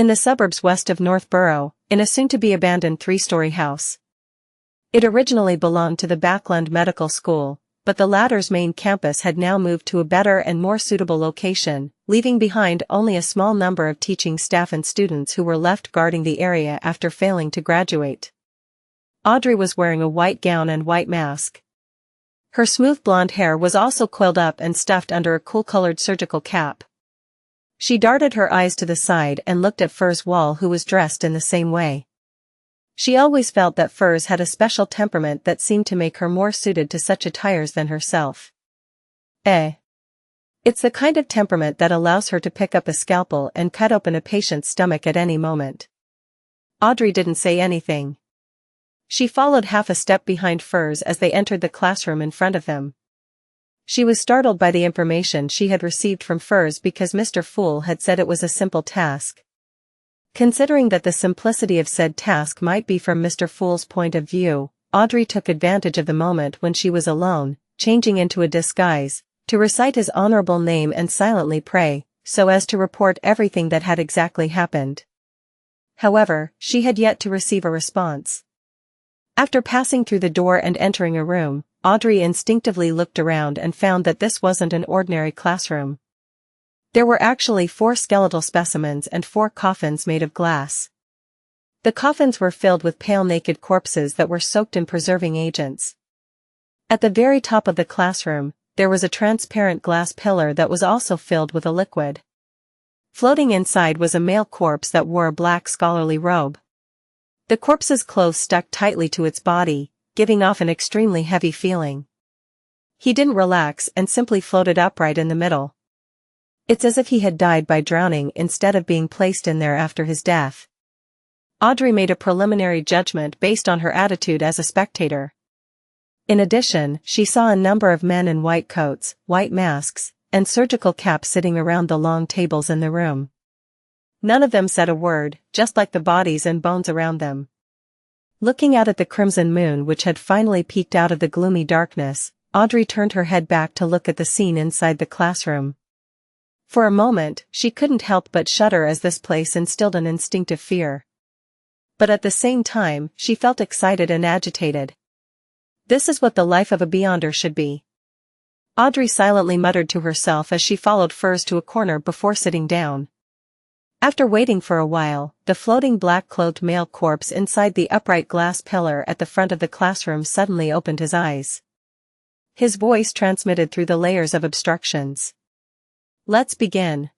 in the suburbs west of North Borough, in a soon-to-be-abandoned three-story house. It originally belonged to the Backland Medical School, but the latter's main campus had now moved to a better and more suitable location, leaving behind only a small number of teaching staff and students who were left guarding the area after failing to graduate. Audrey was wearing a white gown and white mask. Her smooth blonde hair was also coiled up and stuffed under a cool-colored surgical cap. She darted her eyes to the side and looked at Furs Wall, who was dressed in the same way. She always felt that Furs had a special temperament that seemed to make her more suited to such attires than herself. It's the kind of temperament that allows her to pick up a scalpel and cut open a patient's stomach at any moment. Audrey didn't say anything. She followed half a step behind Furs as they entered the classroom in front of them. She was startled by the information she had received from Furs because Mr. Fool had said it was a simple task. Considering that the simplicity of said task might be from Mr. Fool's point of view, Audrey took advantage of the moment when she was alone, changing into a disguise, to recite his honorable name and silently pray, so as to report everything that had exactly happened. However, she had yet to receive a response. After passing through the door and entering a room, Audrey instinctively looked around and found that this wasn't an ordinary classroom. There were actually 4 skeletal specimens and 4 coffins made of glass. The coffins were filled with pale naked corpses that were soaked in preserving agents. At the very top of the classroom, there was a transparent glass pillar that was also filled with a liquid. Floating inside was a male corpse that wore a black scholarly robe. The corpse's clothes stuck tightly to its body, giving off an extremely heavy feeling. He didn't relax and simply floated upright in the middle. It's as if he had died by drowning instead of being placed in there after his death. Audrey made a preliminary judgment based on her attitude as a spectator. In addition, she saw a number of men in white coats, white masks, and surgical caps sitting around the long tables in the room. None of them said a word, just like the bodies and bones around them. Looking out at the crimson moon which had finally peeked out of the gloomy darkness, Audrey turned her head back to look at the scene inside the classroom. For a moment, she couldn't help but shudder as this place instilled an instinctive fear. But at the same time, she felt excited and agitated. This is what the life of a Beyonder should be. Audrey silently muttered to herself as she followed Furs to a corner before sitting down. After waiting for a while, the floating black-clothed male corpse inside the upright glass pillar at the front of the classroom suddenly opened his eyes. His voice transmitted through the layers of obstructions. Let's begin.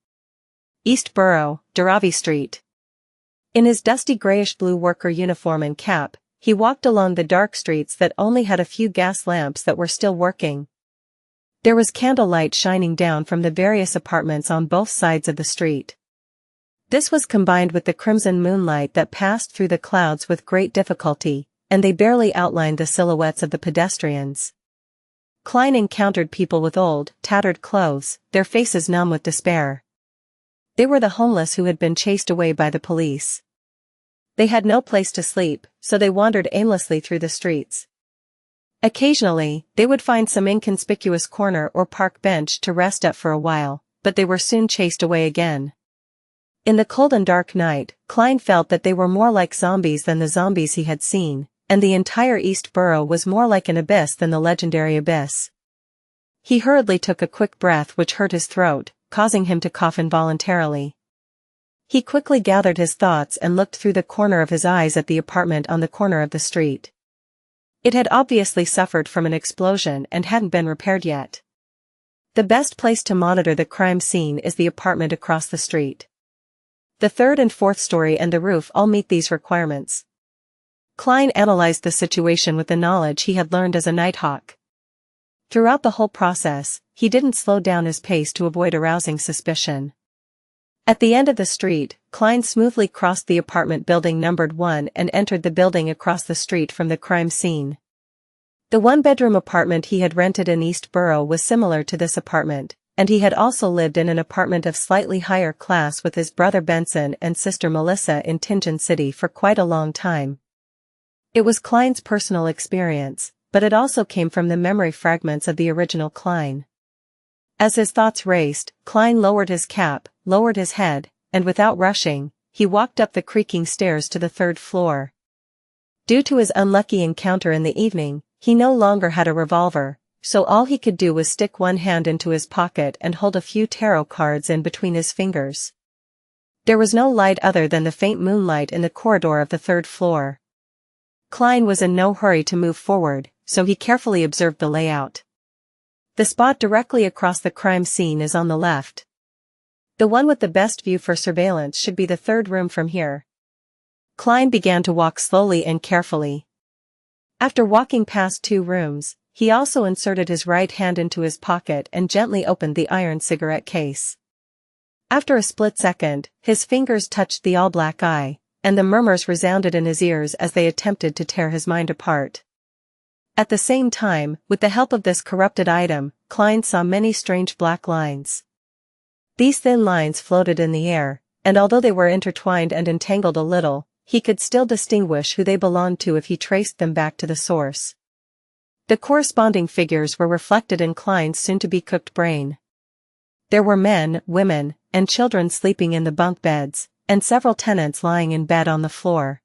East Borough, Derrick Street. In his dusty grayish-blue worker uniform and cap, he walked along the dark streets that only had a few gas lamps that were still working. There was candlelight shining down from the various apartments on both sides of the street. This was combined with the crimson moonlight that passed through the clouds with great difficulty, and they barely outlined the silhouettes of the pedestrians. Klein encountered people with old, tattered clothes, their faces numb with despair. They were the homeless who had been chased away by the police. They had no place to sleep, so they wandered aimlessly through the streets. Occasionally, they would find some inconspicuous corner or park bench to rest at for a while, but they were soon chased away again. In the cold and dark night, Klein felt that they were more like zombies than the zombies he had seen, and the entire East Borough was more like an abyss than the legendary abyss. He hurriedly took a quick breath which hurt his throat, causing him to cough involuntarily. He quickly gathered his thoughts and looked through the corner of his eyes at the apartment on the corner of the street. It had obviously suffered from an explosion and hadn't been repaired yet. The best place to monitor the crime scene is the apartment across the street. The 3rd and 4th story and the roof all meet these requirements. Klein analyzed the situation with the knowledge he had learned as a nighthawk. Throughout the whole process, he didn't slow down his pace to avoid arousing suspicion. At the end of the street, Klein smoothly crossed the apartment building numbered 1 and entered the building across the street from the crime scene. The one-bedroom apartment he had rented in East Borough was similar to this apartment, and he had also lived in an apartment of slightly higher class with his brother Benson and sister Melissa in Tingen City for quite a long time. It was Klein's personal experience, but it also came from the memory fragments of the original Klein. As his thoughts raced, Klein lowered his cap, lowered his head, and without rushing, he walked up the creaking stairs to the third floor. Due to his unlucky encounter in the evening, he no longer had a revolver, so all he could do was stick one hand into his pocket and hold a few tarot cards in between his fingers. There was no light other than the faint moonlight in the corridor of the third floor. Klein was in no hurry to move forward, so he carefully observed the layout. The spot directly across the crime scene is on the left. The one with the best view for surveillance should be the third room from here. Klein began to walk slowly and carefully. After walking past 2 rooms, he also inserted his right hand into his pocket and gently opened the iron cigarette case. After a split second, his fingers touched the all-black eye, and the murmurs resounded in his ears as they attempted to tear his mind apart. At the same time, with the help of this corrupted item, Klein saw many strange black lines. These thin lines floated in the air, and although they were intertwined and entangled a little, he could still distinguish who they belonged to if he traced them back to the source. The corresponding figures were reflected in Klein's soon-to-be-cooked brain. There were men, women, and children sleeping in the bunk beds, and several tenants lying in bed on the floor.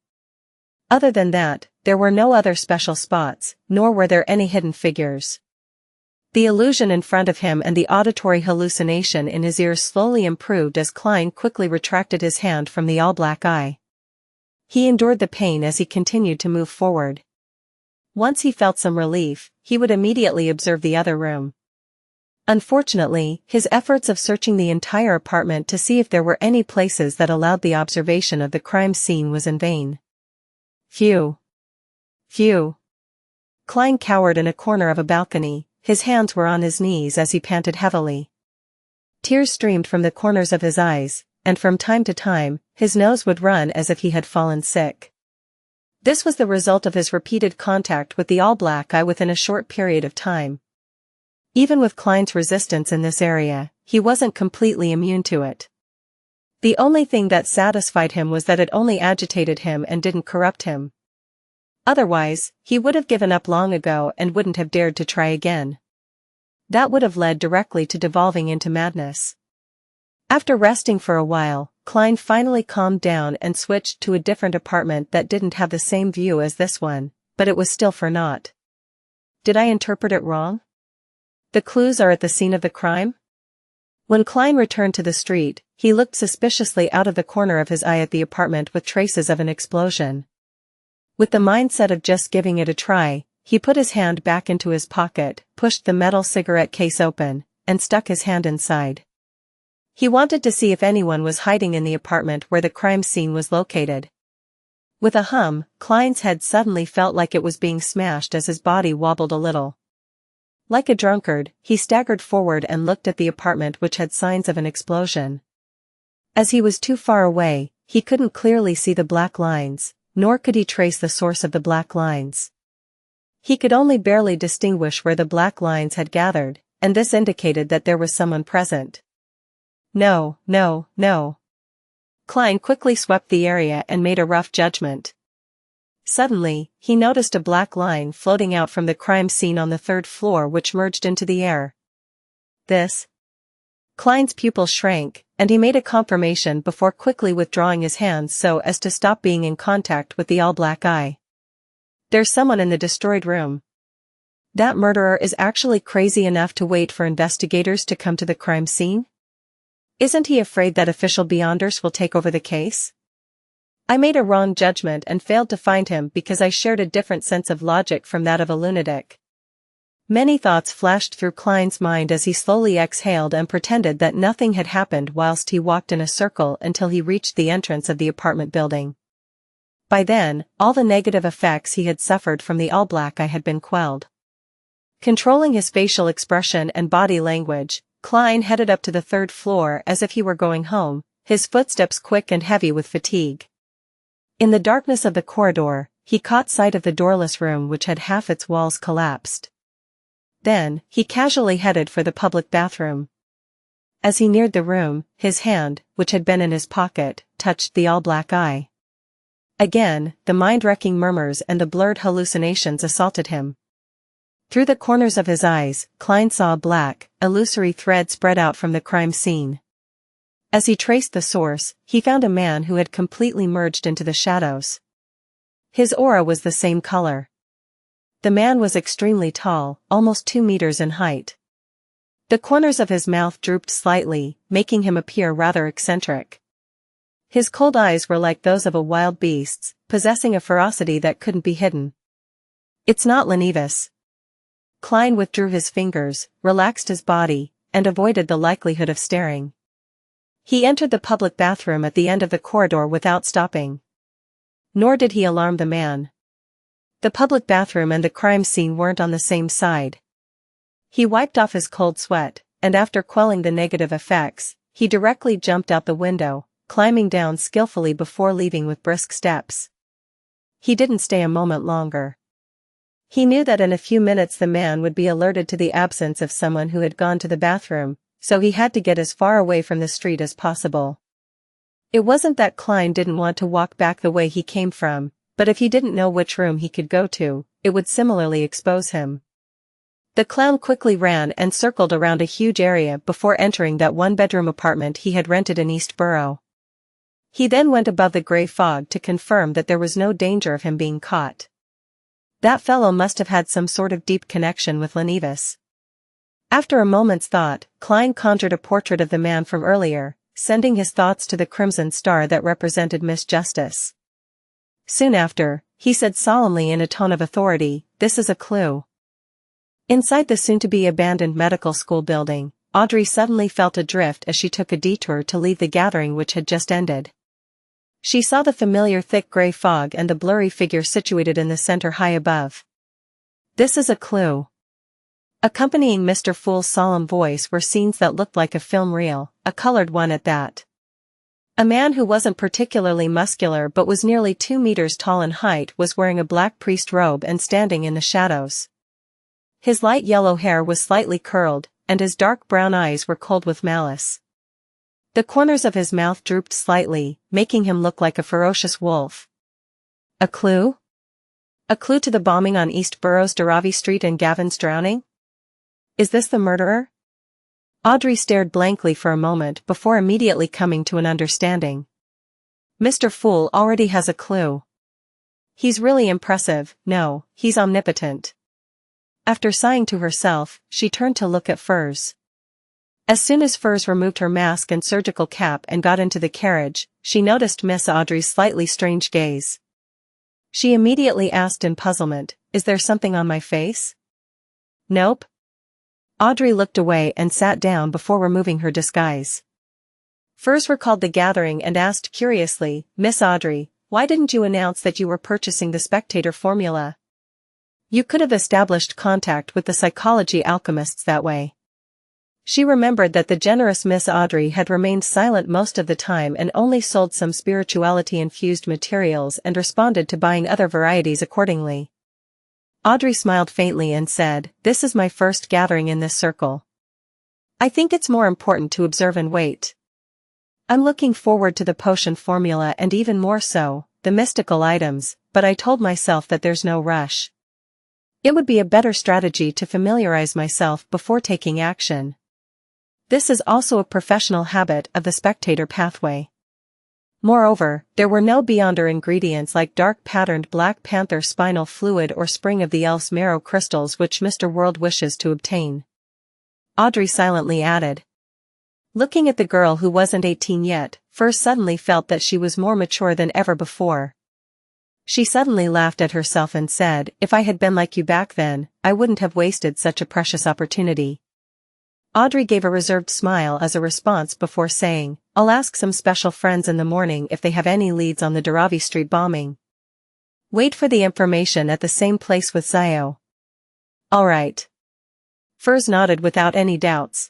Other than that, there were no other special spots, nor were there any hidden figures. The illusion in front of him and the auditory hallucination in his ears slowly improved as Klein quickly retracted his hand from the all-black eye. He endured the pain as he continued to move forward. Once he felt some relief, he would immediately observe the other room. Unfortunately, his efforts of searching the entire apartment to see if there were any places that allowed the observation of the crime scene was in vain. Phew. Klein cowered in a corner of a balcony, his hands were on his knees as he panted heavily. Tears streamed from the corners of his eyes, and from time to time, his nose would run as if he had fallen sick. This was the result of his repeated contact with the all-black eye within a short period of time. Even with Klein's resistance in this area, he wasn't completely immune to it. The only thing that satisfied him was that it only agitated him and didn't corrupt him. Otherwise, he would have given up long ago and wouldn't have dared to try again. That would have led directly to devolving into madness. After resting for a while, Klein finally calmed down and switched to a different apartment that didn't have the same view as this one, but it was still for naught. Did I interpret it wrong? The clues are at the scene of the crime? When Klein returned to the street, he looked suspiciously out of the corner of his eye at the apartment with traces of an explosion. With the mindset of just giving it a try, he put his hand back into his pocket, pushed the metal cigarette case open, and stuck his hand inside. He wanted to see if anyone was hiding in the apartment where the crime scene was located. With a hum, Klein's head suddenly felt like it was being smashed as his body wobbled a little. Like a drunkard, he staggered forward and looked at the apartment which had signs of an explosion. As he was too far away, he couldn't clearly see the black lines, nor could he trace the source of the black lines. He could only barely distinguish where the black lines had gathered, and this indicated that there was someone present. No. Klein quickly swept the area and made a rough judgment. Suddenly, he noticed a black line floating out from the crime scene on the third floor which merged into the air. This? Klein's pupils shrank, and he made a confirmation before quickly withdrawing his hands so as to stop being in contact with the all-black eye. There's someone in the destroyed room. That murderer is actually crazy enough to wait for investigators to come to the crime scene? Isn't he afraid that official Beyonders will take over the case? I made a wrong judgment and failed to find him because I shared a different sense of logic from that of a lunatic. Many thoughts flashed through Klein's mind as he slowly exhaled and pretended that nothing had happened whilst he walked in a circle until he reached the entrance of the apartment building. By then, all the negative effects he had suffered from the all-black eye had been quelled. Controlling his facial expression and body language, Klein headed up to the third floor as if he were going home, his footsteps quick and heavy with fatigue. In the darkness of the corridor, he caught sight of the doorless room which had half its walls collapsed. Then, he casually headed for the public bathroom. As he neared the room, his hand, which had been in his pocket, touched the all-black eye. Again, the mind-wrecking murmurs and the blurred hallucinations assaulted him. Through the corners of his eyes, Klein saw a black, illusory thread spread out from the crime scene. As he traced the source, he found a man who had completely merged into the shadows. His aura was the same color. The man was extremely tall, almost 2 meters in height. The corners of his mouth drooped slightly, making him appear rather eccentric. His cold eyes were like those of a wild beast's, possessing a ferocity that couldn't be hidden. "It's not Lenivus." Klein withdrew his fingers, relaxed his body, and avoided the likelihood of staring. He entered the public bathroom at the end of the corridor without stopping. Nor did he alarm the man. The public bathroom and the crime scene weren't on the same side. He wiped off his cold sweat, and after quelling the negative effects, he directly jumped out the window, climbing down skillfully before leaving with brisk steps. He didn't stay a moment longer. He knew that in a few minutes the man would be alerted to the absence of someone who had gone to the bathroom, so he had to get as far away from the street as possible. It wasn't that Klein didn't want to walk back the way he came from, but if he didn't know which room he could go to, it would similarly expose him. The clown quickly ran and circled around a huge area before entering that one-bedroom apartment he had rented in East Borough. He then went above the gray fog to confirm that there was no danger of him being caught. That fellow must have had some sort of deep connection with Lenivus. After a moment's thought, Klein conjured a portrait of the man from earlier, sending his thoughts to the crimson star that represented Miss Justice. Soon after, he said solemnly in a tone of authority, "This is a clue." Inside the soon-to-be abandoned medical school building, Audrey suddenly felt adrift as she took a detour to leave the gathering which had just ended. She saw the familiar thick gray fog and the blurry figure situated in the center high above. "This is a clue." Accompanying Mr. Fool's solemn voice were scenes that looked like a film reel, a colored one at that. A man who wasn't particularly muscular but was nearly 2 meters tall in height was wearing a black priest robe and standing in the shadows. His light yellow hair was slightly curled, and his dark brown eyes were cold with malice. The corners of his mouth drooped slightly, making him look like a ferocious wolf. A clue? A clue to the bombing on East Borough's Derrick Street and Gavin's drowning? Is this the murderer? Audrey stared blankly for a moment before immediately coming to an understanding. Mr. Fool already has a clue. He's really impressive. No, he's omnipotent. After sighing to herself, she turned to look at Furs. As soon as Furs removed her mask and surgical cap and got into the carriage, she noticed Miss Audrey's slightly strange gaze. She immediately asked in puzzlement, "Is there something on my face?" "Nope." Audrey looked away and sat down before removing her disguise. Furs recalled the gathering and asked curiously, "Miss Audrey, why didn't you announce that you were purchasing the Spectator formula? You could have established contact with the psychology alchemists that way." She remembered that the generous Miss Audrey had remained silent most of the time and only sold some spirituality-infused materials and responded to buying other varieties accordingly. Audrey smiled faintly and said, "This is my first gathering in this circle. I think it's more important to observe and wait. I'm looking forward to the potion formula and even more so, the mystical items, but I told myself that there's no rush. It would be a better strategy to familiarize myself before taking action. This is also a professional habit of the Spectator pathway. Moreover, there were no beyonder ingredients like dark patterned Black Panther spinal fluid or Spring of the Elf's marrow crystals which Mr. World wishes to obtain." Audrey silently added. Looking at the girl who wasn't 18 yet, Furs suddenly felt that she was more mature than ever before. She suddenly laughed at herself and said, "If I had been like you back then, I wouldn't have wasted such a precious opportunity." Audrey gave a reserved smile as a response before saying, "I'll ask some special friends in the morning if they have any leads on the Derrick Street bombing. Wait for the information at the same place with Zio." "All right." Furs nodded without any doubts.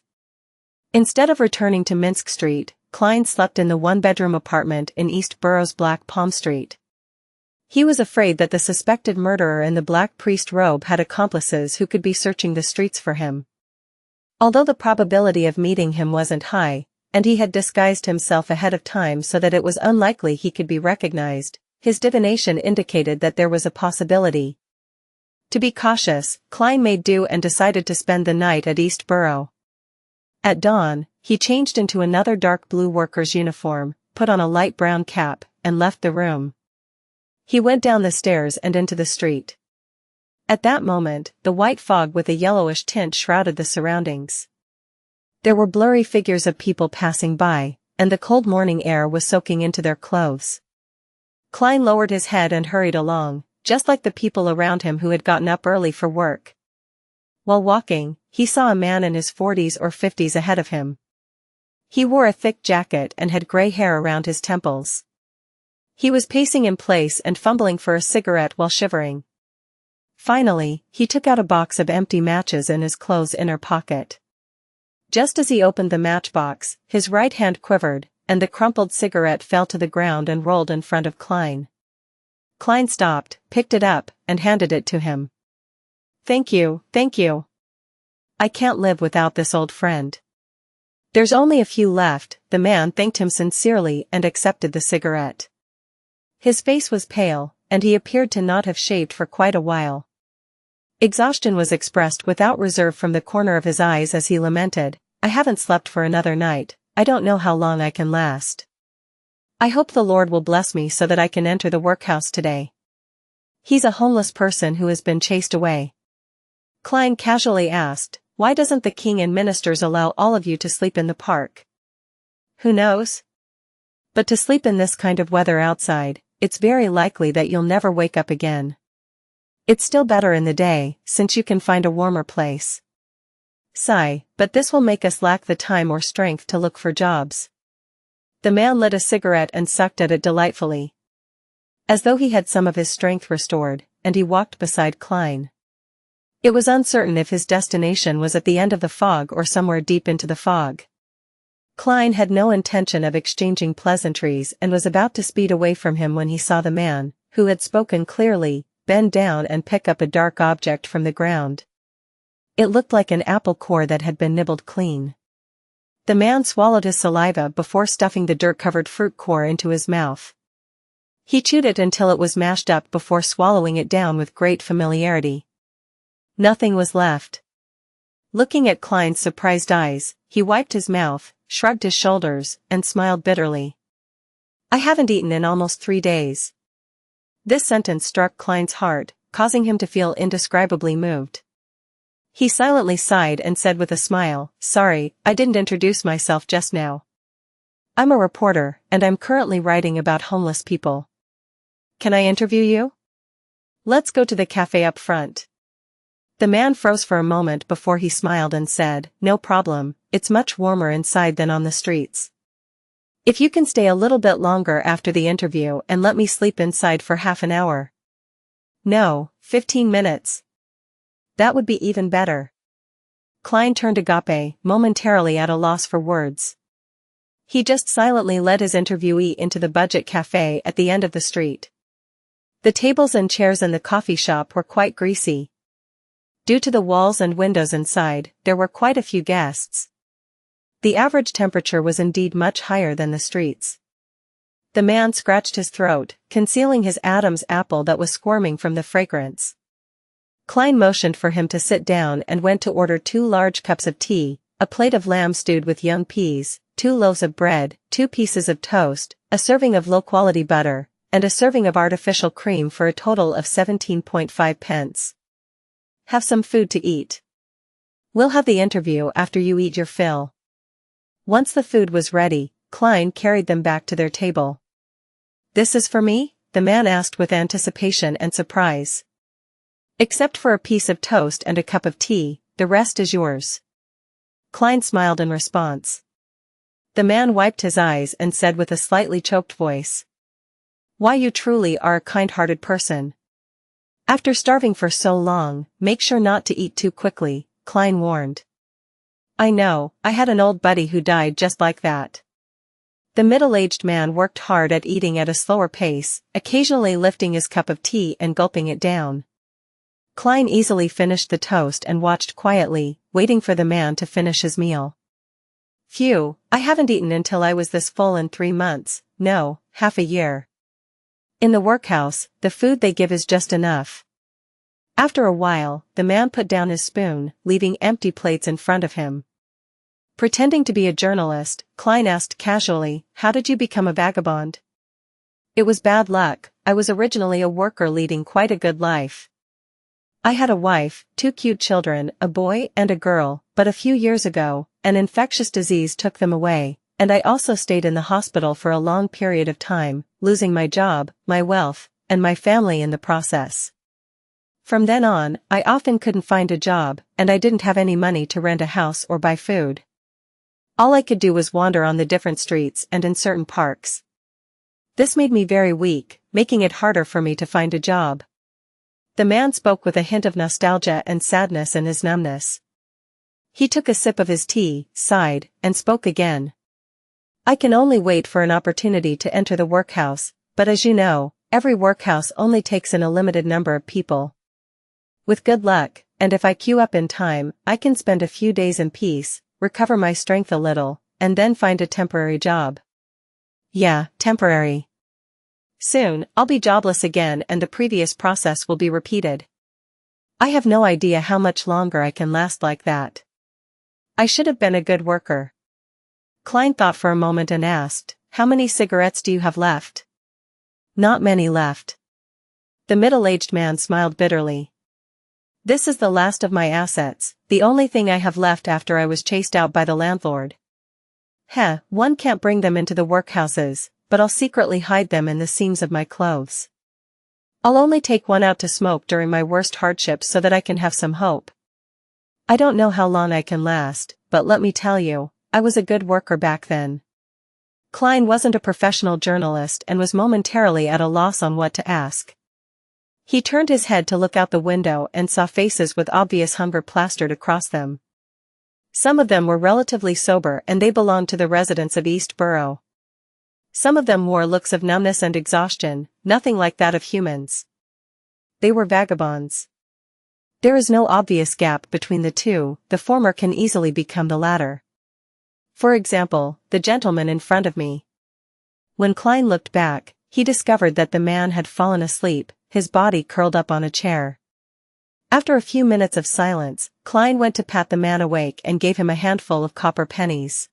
Instead of returning to Minsk Street, Klein slept in the one-bedroom apartment in East Borough's Black Palm Street. He was afraid that the suspected murderer in the black priest robe had accomplices who could be searching the streets for him. Although the probability of meeting him wasn't high, and he had disguised himself ahead of time so that it was unlikely he could be recognized, his divination indicated that there was a possibility. To be cautious, Klein made do and decided to spend the night at East Borough. At dawn, he changed into another dark blue worker's uniform, put on a light brown cap, and left the room. He went down the stairs and into the street. At that moment, the white fog with a yellowish tint shrouded the surroundings. There were blurry figures of people passing by, and the cold morning air was soaking into their clothes. Klein lowered his head and hurried along, just like the people around him who had gotten up early for work. While walking, he saw a man in his 40s or 50s ahead of him. He wore a thick jacket and had gray hair around his temples. He was pacing in place and fumbling for a cigarette while shivering. Finally, he took out a box of empty matches in his clothes' inner pocket. Just as he opened the matchbox, his right hand quivered, and the crumpled cigarette fell to the ground and rolled in front of Klein. Klein stopped, picked it up, and handed it to him. Thank you, thank you. I can't live without this old friend. There's only a few left. The man thanked him sincerely and accepted the cigarette. His face was pale, and he appeared to not have shaved for quite a while. Exhaustion was expressed without reserve from the corner of his eyes as he lamented, I haven't slept for another night, I don't know how long I can last. I hope the Lord will bless me so that I can enter the workhouse today. He's a homeless person who has been chased away. Klein casually asked, why doesn't the king and ministers allow all of you to sleep in the park? Who knows? But to sleep in this kind of weather outside, it's very likely that you'll never wake up again. It's still better in the day, since you can find a warmer place. Sigh, but this will make us lack the time or strength to look for jobs. The man lit a cigarette and sucked at it delightfully. As though he had some of his strength restored, and he walked beside Klein. It was uncertain if his destination was at the end of the fog or somewhere deep into the fog. Klein had no intention of exchanging pleasantries and was about to speed away from him when he saw the man, who had spoken clearly, bend down and pick up a dark object from the ground. It looked like an apple core that had been nibbled clean. The man swallowed his saliva before stuffing the dirt-covered fruit core into his mouth. He chewed it until it was mashed up before swallowing it down with great familiarity. Nothing was left. Looking at Klein's surprised eyes, he wiped his mouth, shrugged his shoulders, and smiled bitterly. I haven't eaten in almost 3 days. This sentence struck Klein's heart, causing him to feel indescribably moved. He silently sighed and said with a smile, sorry, I didn't introduce myself just now. I'm a reporter, and I'm currently writing about homeless people. Can I interview you? Let's go to the cafe up front. The man froze for a moment before he smiled and said, no problem, it's much warmer inside than on the streets. If you can stay a little bit longer after the interview and let me sleep inside for half an hour. No, 15 minutes. That would be even better. Klein turned agape, momentarily at a loss for words. He just silently led his interviewee into the budget cafe at the end of the street. The tables and chairs in the coffee shop were quite greasy. Due to the walls and windows inside, there were quite a few guests. The average temperature was indeed much higher than the streets. The man scratched his throat, concealing his Adam's apple that was squirming from the fragrance. Klein motioned for him to sit down and went to order 2 large cups of tea, a plate of lamb stewed with young peas, 2 loaves of bread, 2 pieces of toast, a serving of low-quality butter, and a serving of artificial cream for a total of 17.5 pence. Have some food to eat. We'll have the interview after you eat your fill. Once the food was ready, Klein carried them back to their table. This is for me? The man asked with anticipation and surprise. Except for a piece of toast and a cup of tea, the rest is yours. Klein smiled in response. The man wiped his eyes and said with a slightly choked voice. Why, you truly are a kind-hearted person. After starving for so long, make sure not to eat too quickly, Klein warned. I know, I had an old buddy who died just like that. The middle-aged man worked hard at eating at a slower pace, occasionally lifting his cup of tea and gulping it down. Klein easily finished the toast and watched quietly, waiting for the man to finish his meal. Phew, I haven't eaten until I was this full in 3 months, no, half a year. In the workhouse, the food they give is just enough. After a while, the man put down his spoon, leaving empty plates in front of him. Pretending to be a journalist, Klein asked casually, "How did you become a vagabond?" "It was bad luck. I was originally a worker leading quite a good life. I had a wife, 2 cute children, a boy and a girl, but a few years ago, an infectious disease took them away, and I also stayed in the hospital for a long period of time, losing my job, my wealth, and my family in the process. From then on, I often couldn't find a job, and I didn't have any money to rent a house or buy food. All I could do was wander on the different streets and in certain parks. This made me very weak, making it harder for me to find a job." The man spoke with a hint of nostalgia and sadness in his numbness. He took a sip of his tea, sighed, and spoke again. "I can only wait for an opportunity to enter the workhouse, but as you know, every workhouse only takes in a limited number of people. With good luck, and if I queue up in time, I can spend a few days in peace, recover my strength a little, and then find a temporary job." "Yeah, temporary. Soon, I'll be jobless again and the previous process will be repeated. I have no idea how much longer I can last like that. I should have been a good worker." Klein thought for a moment and asked, "How many cigarettes do you have left?" "Not many left." The middle-aged man smiled bitterly. "This is the last of my assets, the only thing I have left after I was chased out by the landlord. One can't bring them into the workhouses, but I'll secretly hide them in the seams of my clothes. I'll only take one out to smoke during my worst hardships so that I can have some hope. I don't know how long I can last, but let me tell you, I was a good worker back then." Klein wasn't a professional journalist and was momentarily at a loss on what to ask. He turned his head to look out the window and saw faces with obvious hunger plastered across them. Some of them were relatively sober and they belonged to the residents of East Borough. Some of them wore looks of numbness and exhaustion, nothing like that of humans. They were vagabonds. There is no obvious gap between the two, the former can easily become the latter. For example, the gentleman in front of me. When Klein looked back, he discovered that the man had fallen asleep, his body curled up on a chair. After a few minutes of silence, Klein went to pat the man awake and gave him a handful of copper pennies.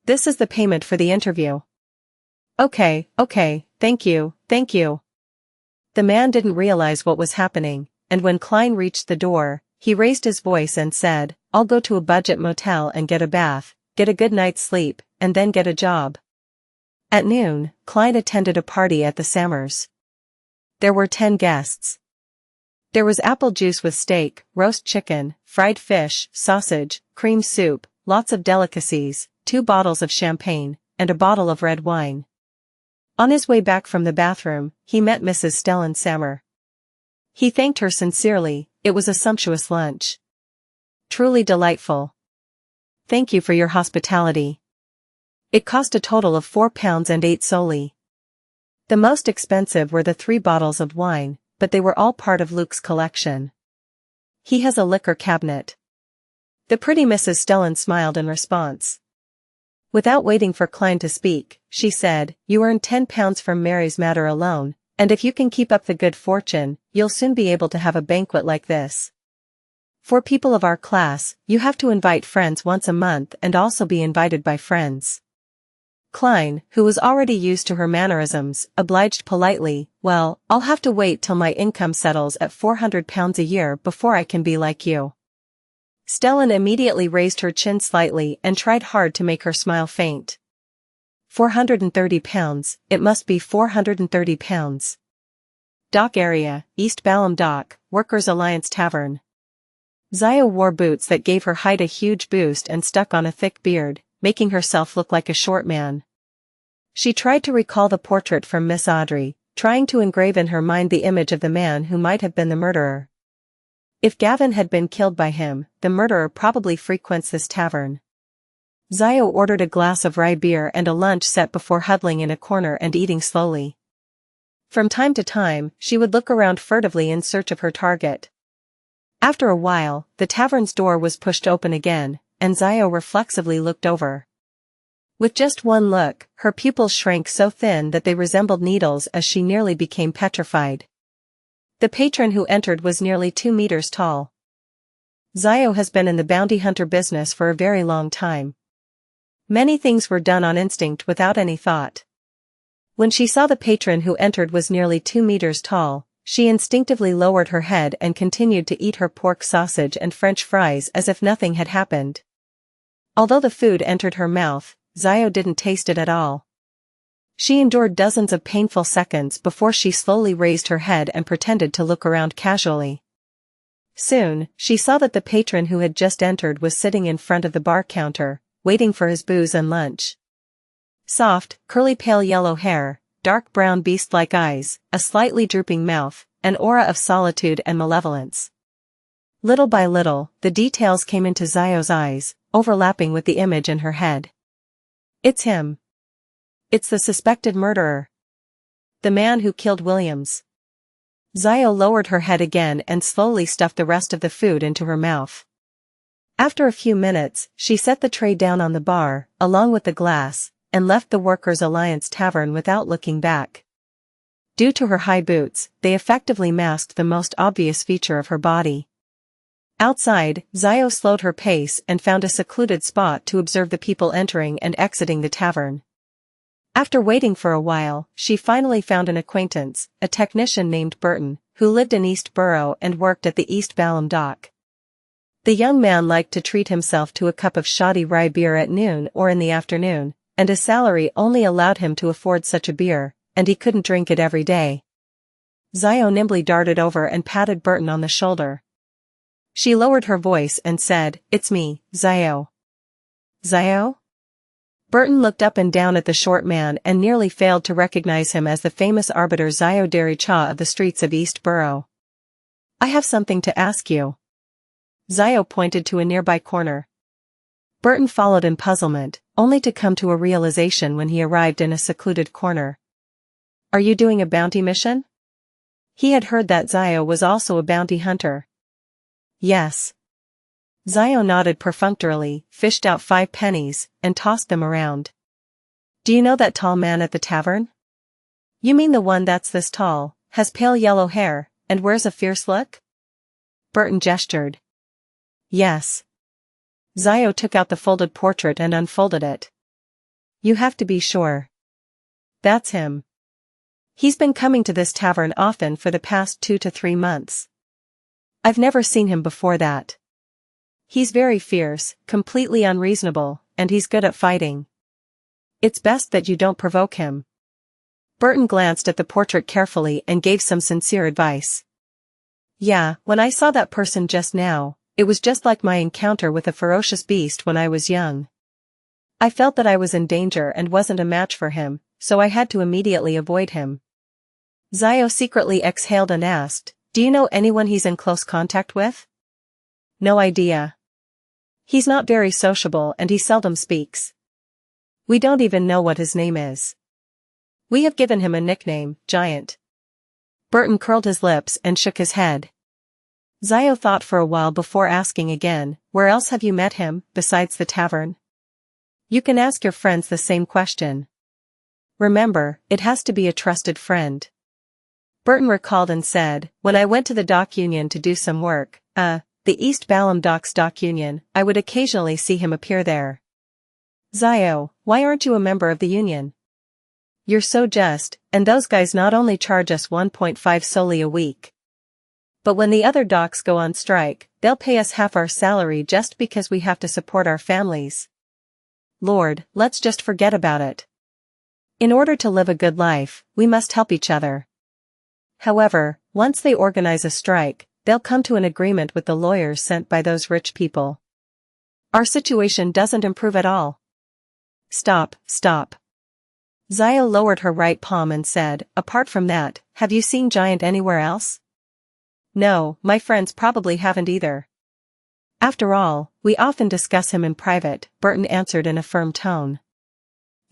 "This is the payment for the interview." Okay, thank you. The man didn't realize what was happening, and when Klein reached the door, he raised his voice and said, "I'll go to a budget motel and get a bath, get a good night's sleep, and then get a job." At noon, Klein attended a party at the Sammers. There were 10 guests. There was apple juice with steak, roast chicken, fried fish, sausage, cream soup, lots of delicacies, 2 bottles of champagne, and a bottle of red wine. On his way back from the bathroom, he met Mrs. Stellan Sammer. He thanked her sincerely, it was a sumptuous lunch. "Truly delightful. Thank you for your hospitality. It cost a total of £4 and 8 soldi. The most expensive were the 3 bottles of wine, but they were all part of Luke's collection. He has a liquor cabinet." The pretty Mrs. Stellan smiled in response. Without waiting for Klein to speak, she said, "You earned £10 from Mary's matter alone, and if you can keep up the good fortune, you'll soon be able to have a banquet like this. For people of our class, you have to invite friends once a month and also be invited by friends." Klein, who was already used to her mannerisms, obliged politely, "Well, I'll have to wait till my income settles at £400 a year before I can be like you." Stellan immediately raised her chin slightly and tried hard to make her smile faint. £430, it must be £430. Dock area, East Balham Dock, Workers' Alliance Tavern. Xiao wore boots that gave her height a huge boost and stuck on a thick beard, making herself look like a short man. She tried to recall the portrait from Miss Audrey, trying to engrave in her mind the image of the man who might have been the murderer. If Gavin had been killed by him, the murderer probably frequents this tavern. Xiao ordered a glass of rye beer and a lunch set before huddling in a corner and eating slowly. From time to time, she would look around furtively in search of her target. After a while, the tavern's door was pushed open again, and Xiao reflexively looked over. With just one look, her pupils shrank so thin that they resembled needles as she nearly became petrified. The patron who entered was nearly 2 meters tall. Xiao has been in the bounty hunter business for a very long time. Many things were done on instinct without any thought. When she saw the patron who entered was nearly 2 meters tall, she instinctively lowered her head and continued to eat her pork sausage and French fries as if nothing had happened. Although the food entered her mouth, Xiao didn't taste it at all. She endured dozens of painful seconds before she slowly raised her head and pretended to look around casually. Soon, she saw that the patron who had just entered was sitting in front of the bar counter, waiting for his booze and lunch. Soft, curly pale yellow hair, dark brown beast-like eyes, a slightly drooping mouth, an aura of solitude and malevolence. Little by little, the details came into Xiao's eyes, overlapping with the image in her head. It's him. It's the suspected murderer. The man who killed Williams. Xiao lowered her head again and slowly stuffed the rest of the food into her mouth. After a few minutes, she set the tray down on the bar, along with the glass, and left the Workers' Alliance tavern without looking back. Due to her high boots, they effectively masked the most obvious feature of her body. Outside, Xiao slowed her pace and found a secluded spot to observe the people entering and exiting the tavern. After waiting for a while, she finally found an acquaintance, a technician named Burton, who lived in East Borough and worked at the East Balham dock. The young man liked to treat himself to a cup of shoddy rye beer at noon or in the afternoon, and his salary only allowed him to afford such a beer, and he couldn't drink it every day. Xiao nimbly darted over and patted Burton on the shoulder. She lowered her voice and said, "It's me, Xiao." "Xiao?" Burton looked up and down at the short man and nearly failed to recognize him as the famous arbiter Xiao Derrick of the streets of East Borough. "I have something to ask you." Xiao pointed to a nearby corner. Burton followed in puzzlement, only to come to a realization when he arrived in a secluded corner. "Are you doing a bounty mission?" He had heard that Xiao was also a bounty hunter. "Yes." Xiao nodded perfunctorily, fished out 5 pennies, and tossed them around. "Do you know that tall man at the tavern?" "You mean the one that's this tall, has pale yellow hair, and wears a fierce look?" Burton gestured. "Yes." Xiao took out the folded portrait and unfolded it. "You have to be sure. That's him. He's been coming to this tavern often for the past 2 to 3 months. I've never seen him before that. He's very fierce, completely unreasonable, and he's good at fighting. It's best that you don't provoke him." Burton glanced at the portrait carefully and gave some sincere advice. "Yeah, when I saw that person just now, it was just like my encounter with a ferocious beast when I was young. I felt that I was in danger and wasn't a match for him, so I had to immediately avoid him." Xiao secretly exhaled and asked, "Do you know anyone he's in close contact with?" "No idea. He's not very sociable and he seldom speaks. We don't even know what his name is. We have given him a nickname, Giant." Burton curled his lips and shook his head. Xiao thought for a while before asking again, "Where else have you met him, besides the tavern?" "You can ask your friends the same question. Remember, it has to be a trusted friend." Burton recalled and said, "When I went to the dock union to do some work, the East Balham Docks Dock Union, I would occasionally see him appear there." "Xiao, why aren't you a member of the union?" "You're so just, and those guys not only charge us 1.5 solely a week. But when the other docks go on strike, they'll pay us half our salary just because we have to support our families. Lord, let's just forget about it. In order to live a good life, we must help each other. However, once they organize a strike, they'll come to an agreement with the lawyers sent by those rich people. Our situation doesn't improve at all." Stop. Xiao lowered her right palm and said, "Apart from that, have you seen Giant anywhere else?" "No, my friends probably haven't either. After all, we often discuss him in private," Burton answered in a firm tone.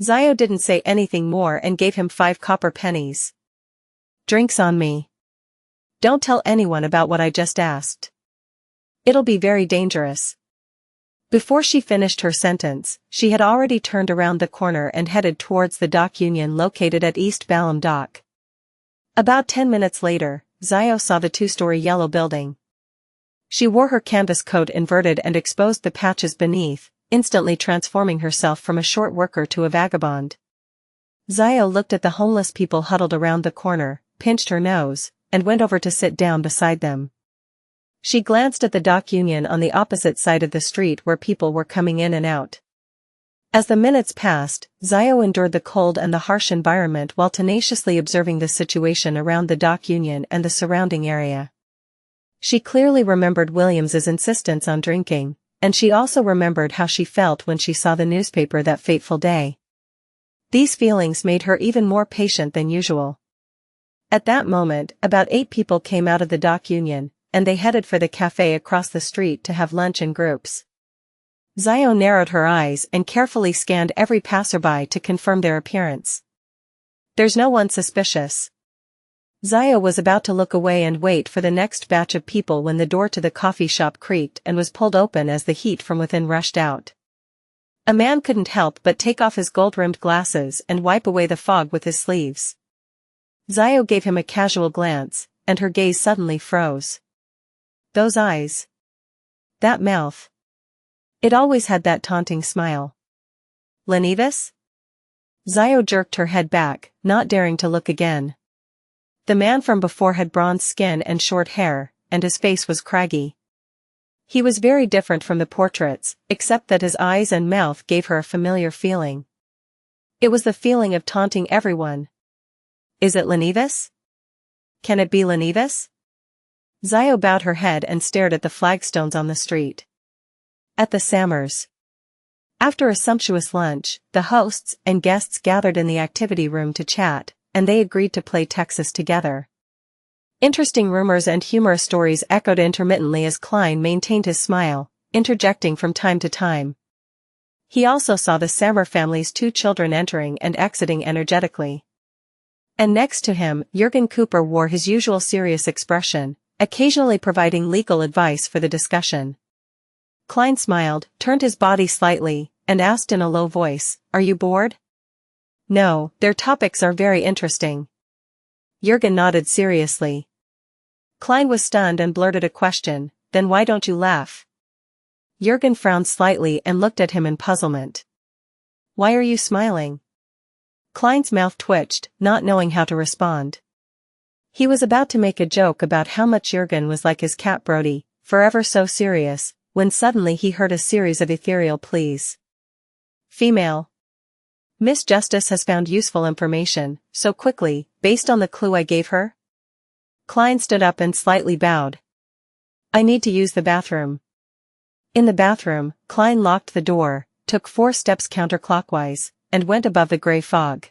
Xiao didn't say anything more and gave him 5 copper pennies. "Drinks on me. Don't tell anyone about what I just asked. It'll be very dangerous." Before she finished her sentence, she had already turned around the corner and headed towards the dock union located at East Balham Dock. About 10 minutes later, Xiao saw the 2-story yellow building. She wore her canvas coat inverted and exposed the patches beneath, instantly transforming herself from a short worker to a vagabond. Xiao looked at the homeless people huddled around the corner, pinched her nose, and went over to sit down beside them. She glanced at the dock union on the opposite side of the street where people were coming in and out. As the minutes passed, Xiao endured the cold and the harsh environment while tenaciously observing the situation around the dock union and the surrounding area. She clearly remembered Williams's insistence on drinking, and she also remembered how she felt when she saw the newspaper that fateful day. These feelings made her even more patient than usual. At that moment, about 8 people came out of the dock union, and they headed for the cafe across the street to have lunch in groups. Xiao narrowed her eyes and carefully scanned every passerby to confirm their appearance. There's no one suspicious. Xiao was about to look away and wait for the next batch of people when the door to the coffee shop creaked and was pulled open as the heat from within rushed out. A man couldn't help but take off his gold-rimmed glasses and wipe away the fog with his sleeves. Xiao gave him a casual glance, and her gaze suddenly froze. Those eyes. That mouth. It always had that taunting smile. Lenivus? Xiao jerked her head back, not daring to look again. The man from before had bronze skin and short hair, and his face was craggy. He was very different from the portraits, except that his eyes and mouth gave her a familiar feeling. It was the feeling of taunting everyone. Is it Lenivus? Can it be Lenivus? Xiao bowed her head and stared at the flagstones on the street. At the Sammers. After a sumptuous lunch, the hosts and guests gathered in the activity room to chat, and they agreed to play Texas together. Interesting rumors and humorous stories echoed intermittently as Klein maintained his smile, interjecting from time to time. He also saw the Sammer family's 2 children entering and exiting energetically. And next to him, Jürgen Cooper wore his usual serious expression, occasionally providing legal advice for the discussion. Klein smiled, turned his body slightly, and asked in a low voice, "Are you bored?" "No, their topics are very interesting." Jürgen nodded seriously. Klein was stunned and blurted a question, "Then why don't you laugh?" Jürgen frowned slightly and looked at him in puzzlement. "Why are you smiling?" Klein's mouth twitched, not knowing how to respond. He was about to make a joke about how much Jürgen was like his cat Brody, forever so serious, when suddenly he heard a series of ethereal pleas. Female. Miss Justice has found useful information, so quickly, based on the clue I gave her? Klein stood up and slightly bowed. I need to use the bathroom. In the bathroom, Klein locked the door, took 4 steps counterclockwise, and went above the gray fog.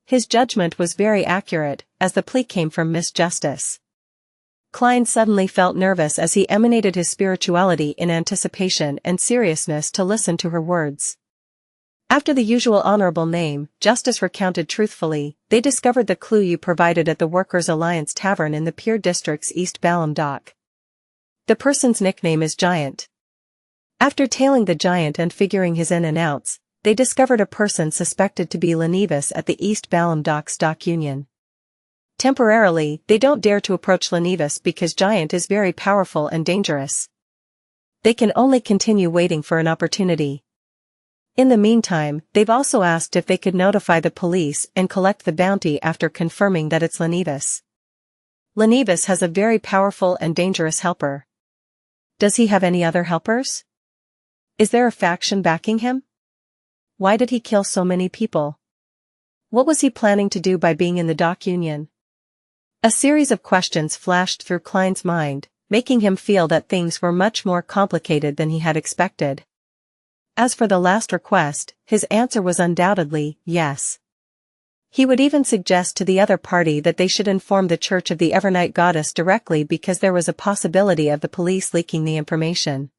His judgment was very accurate, as the plea came from Miss Justice. Klein suddenly felt nervous as he emanated his spirituality in anticipation and seriousness to listen to her words. After the usual honorable name, Justice recounted truthfully, they discovered the clue you provided at the Workers' Alliance Tavern in the Pier District's East Balham dock. The person's nickname is Giant. After tailing the Giant and figuring his in and outs, they discovered a person suspected to be Lenivus at the East Balham dock's dock union. Temporarily, they don't dare to approach Lenivus because Giant is very powerful and dangerous. They can only continue waiting for an opportunity. In the meantime, they've also asked if they could notify the police and collect the bounty after confirming that it's Lenivus. Lenivus has a very powerful and dangerous helper. Does he have any other helpers? Is there a faction backing him? Why did he kill so many people? What was he planning to do by being in the dock union? A series of questions flashed through Klein's mind, making him feel that things were much more complicated than he had expected. As for the last request, his answer was undoubtedly yes. He would even suggest to the other party that they should inform the Church of the Evernight Goddess directly because there was a possibility of the police leaking the information.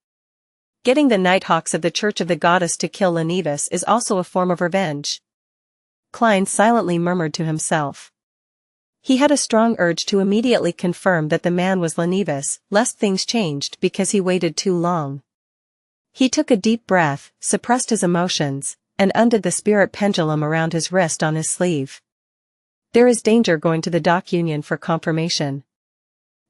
Getting the Nighthawks of the Church of the Goddess to kill Lenivus is also a form of revenge. Klein silently murmured to himself. He had a strong urge to immediately confirm that the man was Lenivus, lest things changed because he waited too long. He took a deep breath, suppressed his emotions, and undid the spirit pendulum around his wrist on his sleeve. There is danger going to the dock union for confirmation.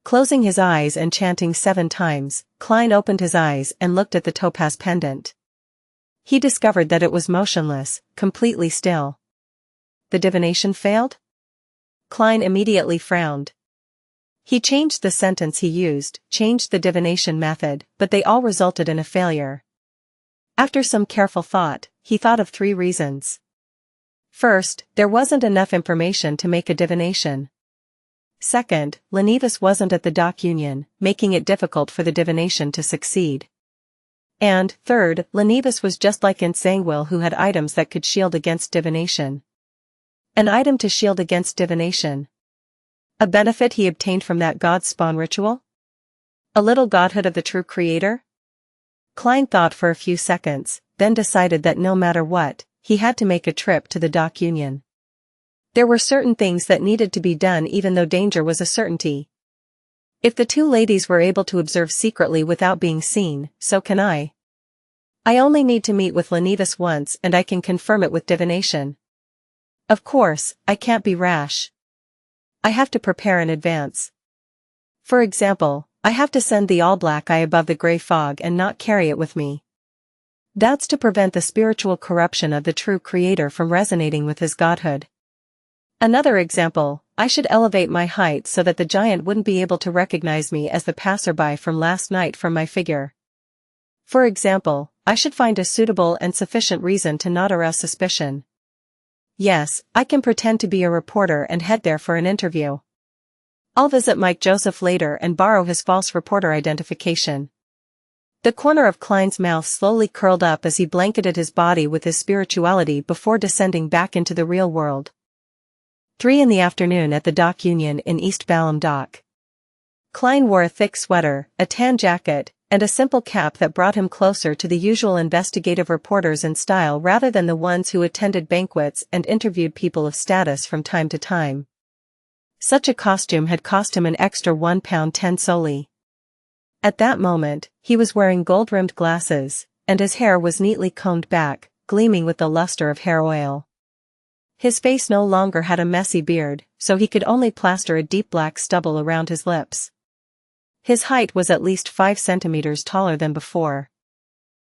Closing his eyes and chanting 7 times, Klein opened his eyes and looked at the topaz pendant. He discovered that it was motionless, completely still. The divination failed? Klein immediately frowned. He changed the sentence he used, changed the divination method, but they all resulted in a failure. After some careful thought, he thought of 3 reasons. First, there wasn't enough information to make a divination. Second, Lenivus wasn't at the dock union, making it difficult for the divination to succeed. And, third, Lenivus was just like Insangwil, who had items that could shield against divination. An item to shield against divination. A benefit he obtained from that god spawn ritual? A little godhood of the true creator? Klein thought for a few seconds, then decided that no matter what, he had to make a trip to the dock union. There were certain things that needed to be done even though danger was a certainty. If the 2 ladies were able to observe secretly without being seen, so can I. I only need to meet with Lenivus once and I can confirm it with divination. Of course, I can't be rash. I have to prepare in advance. For example, I have to send the all-black eye above the grey fog and not carry it with me. That's to prevent the spiritual corruption of the true creator from resonating with his godhood. Another example, I should elevate my height so that the giant wouldn't be able to recognize me as the passerby from last night from my figure. For example, I should find a suitable and sufficient reason to not arouse suspicion. Yes, I can pretend to be a reporter and head there for an interview. I'll visit Mike Joseph later and borrow his false reporter identification. The corner of Klein's mouth slowly curled up as he blanketed his body with his spirituality before descending back into the real world. 3 in the afternoon at the dock union in East Balham Dock. Klein wore a thick sweater, a tan jacket, and a simple cap that brought him closer to the usual investigative reporters in style rather than the ones who attended banquets and interviewed people of status from time to time. Such a costume had cost him an extra £1.10 solely. At that moment, he was wearing gold-rimmed glasses, and his hair was neatly combed back, gleaming with the luster of hair oil. His face no longer had a messy beard, so he could only plaster a deep black stubble around his lips. His height was at least 5 centimeters taller than before.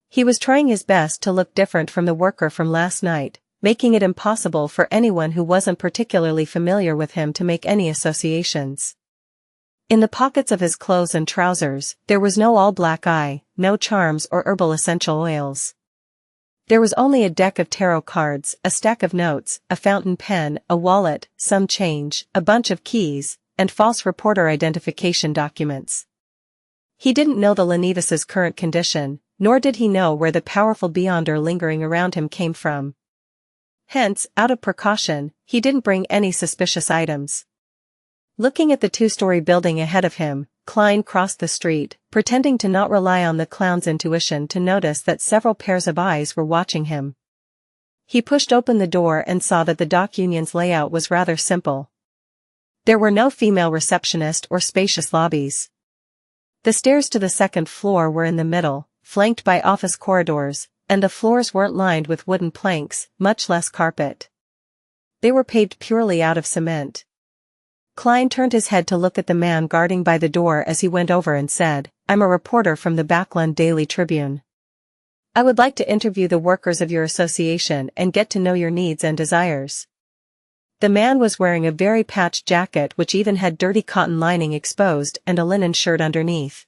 He was trying his best to look different from the worker from last night, making it impossible for anyone who wasn't particularly familiar with him to make any associations. In the pockets of his clothes and trousers, there was no all-black eye, no charms or herbal essential oils. There was only a deck of tarot cards, a stack of notes, a fountain pen, a wallet, some change, a bunch of keys, and false reporter identification documents. He didn't know the Lenivus's current condition, nor did he know where the powerful beyonder lingering around him came from. Hence, out of precaution, he didn't bring any suspicious items. Looking at the 2-story building ahead of him, Klein crossed the street, pretending to not rely on the clown's intuition to notice that several pairs of eyes were watching him. He pushed open the door and saw that the dock union's layout was rather simple. There were no female receptionist or spacious lobbies. The stairs to the 2nd floor were in the middle, flanked by office corridors, and the floors weren't lined with wooden planks, much less carpet. They were paved purely out of cement. Klein turned his head to look at the man guarding by the door as he went over and said, "I'm a reporter from the Backlund Daily Tribune. I would like to interview the workers of your association and get to know your needs and desires." The man was wearing a very patched jacket which even had dirty cotton lining exposed and a linen shirt underneath.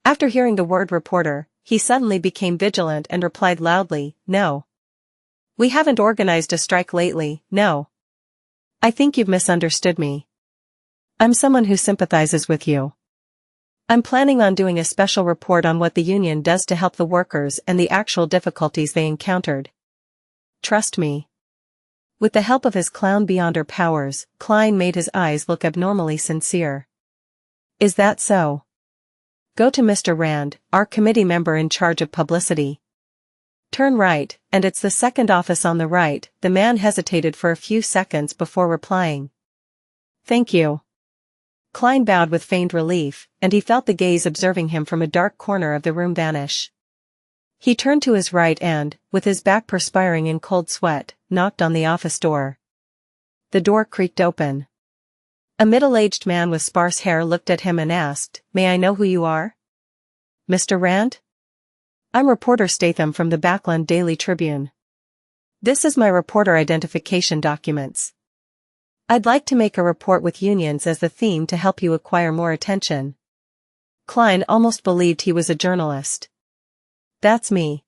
After hearing the word reporter, he suddenly became vigilant and replied loudly, "No. We haven't organized a strike lately, no. I think you've misunderstood me. I'm someone who sympathizes with you. I'm planning on doing a special report on what the union does to help the workers and the actual difficulties they encountered. Trust me." With the help of his clown beyonder powers, Klein made his eyes look abnormally sincere. "Is that so? Go to Mr. Rand, our committee member in charge of publicity. Turn right, and it's the 2nd office on the right." The man hesitated for a few seconds before replying. "Thank you." Klein bowed with feigned relief, and he felt the gaze observing him from a dark corner of the room vanish. He turned to his right and, with his back perspiring in cold sweat, knocked on the office door. The door creaked open. A middle-aged man with sparse hair looked at him and asked, "May I know who you are?" "Mr. Rand? I'm reporter Statham from the Backland Daily Tribune. This is my reporter identification documents. I'd like to make a report with unions as the theme to help you acquire more attention." Klein almost believed he was a journalist. "That's me."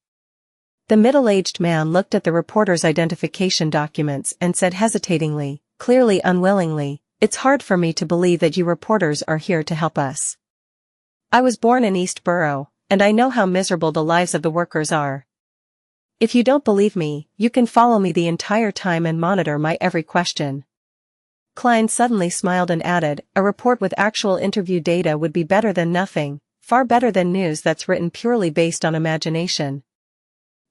The middle-aged man looked at the reporter's identification documents and said hesitatingly, clearly unwillingly, "It's hard for me to believe that you reporters are here to help us. I was born in East Borough, and I know how miserable the lives of the workers are. If you don't believe me, you can follow me the entire time and monitor my every question." Klein suddenly smiled and added, "A report with actual interview data would be better than nothing, far better than news that's written purely based on imagination.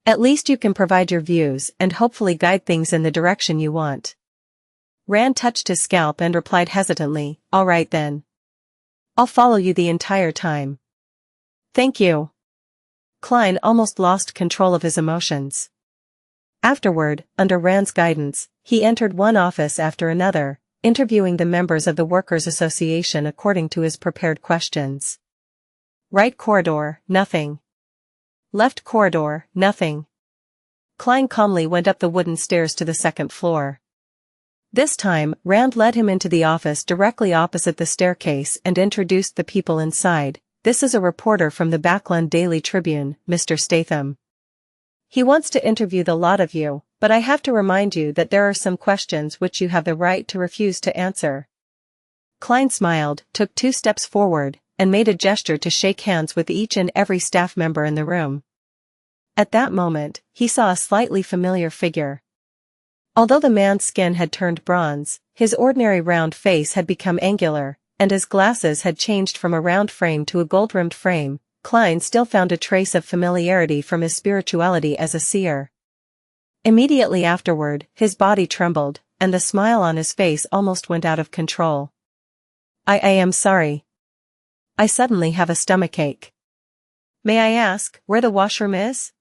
At least you can provide your views and hopefully guide things in the direction you want." Rand touched his scalp and replied hesitantly, "All right then. I'll follow you the entire time." "Thank you." Klein almost lost control of his emotions. Afterward, under Rand's guidance, he entered one office after another, interviewing the members of the Workers' Association according to his prepared questions. Right corridor, nothing. Left corridor, nothing. Klein calmly went up the wooden stairs to the second floor. This time, Rand led him into the office directly opposite the staircase and introduced the people inside. "This is a reporter from the Backland Daily Tribune, Mr. Statham. He wants to interview the lot of you, but I have to remind you that there are some questions which you have the right to refuse to answer." Klein smiled, took 2 steps forward, and made a gesture to shake hands with each and every staff member in the room. At that moment, he saw a slightly familiar figure. Although the man's skin had turned bronze, his ordinary round face had become angular, and his glasses had changed from a round frame to a gold-rimmed frame. Klein still found a trace of familiarity from his spirituality as a seer. Immediately afterward, his body trembled, and the smile on his face almost went out of control. I am sorry. I suddenly have a stomachache. May I ask where the washroom is?"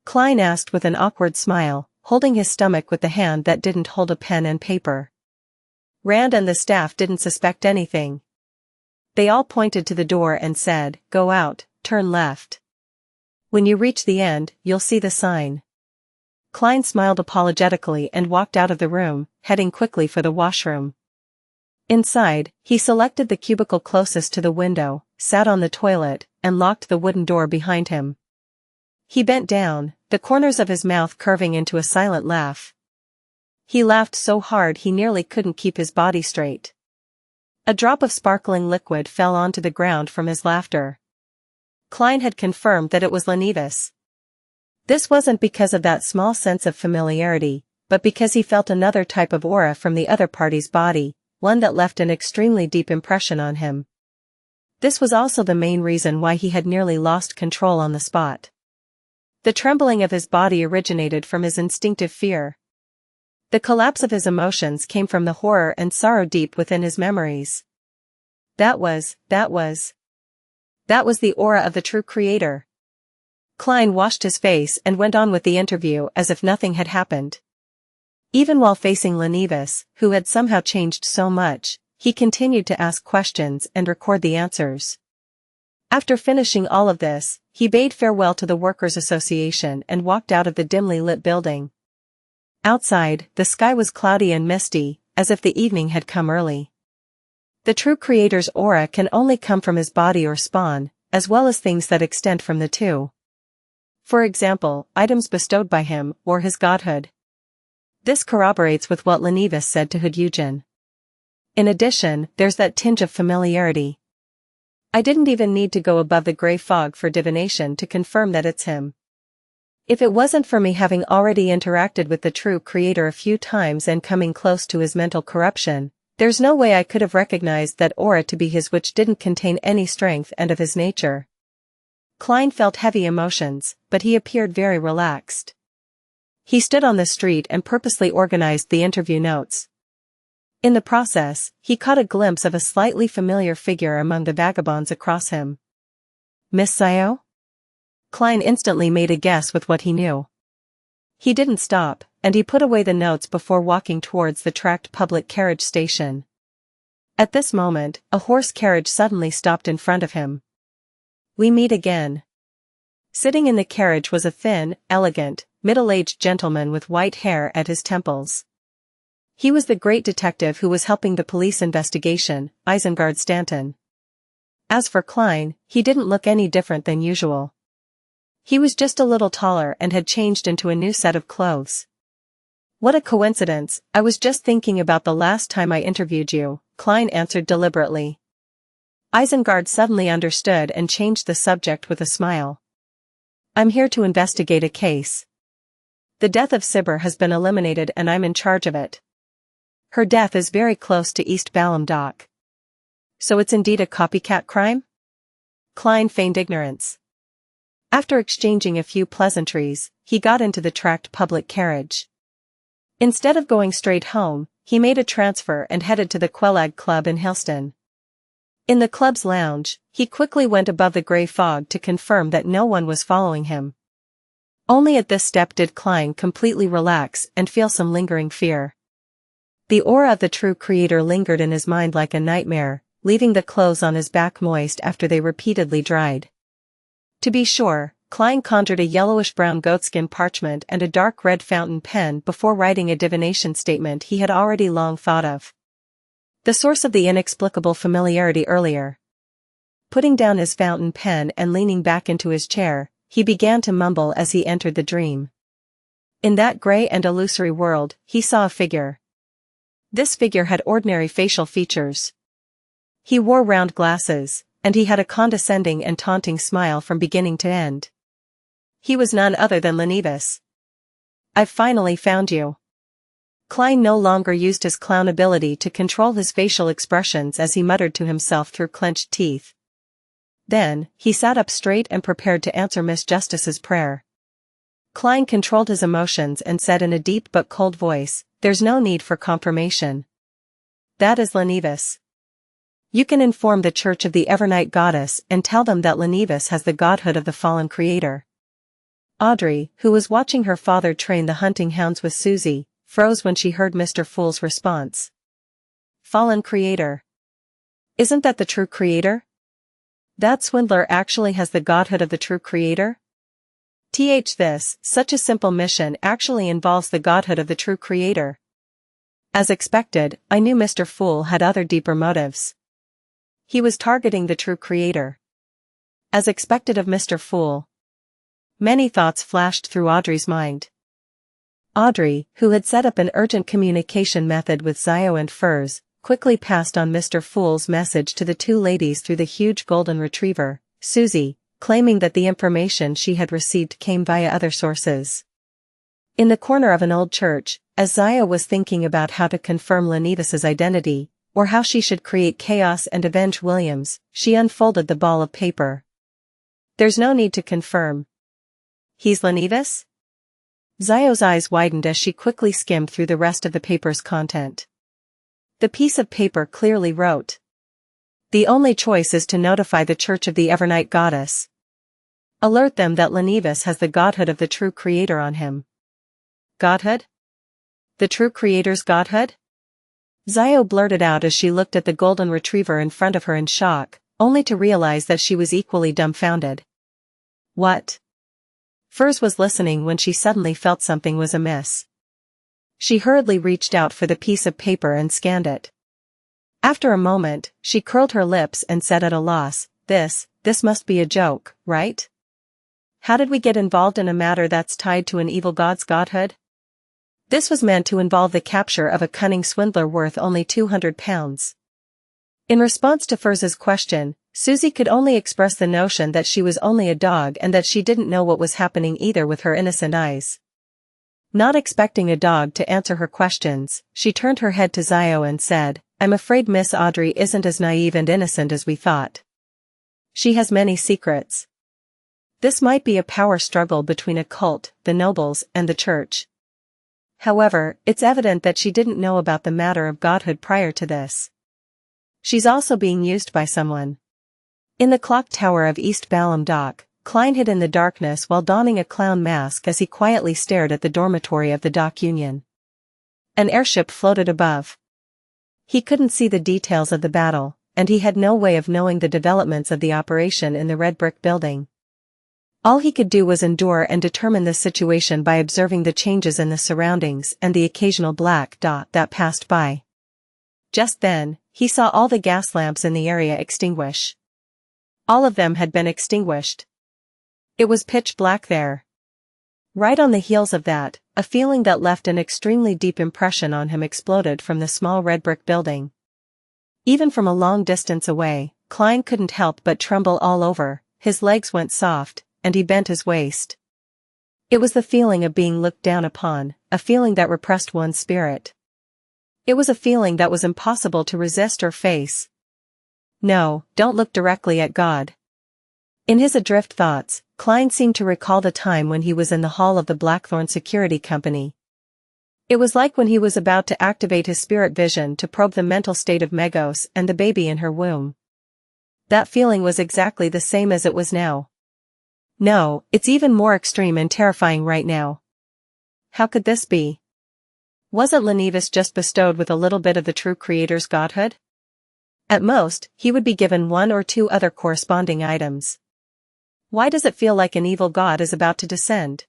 Klein asked with an awkward smile, holding his stomach with the hand that didn't hold a pen and paper. Rand and the staff didn't suspect anything. They all pointed to the door and said, "Go out, turn left. When you reach the end, you'll see the sign." Klein smiled apologetically and walked out of the room, heading quickly for the washroom. Inside, he selected the cubicle closest to the window, sat on the toilet, and locked the wooden door behind him. He bent down, the corners of his mouth curving into a silent laugh. He laughed so hard he nearly couldn't keep his body straight. A drop of sparkling liquid fell onto the ground from his laughter. Klein had confirmed that it was Lenivis. This wasn't because of that small sense of familiarity, but because he felt another type of aura from the other party's body, one that left an extremely deep impression on him. This was also the main reason why he had nearly lost control on the spot. The trembling of his body originated from his instinctive fear. The collapse of his emotions came from the horror and sorrow deep within his memories. That was the aura of the true creator. Klein washed his face and went on with the interview as if nothing had happened. Even while facing Lenivis, who had somehow changed so much, he continued to ask questions and record the answers. After finishing all of this, he bade farewell to the Workers' Association and walked out of the dimly lit building. Outside, the sky was cloudy and misty, as if the evening had come early. The true creator's aura can only come from his body or spawn, as well as things that extend from the two. For example, items bestowed by him, or his godhood. This corroborates with what Lenivis said to Hood. In addition, there's that tinge of familiarity. I didn't even need to go above the gray fog for divination to confirm that it's him. If it wasn't for me having already interacted with the true creator a few times and coming close to his mental corruption, there's no way I could have recognized that aura to be his, which didn't contain any strength and of his nature. Klein felt heavy emotions, but he appeared very relaxed. He stood on the street and purposely organized the interview notes. In the process, he caught a glimpse of a slightly familiar figure among the vagabonds across him. Miss Sayo? Klein instantly made a guess with what he knew. He didn't stop, and he put away the notes before walking towards the tracked public carriage station. At this moment, a horse carriage suddenly stopped in front of him. We meet again. Sitting in the carriage was a thin, elegant, middle-aged gentleman with white hair at his temples. He was the great detective who was helping the police investigation, Isengard Stanton. As for Klein, he didn't look any different than usual. He was just a little taller and had changed into a new set of clothes. What a coincidence, I was just thinking about the last time I interviewed you, Klein answered deliberately. Isengard suddenly understood and changed the subject with a smile. I'm here to investigate a case. The death of Sibber has been eliminated and I'm in charge of it. Her death is very close to East Balham Dock. So it's indeed a copycat crime? Klein feigned ignorance. After exchanging a few pleasantries, he got into the tracked public carriage. Instead of going straight home, he made a transfer and headed to the Quelag Club in Helston. In the club's lounge, he quickly went above the grey fog to confirm that no one was following him. Only at this step did Klein completely relax and feel some lingering fear. The aura of the true creator lingered in his mind like a nightmare, leaving the clothes on his back moist after they repeatedly dried. To be sure, Klein conjured a yellowish-brown goatskin parchment and a dark red fountain pen before writing a divination statement he had already long thought of. The source of the inexplicable familiarity earlier. Putting down his fountain pen and leaning back into his chair, he began to mumble as he entered the dream. In that grey and illusory world, he saw a figure. This figure had ordinary facial features. He wore round glasses, and he had a condescending and taunting smile from beginning to end. He was none other than Lenivus. I've finally found you. Klein no longer used his clown ability to control his facial expressions as he muttered to himself through clenched teeth. Then, he sat up straight and prepared to answer Miss Justice's prayer. Klein controlled his emotions and said in a deep but cold voice, "There's no need for confirmation. That is Lenivus. You can inform the Church of the Evernight Goddess and tell them that Lenivus has the godhood of the fallen creator." Audrey, who was watching her father train the hunting hounds with Susie, froze when she heard Mr. Fool's response. Fallen creator. Isn't that the true creator? That swindler actually has the godhood of the true creator? Such a simple mission actually involves the godhood of the true creator. As expected, I knew Mr. Fool had other deeper motives. He was targeting the true creator. As expected of Mr. Fool. Many thoughts flashed through Audrey's mind. Audrey, who had set up an urgent communication method with Zio and Furs, quickly passed on Mr. Fool's message to the two ladies through the huge golden retriever, Susie, claiming that the information she had received came via other sources. In the corner of an old church, as Zio was thinking about how to confirm Lenivus's identity, or how she should create chaos and avenge Williams, she unfolded the ball of paper. There's no need to confirm. He's Lenivus? Zio's eyes widened as she quickly skimmed through the rest of the paper's content. The piece of paper clearly wrote. The only choice is to notify the Church of the Evernight Goddess. Alert them that Lenivus has the godhood of the true creator on him. Godhood? The true creator's godhood? Zio blurted out as she looked at the golden retriever in front of her in shock, only to realize that she was equally dumbfounded. What? Furs was listening when she suddenly felt something was amiss. She hurriedly reached out for the piece of paper and scanned it. After a moment, she curled her lips and said at a loss, This must be a joke, right? How did we get involved in a matter that's tied to an evil god's godhood? This was meant to involve the capture of a cunning swindler worth only £200. In response to Furs's question, Susie could only express the notion that she was only a dog and that she didn't know what was happening either with her innocent eyes. Not expecting a dog to answer her questions, she turned her head to Zio and said, I'm afraid Miss Audrey isn't as naive and innocent as we thought. She has many secrets. This might be a power struggle between a cult, the nobles, and the church. However, it's evident that she didn't know about the matter of godhood prior to this. She's also being used by someone. In the clock tower of East Balham Dock, Klein hid in the darkness while donning a clown mask as he quietly stared at the dormitory of the dock union. An airship floated above. He couldn't see the details of the battle, and he had no way of knowing the developments of the operation in the red brick building. All he could do was endure and determine this situation by observing the changes in the surroundings and the occasional black dot that passed by. Just then, he saw all the gas lamps in the area extinguish. All of them had been extinguished. It was pitch black there. Right on the heels of that, a feeling that left an extremely deep impression on him exploded from the small red brick building. Even from a long distance away, Klein couldn't help but tremble all over, his legs went soft, and he bent his waist. It was the feeling of being looked down upon, a feeling that repressed one's spirit. It was a feeling that was impossible to resist or face. No, don't look directly at God. In his adrift thoughts, Klein seemed to recall the time when he was in the hall of the Blackthorn Security Company. It was like when he was about to activate his spirit vision to probe the mental state of Megos and the baby in her womb. That feeling was exactly the same as it was now. No, it's even more extreme and terrifying right now. How could this be? Wasn't Lenivis just bestowed with a little bit of the true creator's godhood? At most, he would be given one or two other corresponding items. Why does it feel like an evil god is about to descend?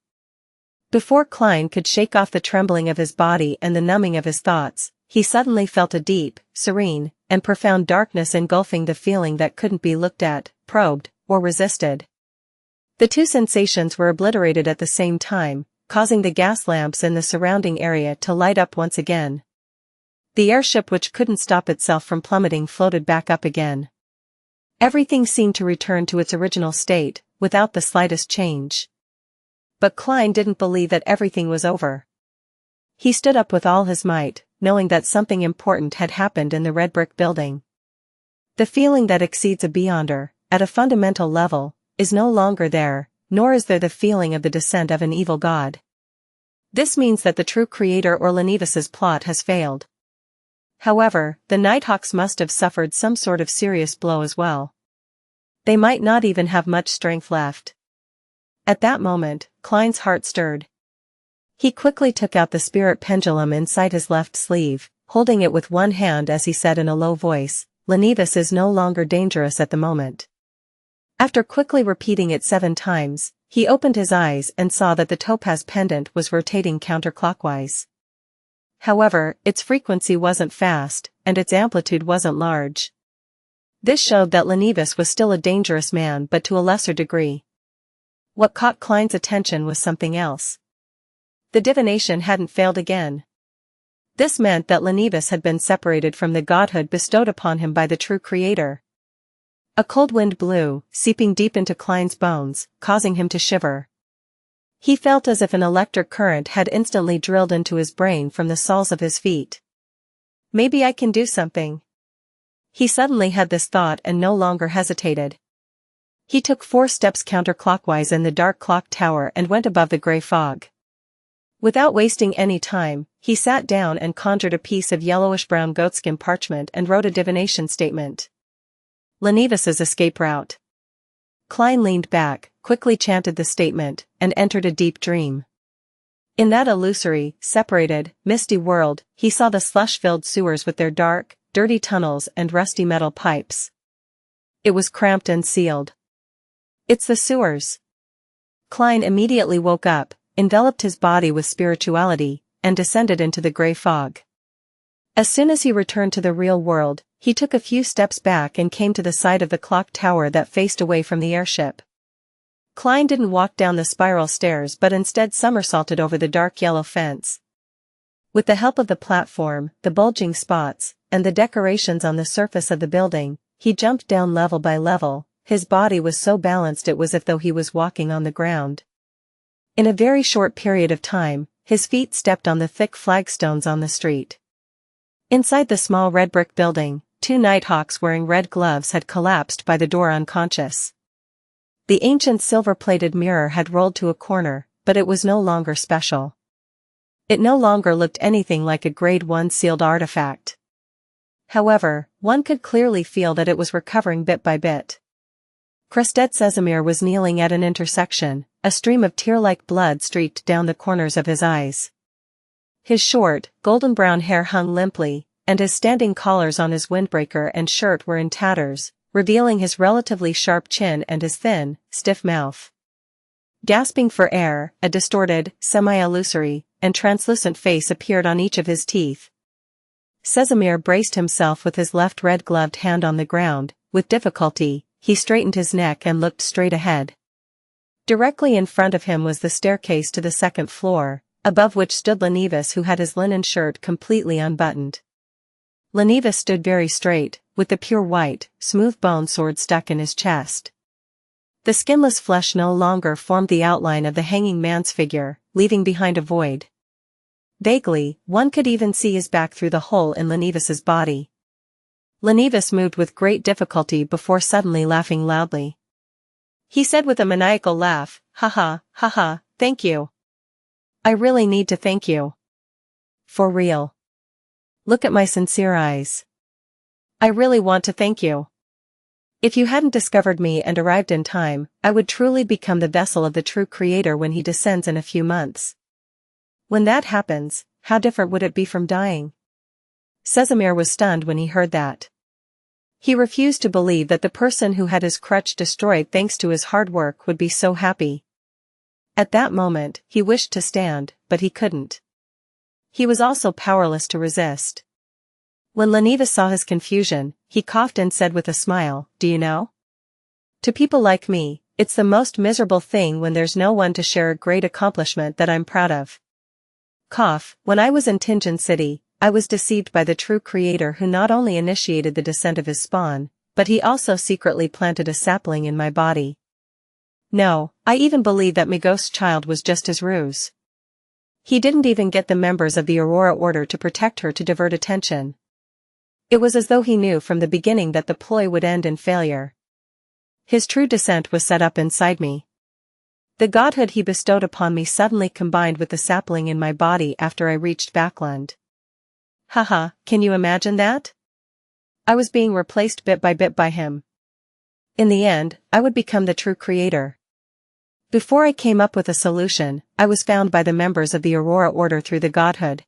Before Klein could shake off the trembling of his body and the numbing of his thoughts, he suddenly felt a deep, serene, and profound darkness engulfing the feeling that couldn't be looked at, probed, or resisted. The two sensations were obliterated at the same time, causing the gas lamps in the surrounding area to light up once again. The airship, which couldn't stop itself from plummeting, floated back up again. Everything seemed to return to its original state, without the slightest change. But Klein didn't believe that everything was over. He stood up with all his might, knowing that something important had happened in the red brick building. The feeling that exceeds a beyonder, at a fundamental level, is no longer there, nor is there the feeling of the descent of an evil god. This means that the true creator or Lenivis's plot has failed. However, the Nighthawks must have suffered some sort of serious blow as well. They might not even have much strength left. At that moment, Klein's heart stirred. He quickly took out the spirit pendulum inside his left sleeve, holding it with one hand as he said in a low voice, "Lenivis is no longer dangerous at the moment." After quickly repeating it 7 times, he opened his eyes and saw that the topaz pendant was rotating counterclockwise. However, its frequency wasn't fast, and its amplitude wasn't large. This showed that Lenivis was still a dangerous man, but to a lesser degree. What caught Klein's attention was something else. The divination hadn't failed again. This meant that Lenivis had been separated from the godhood bestowed upon him by the true creator. A cold wind blew, seeping deep into Klein's bones, causing him to shiver. He felt as if an electric current had instantly drilled into his brain from the soles of his feet. Maybe I can do something. He suddenly had this thought and no longer hesitated. He took 4 steps counterclockwise in the dark clock tower and went above the gray fog. Without wasting any time, he sat down and conjured a piece of yellowish-brown goatskin parchment and wrote a divination statement. Lenivis's escape route. Klein leaned back, quickly chanted the statement, and entered a deep dream. In that illusory, separated, misty world, he saw the slush-filled sewers with their dark, dirty tunnels and rusty metal pipes. It was cramped and sealed. "It's the sewers." Klein immediately woke up, enveloped his body with spirituality, and descended into the gray fog. As soon as he returned to the real world, he took a few steps back and came to the side of the clock tower that faced away from the airship. Klein didn't walk down the spiral stairs but instead somersaulted over the dark yellow fence. With the help of the platform, the bulging spots, and the decorations on the surface of the building, he jumped down level by level. His body was so balanced it was as though he was walking on the ground. In a very short period of time, his feet stepped on the thick flagstones on the street. Inside the small red brick building, 2 Nighthawks wearing red gloves had collapsed by the door unconscious. The ancient silver-plated mirror had rolled to a corner, but it was no longer special. It no longer looked anything like a Grade 1 sealed artifact. However, one could clearly feel that it was recovering bit by bit. Krestet Sezimir was kneeling at an intersection, a stream of tear-like blood streaked down the corners of his eyes. His short, golden-brown hair hung limply, and his standing collars on his windbreaker and shirt were in tatters, revealing his relatively sharp chin and his thin, stiff mouth. Gasping for air, a distorted, semi-illusory, and translucent face appeared on each of his teeth. Casimir braced himself with his left red-gloved hand on the ground. With difficulty, he straightened his neck and looked straight ahead. Directly in front of him was the staircase to the second floor, above which stood Lenivas, who had his linen shirt completely unbuttoned. Lenivas stood very straight, with the pure white, smooth-boned sword stuck in his chest. The skinless flesh no longer formed the outline of the hanging man's figure, leaving behind a void. Vaguely, one could even see his back through the hole in Lenivas's body. Lenivas moved with great difficulty before suddenly laughing loudly. He said with a maniacal laugh, "Ha, thank you. I really need to thank you. For real. Look at my sincere eyes. I really want to thank you. If you hadn't discovered me and arrived in time, I would truly become the vessel of the true creator when he descends in a few months. When that happens, how different would it be from dying?" Casimir was stunned when he heard that. He refused to believe that the person who had his crutch destroyed thanks to his hard work would be so happy. At that moment, he wished to stand, but he couldn't. He was also powerless to resist. When Lenivas saw his confusion, he coughed and said with a smile, "Do you know? To people like me, it's the most miserable thing when there's no one to share a great accomplishment that I'm proud of. When I was in Tingen City, I was deceived by the true creator who not only initiated the descent of his spawn, but he also secretly planted a sapling in my body. No, I even believe that my ghost child was just his ruse. He didn't even get the members of the Aurora Order to protect her to divert attention. It was as though he knew from the beginning that the ploy would end in failure. His true descent was set up inside me. The godhood he bestowed upon me suddenly combined with the sapling in my body after I reached Backland. Can you imagine that? I was being replaced bit by him. In the end, I would become the true creator. Before I came up with a solution, I was found by the members of the Aurora Order through the godhood.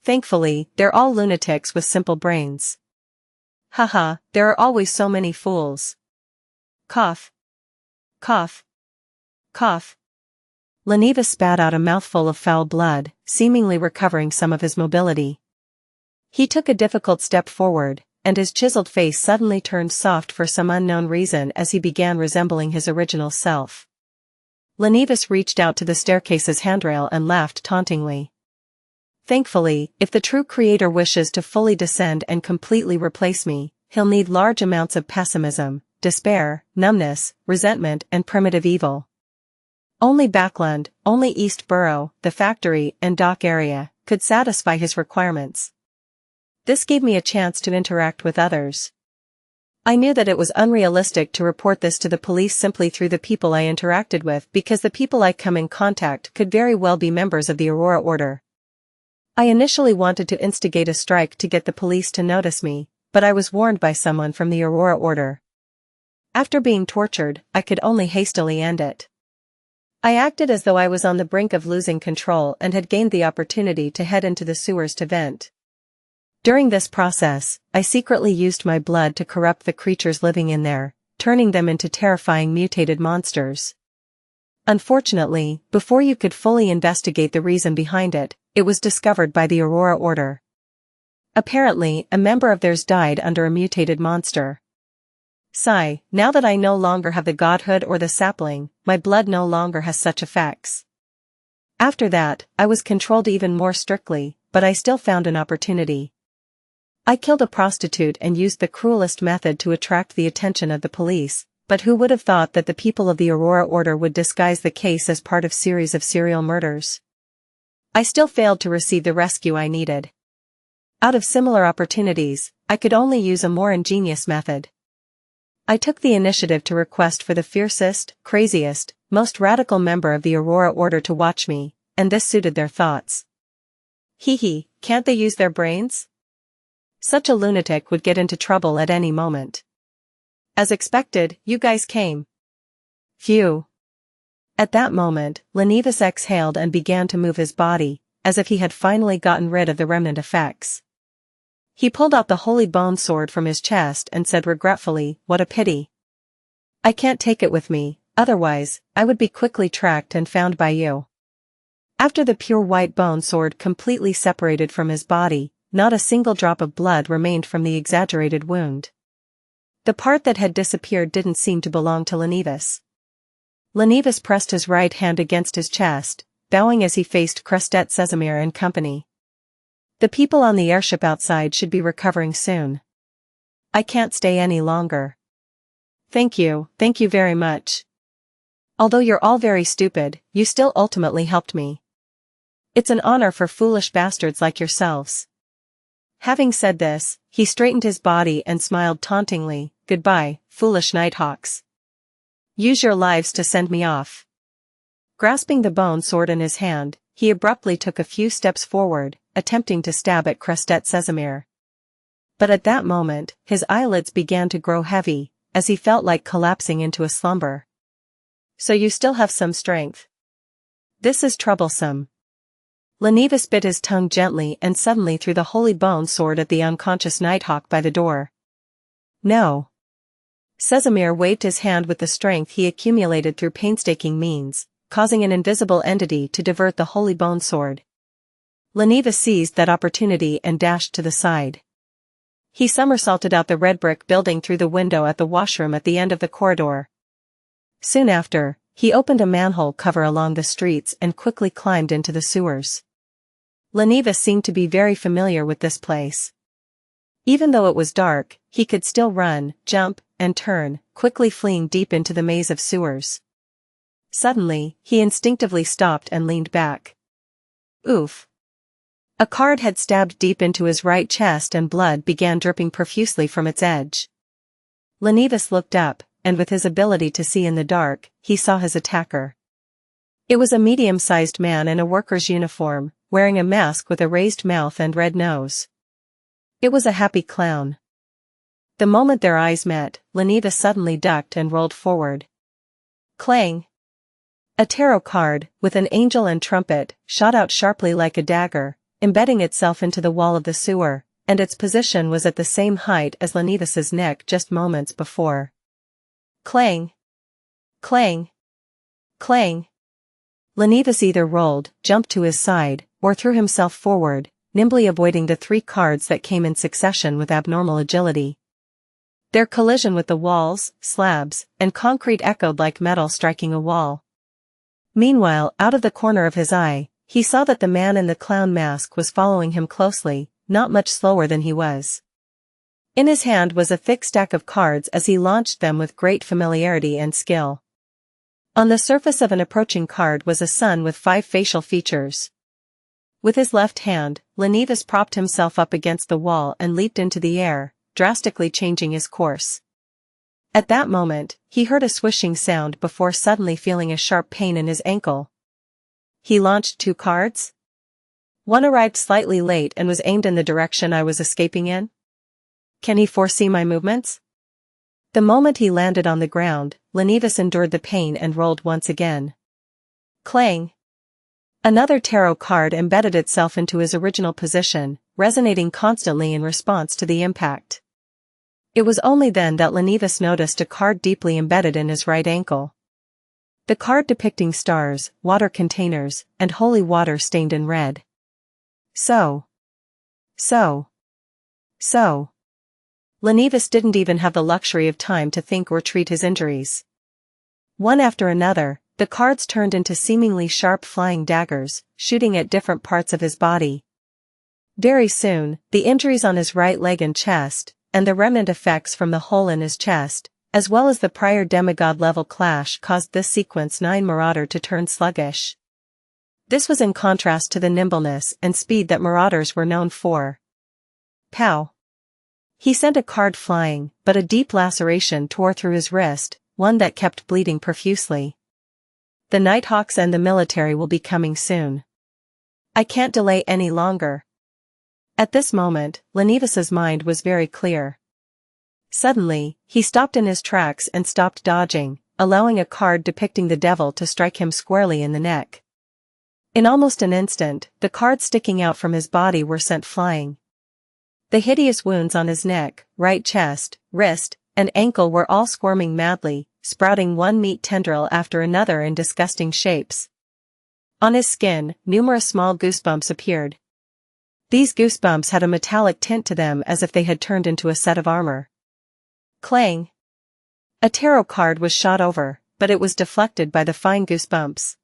Thankfully, they're all lunatics with simple brains. There are always so many fools. Cough. Lenivas spat out a mouthful of foul blood, seemingly recovering some of his mobility. He took a difficult step forward, and his chiseled face suddenly turned soft for some unknown reason as he began resembling his original self. Lenivas reached out to the staircase's handrail and laughed tauntingly. Thankfully, if the true creator wishes to fully descend and completely replace me, he'll need large amounts of pessimism, despair, numbness, resentment, and primitive evil. Only Backland, only East Borough, the factory and dock area, could satisfy his requirements. This gave me a chance to interact with others. I knew that it was unrealistic to report this to the police simply through the people I interacted with because the people I come in contact could very well be members of the Aurora Order. I initially wanted to instigate a strike to get the police to notice me, but I was warned by someone from the Aurora Order. After being tortured, I could only hastily end it. I acted as though I was on the brink of losing control and had gained the opportunity to head into the sewers to vent. During this process, I secretly used my blood to corrupt the creatures living in there, turning them into terrifying mutated monsters. Unfortunately, before you could fully investigate the reason behind it, it was discovered by the Aurora Order. Apparently, a member of theirs died under a mutated monster. Sigh, now that I no longer have the godhood or the sapling, my blood no longer has such effects. After that, I was controlled even more strictly, but I still found an opportunity. I killed a prostitute and used the cruelest method to attract the attention of the police, but who would have thought that the people of the Aurora Order would disguise the case as part of series of serial murders? I still failed to receive the rescue I needed. Out of similar opportunities, I could only use a more ingenious method. I took the initiative to request for the fiercest, craziest, most radical member of the Aurora Order to watch me, and this suited their thoughts. Can't they use their brains? Such a lunatic would get into trouble at any moment. As expected, you guys came. Phew. At that moment, Lenivas exhaled and began to move his body, as if he had finally gotten rid of the remnant effects. He pulled out the holy bone sword from his chest and said regretfully, "What a pity. I can't take it with me, otherwise, I would be quickly tracked and found by you." After the pure white bone sword completely separated from his body, not a single drop of blood remained from the exaggerated wound. The part that had disappeared didn't seem to belong to Lenivus. Lenivus pressed his right hand against his chest, bowing as he faced Crestet Casimir and company. "The people on the airship outside should be recovering soon. I can't stay any longer. Thank you very much. Although you're all very stupid, you still ultimately helped me. It's an honor for foolish bastards like yourselves." Having said this, he straightened his body and smiled tauntingly, "Goodbye, foolish nighthawks. Use your lives to send me off." Grasping the bone sword in his hand, he abruptly took a few steps forward, attempting to stab at Crestet Casimir. But at that moment, his eyelids began to grow heavy, as he felt like collapsing into a slumber. "So you still have some strength. This is troublesome." Lenivus bit his tongue gently and suddenly threw the holy bone sword at the unconscious nighthawk by the door. "No." Casimir waved his hand with the strength he accumulated through painstaking means, causing an invisible entity to divert the holy bone sword. Lenivus seized that opportunity and dashed to the side. He somersaulted out the red brick building through the window at the washroom at the end of the corridor. Soon after, he opened a manhole cover along the streets and quickly climbed into the sewers. Lenivus seemed to be very familiar with this place. Even though it was dark, he could still run, jump, and turn, quickly fleeing deep into the maze of sewers. Suddenly, he instinctively stopped and leaned back. Oof. A card had stabbed deep into his right chest and blood began dripping profusely from its edge. Lenivus looked up, and with his ability to see in the dark, he saw his attacker. It was a medium-sized man in a worker's uniform, wearing a mask with a raised mouth and red nose. It was a happy clown. The moment their eyes met, Lenivus suddenly ducked and rolled forward. Clang! A tarot card, with an angel and trumpet, shot out sharply like a dagger, embedding itself into the wall of the sewer, and its position was at the same height as Lenivus's neck just moments before. Clang! Clang! Clang! Lenivus either rolled, jumped to his side, or threw himself forward, nimbly avoiding the three cards that came in succession with abnormal agility. Their collision with the walls, slabs, and concrete echoed like metal striking a wall. Meanwhile, out of the corner of his eye, he saw that the man in the clown mask was following him closely, not much slower than he was. In his hand was a thick stack of cards as he launched them with great familiarity and skill. On the surface of an approaching card was a sun with 5 facial features. With his left hand, Lenivus propped himself up against the wall and leaped into the air, drastically changing his course. At that moment, he heard a swishing sound before suddenly feeling a sharp pain in his ankle. He launched 2 cards? One arrived slightly late and was aimed in the direction I was escaping in? Can he foresee my movements? The moment he landed on the ground, Lenivus endured the pain and rolled once again. Clang! Another tarot card embedded itself into his original position, resonating constantly in response to the impact. It was only then that Lenivus noticed a card deeply embedded in his right ankle. The card depicting stars, water containers, and holy water stained in red. So. Lenivus didn't even have the luxury of time to think or treat his injuries. One after another, the cards turned into seemingly sharp flying daggers, shooting at different parts of his body. Very soon, the injuries on his right leg and chest, and the remnant effects from the hole in his chest, as well as the prior demigod-level clash caused this sequence 9 marauder to turn sluggish. This was in contrast to the nimbleness and speed that marauders were known for. Pow! He sent a card flying, but a deep laceration tore through his wrist, one that kept bleeding profusely. The Nighthawks and the military will be coming soon. I can't delay any longer. At this moment, Lenivus's mind was very clear. Suddenly, he stopped in his tracks and stopped dodging, allowing a card depicting the devil to strike him squarely in the neck. In almost an instant, the cards sticking out from his body were sent flying. The hideous wounds on his neck, right chest, wrist, and ankle were all squirming madly, sprouting one meat tendril after another in disgusting shapes. On his skin, numerous small goosebumps appeared. These goosebumps had a metallic tint to them as if they had turned into a set of armor. Clang! A tarot card was shot over, but it was deflected by the fine goosebumps.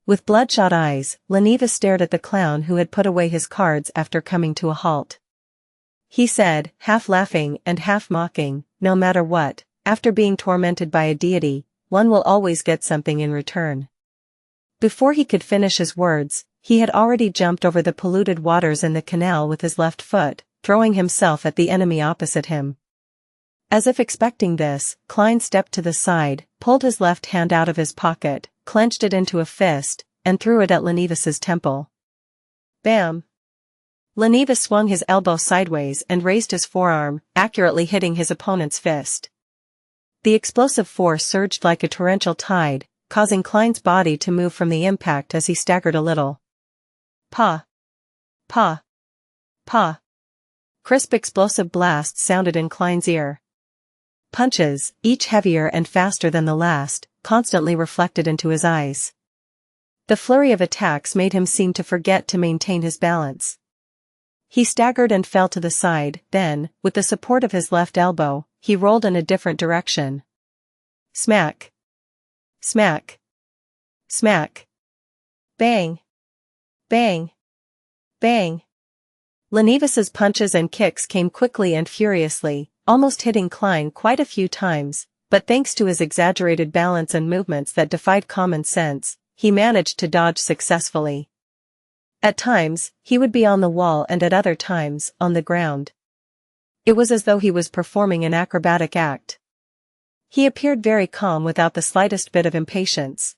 With bloodshot eyes, Leneva stared at the clown who had put away his cards after coming to a halt. He said, half laughing and half mocking, "No matter what, after being tormented by a deity, one will always get something in return." Before he could finish his words, he had already jumped over the polluted waters in the canal with his left foot, throwing himself at the enemy opposite him. As if expecting this, Klein stepped to the side, pulled his left hand out of his pocket, clenched it into a fist, and threw it at Lenevas's temple. Bam! Leneva swung his elbow sideways and raised his forearm, accurately hitting his opponent's fist. The explosive force surged like a torrential tide, causing Klein's body to move from the impact as he staggered a little. Pa! Pa! Pa! Crisp explosive blasts sounded in Klein's ear. Punches, each heavier and faster than the last, constantly reflected into his eyes. The flurry of attacks made him seem to forget to maintain his balance. He staggered and fell to the side, then, with the support of his left elbow, he rolled in a different direction. Smack! Smack! Smack! Bang! Bang! Bang! Lenevas's punches and kicks came quickly and furiously, almost hitting Klein quite a few times, but thanks to his exaggerated balance and movements that defied common sense, he managed to dodge successfully. At times, he would be on the wall and at other times, on the ground. It was as though he was performing an acrobatic act. He appeared very calm without the slightest bit of impatience.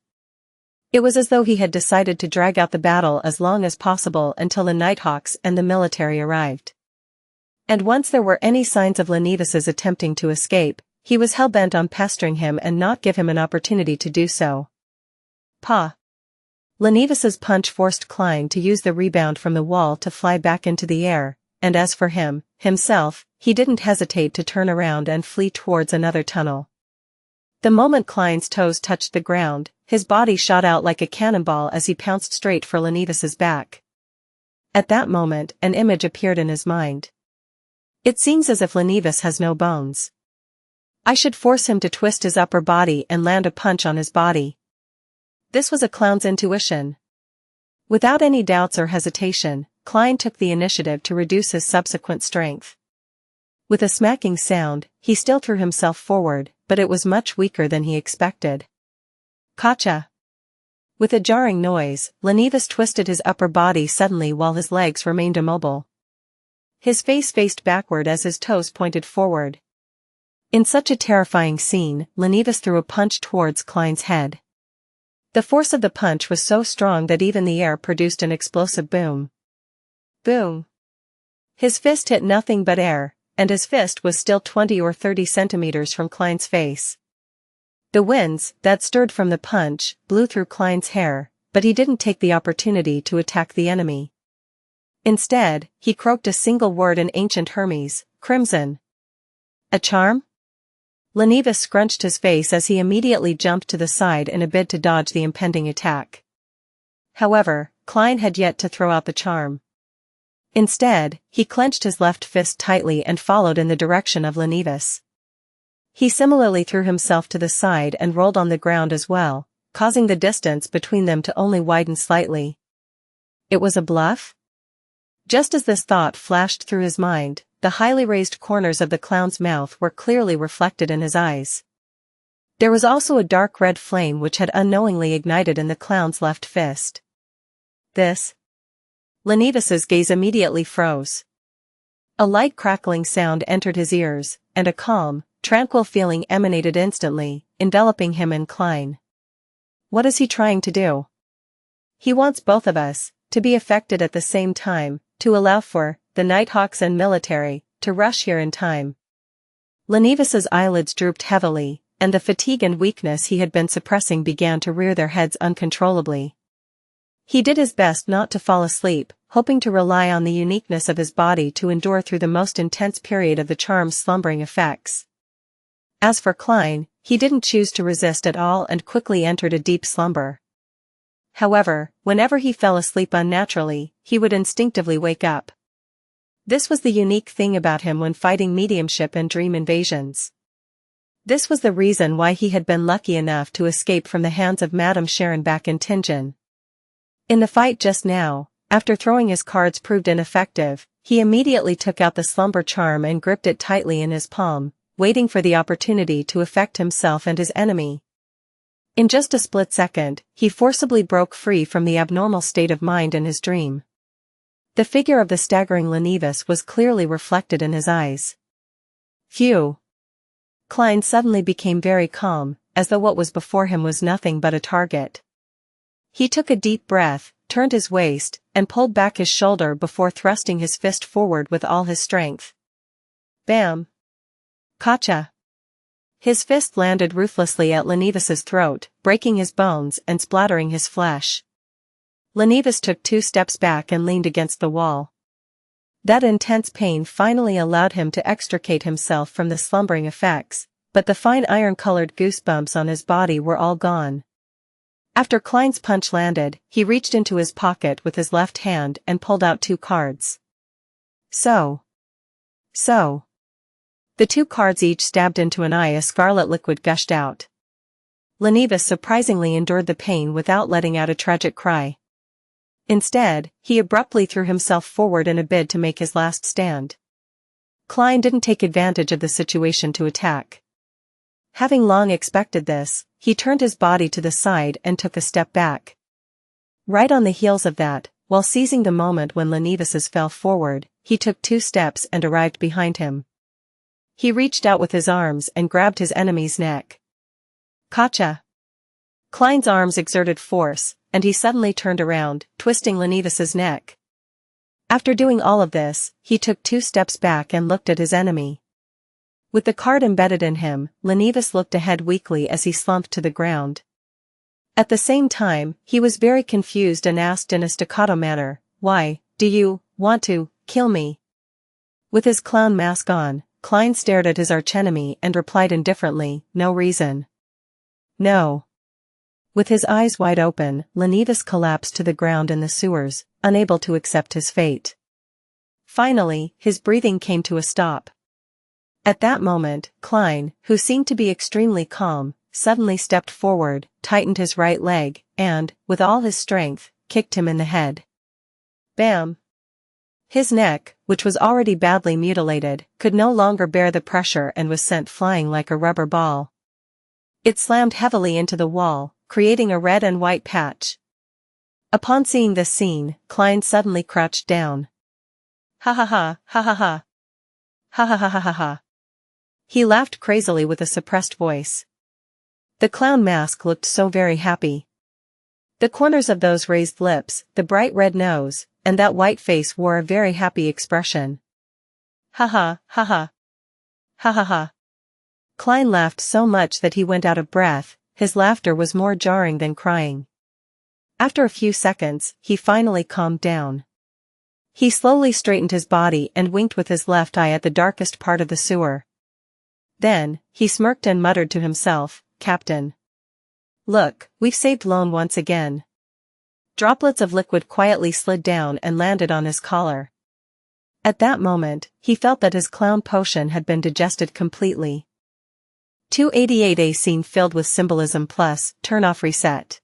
It was as though he had decided to drag out the battle as long as possible until the Nighthawks and the military arrived. And once there were any signs of Lenevas's attempting to escape, he was hell-bent on pestering him and not give him an opportunity to do so. Pa! Lenevas's punch forced Klein to use the rebound from the wall to fly back into the air, and as for himself, he didn't hesitate to turn around and flee towards another tunnel. The moment Klein's toes touched the ground, his body shot out like a cannonball as he pounced straight for Lenevas's back. At that moment, an image appeared in his mind. It seems as if Lenevas has no bones. I should force him to twist his upper body and land a punch on his body. This was a clown's intuition. Without any doubts or hesitation, Klein took the initiative to reduce his subsequent strength. With a smacking sound, he still threw himself forward, but it was much weaker than he expected. Gotcha! With a jarring noise, Lenevas twisted his upper body suddenly while his legs remained immobile. His face faced backward as his toes pointed forward. In such a terrifying scene, Lenevas threw a punch towards Klein's head. The force of the punch was so strong that even the air produced an explosive boom. Boom! His fist hit nothing but air, and his fist was still 20 or 30 centimeters from Klein's face. The winds, that stirred from the punch, blew through Klein's hair, but he didn't take the opportunity to attack the enemy. Instead, he croaked a single word in ancient Hermes, crimson. A charm? Lenevas scrunched his face as he immediately jumped to the side in a bid to dodge the impending attack. However, Klein had yet to throw out the charm. Instead, he clenched his left fist tightly and followed in the direction of Lenevas. He similarly threw himself to the side and rolled on the ground as well, causing the distance between them to only widen slightly. It was a bluff? Just as this thought flashed through his mind, the highly raised corners of the clown's mouth were clearly reflected in his eyes. There was also a dark red flame which had unknowingly ignited in the clown's left fist. This? Lenevas's gaze immediately froze. A light crackling sound entered his ears, and a calm, tranquil feeling emanated instantly, enveloping him and Klein. What is he trying to do? He wants both of us to be affected at the same time, to allow for the Nighthawks and military to rush here in time. Lenevas's eyelids drooped heavily, and the fatigue and weakness he had been suppressing began to rear their heads uncontrollably. He did his best not to fall asleep, hoping to rely on the uniqueness of his body to endure through the most intense period of the charm's slumbering effects. As for Klein, he didn't choose to resist at all and quickly entered a deep slumber. However, whenever he fell asleep unnaturally, he would instinctively wake up. This was the unique thing about him when fighting mediumship and dream invasions. This was the reason why he had been lucky enough to escape from the hands of Madame Sharon back in Tingen. In the fight just now, after throwing his cards proved ineffective, he immediately took out the slumber charm and gripped it tightly in his palm, waiting for the opportunity to affect himself and his enemy. In just a split second, he forcibly broke free from the abnormal state of mind in his dream. The figure of the staggering Lenivus was clearly reflected in his eyes. Phew! Klein suddenly became very calm, as though what was before him was nothing but a target. He took a deep breath, turned his waist, and pulled back his shoulder before thrusting his fist forward with all his strength. Bam! Gotcha! His fist landed ruthlessly at Lenivus's throat, breaking his bones and splattering his flesh. Lenivus took 2 steps back and leaned against the wall. That intense pain finally allowed him to extricate himself from the slumbering effects, but the fine iron-colored goosebumps on his body were all gone. After Klein's punch landed, he reached into his pocket with his left hand and pulled out 2 cards. So. The 2 cards each stabbed into an eye. A scarlet liquid gushed out. Lenivus surprisingly endured the pain without letting out a tragic cry. Instead, he abruptly threw himself forward in a bid to make his last stand. Klein didn't take advantage of the situation to attack. Having long expected this, he turned his body to the side and took a step back. Right on the heels of that, while seizing the moment when Lenivus's fell forward, he took 2 steps and arrived behind him. He reached out with his arms and grabbed his enemy's neck. Gotcha! Klein's arms exerted force, and he suddenly turned around, twisting Lenivus's neck. After doing all of this, he took 2 steps back and looked at his enemy. With the card embedded in him, Lenivus looked ahead weakly as he slumped to the ground. At the same time, he was very confused and asked in a staccato manner, "Why, do you want to kill me?" With his clown mask on, Klein stared at his archenemy and replied indifferently, "No reason." "No." With his eyes wide open, Lenivus collapsed to the ground in the sewers, unable to accept his fate. Finally, his breathing came to a stop. At that moment, Klein, who seemed to be extremely calm, suddenly stepped forward, tightened his right leg, and, with all his strength, kicked him in the head. Bam! His neck, which was already badly mutilated, could no longer bear the pressure and was sent flying like a rubber ball. It slammed heavily into the wall, creating a red and white patch. Upon seeing this scene, Klein suddenly crouched down. Ha ha ha, ha ha ha. Ha ha ha ha ha ha. He laughed crazily with a suppressed voice. The clown mask looked so very happy. The corners of those raised lips, the bright red nose, and that white face wore a very happy expression. Ha ha, ha ha. Ha ha ha. Klein laughed so much that he went out of breath. His laughter was more jarring than crying. After a few seconds, he finally calmed down. He slowly straightened his body and winked with his left eye at the darkest part of the sewer. Then, he smirked and muttered to himself, "Captain. Look, we've saved Lone once again." Droplets of liquid quietly slid down and landed on his collar. At that moment, he felt that his clown potion had been digested completely. 288 A scene filled with symbolism plus, turn off reset.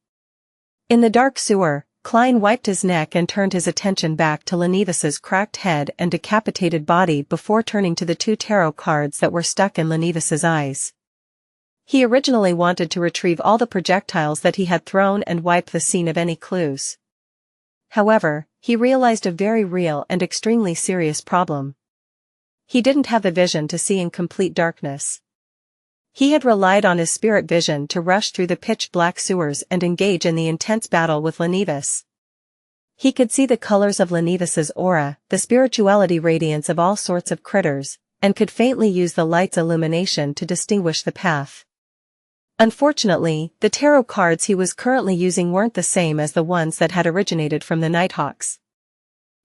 In the dark sewer, Klein wiped his neck and turned his attention back to Lenivus's cracked head and decapitated body before turning to the 2 tarot cards that were stuck in Lenivus's eyes. He originally wanted to retrieve all the projectiles that he had thrown and wipe the scene of any clues. However, he realized a very real and extremely serious problem. He didn't have the vision to see in complete darkness. He had relied on his spirit vision to rush through the pitch-black sewers and engage in the intense battle with Lenivus. He could see the colors of Lenivus's aura, the spirituality radiance of all sorts of critters, and could faintly use the light's illumination to distinguish the path. Unfortunately, the tarot cards he was currently using weren't the same as the ones that had originated from the Nighthawks.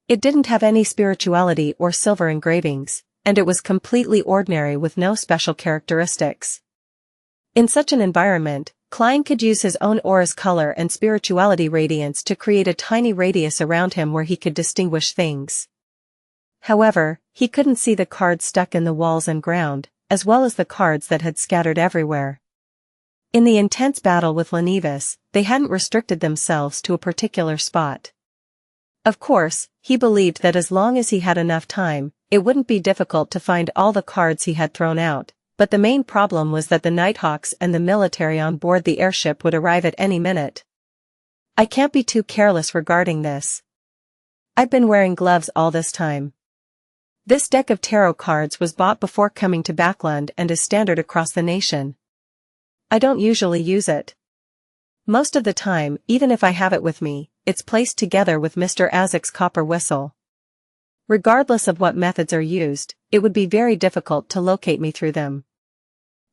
It didn't have any spirituality or silver engravings, and it was completely ordinary with no special characteristics. In such an environment, Klein could use his own aura's color and spirituality radiance to create a tiny radius around him where he could distinguish things. However, he couldn't see the cards stuck in the walls and ground, as well as the cards that had scattered everywhere. In the intense battle with Lenivus, they hadn't restricted themselves to a particular spot. Of course, he believed that as long as he had enough time, it wouldn't be difficult to find all the cards he had thrown out, but the main problem was that the Nighthawks and the military on board the airship would arrive at any minute. I can't be too careless regarding this. I've been wearing gloves all this time. This deck of tarot cards was bought before coming to Backland and is standard across the nation. I don't usually use it. Most of the time, even if I have it with me, it's placed together with Mr. Azek's copper whistle. Regardless of what methods are used, it would be very difficult to locate me through them.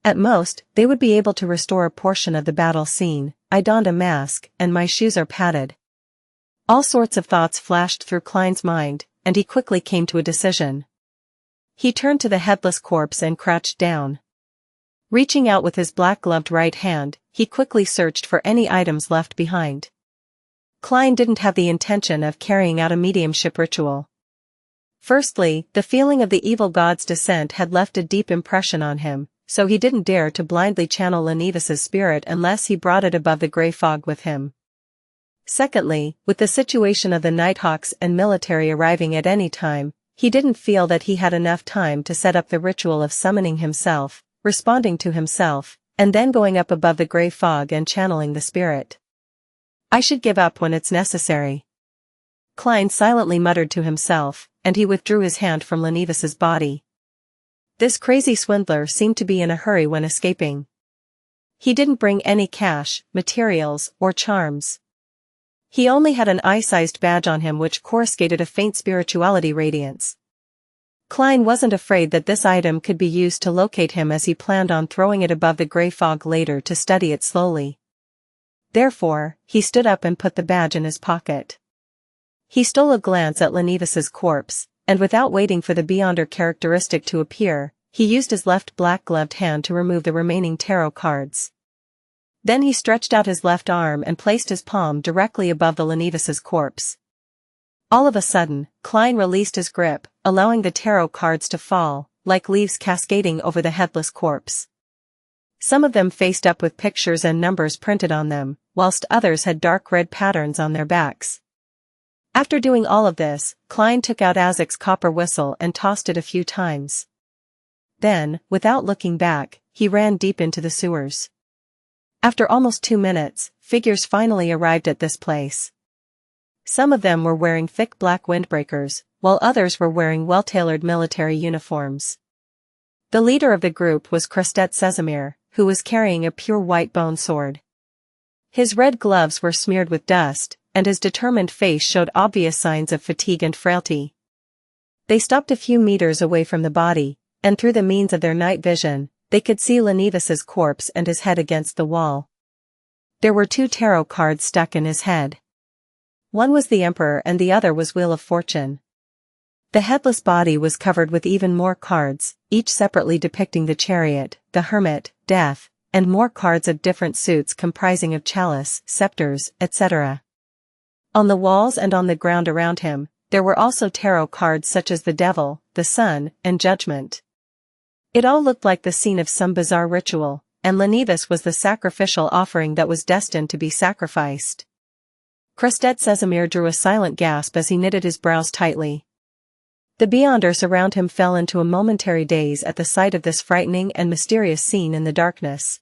At most, they would be able to restore a portion of the battle scene. I donned a mask, and my shoes are padded. All sorts of thoughts flashed through Klein's mind, and he quickly came to a decision. He turned to the headless corpse and crouched down. Reaching out with his black-gloved right hand, he quickly searched for any items left behind. Klein didn't have the intention of carrying out a mediumship ritual. Firstly, the feeling of the evil god's descent had left a deep impression on him, so he didn't dare to blindly channel Lenivus's spirit unless he brought it above the gray fog with him. Secondly, with the situation of the Nighthawks and military arriving at any time, he didn't feel that he had enough time to set up the ritual of summoning himself, responding to himself, and then going up above the gray fog and channeling the spirit. I should give up when it's necessary. Klein silently muttered to himself, and he withdrew his hand from Lenivus's body. This crazy swindler seemed to be in a hurry when escaping. He didn't bring any cash, materials, or charms. He only had an eye-sized badge on him which coruscated a faint spirituality radiance. Klein wasn't afraid that this item could be used to locate him, as he planned on throwing it above the gray fog later to study it slowly. Therefore, he stood up and put the badge in his pocket. He stole a glance at Lenivus's corpse, and without waiting for the Beyonder characteristic to appear, he used his left black-gloved hand to remove the remaining tarot cards. Then he stretched out his left arm and placed his palm directly above the Lenivus's corpse. All of a sudden, Klein released his grip, allowing the tarot cards to fall, like leaves cascading over the headless corpse. Some of them faced up with pictures and numbers printed on them, whilst others had dark red patterns on their backs. After doing all of this, Klein took out Azek's copper whistle and tossed it a few times. Then, without looking back, he ran deep into the sewers. After almost 2 minutes, figures finally arrived at this place. Some of them were wearing thick black windbreakers, while others were wearing well-tailored military uniforms. The leader of the group was Crestet Sesamir, who was carrying a pure white bone sword. His red gloves were smeared with dust, and his determined face showed obvious signs of fatigue and frailty. They stopped a few meters away from the body, and through the means of their night vision, they could see Lenivus's corpse and his head against the wall. There were 2 tarot cards stuck in his head. One was the Emperor and the other was Wheel of Fortune. The headless body was covered with even more cards, each separately depicting the Chariot, the Hermit, Death, and more cards of different suits comprising of chalice, scepters, etc. On the walls and on the ground around him, there were also tarot cards such as the Devil, the Sun, and Judgment. It all looked like the scene of some bizarre ritual, and Lenivus was the sacrificial offering that was destined to be sacrificed. Crestet Sesamir drew a silent gasp as he knitted his brows tightly. The Beyonders around him fell into a momentary daze at the sight of this frightening and mysterious scene in the darkness.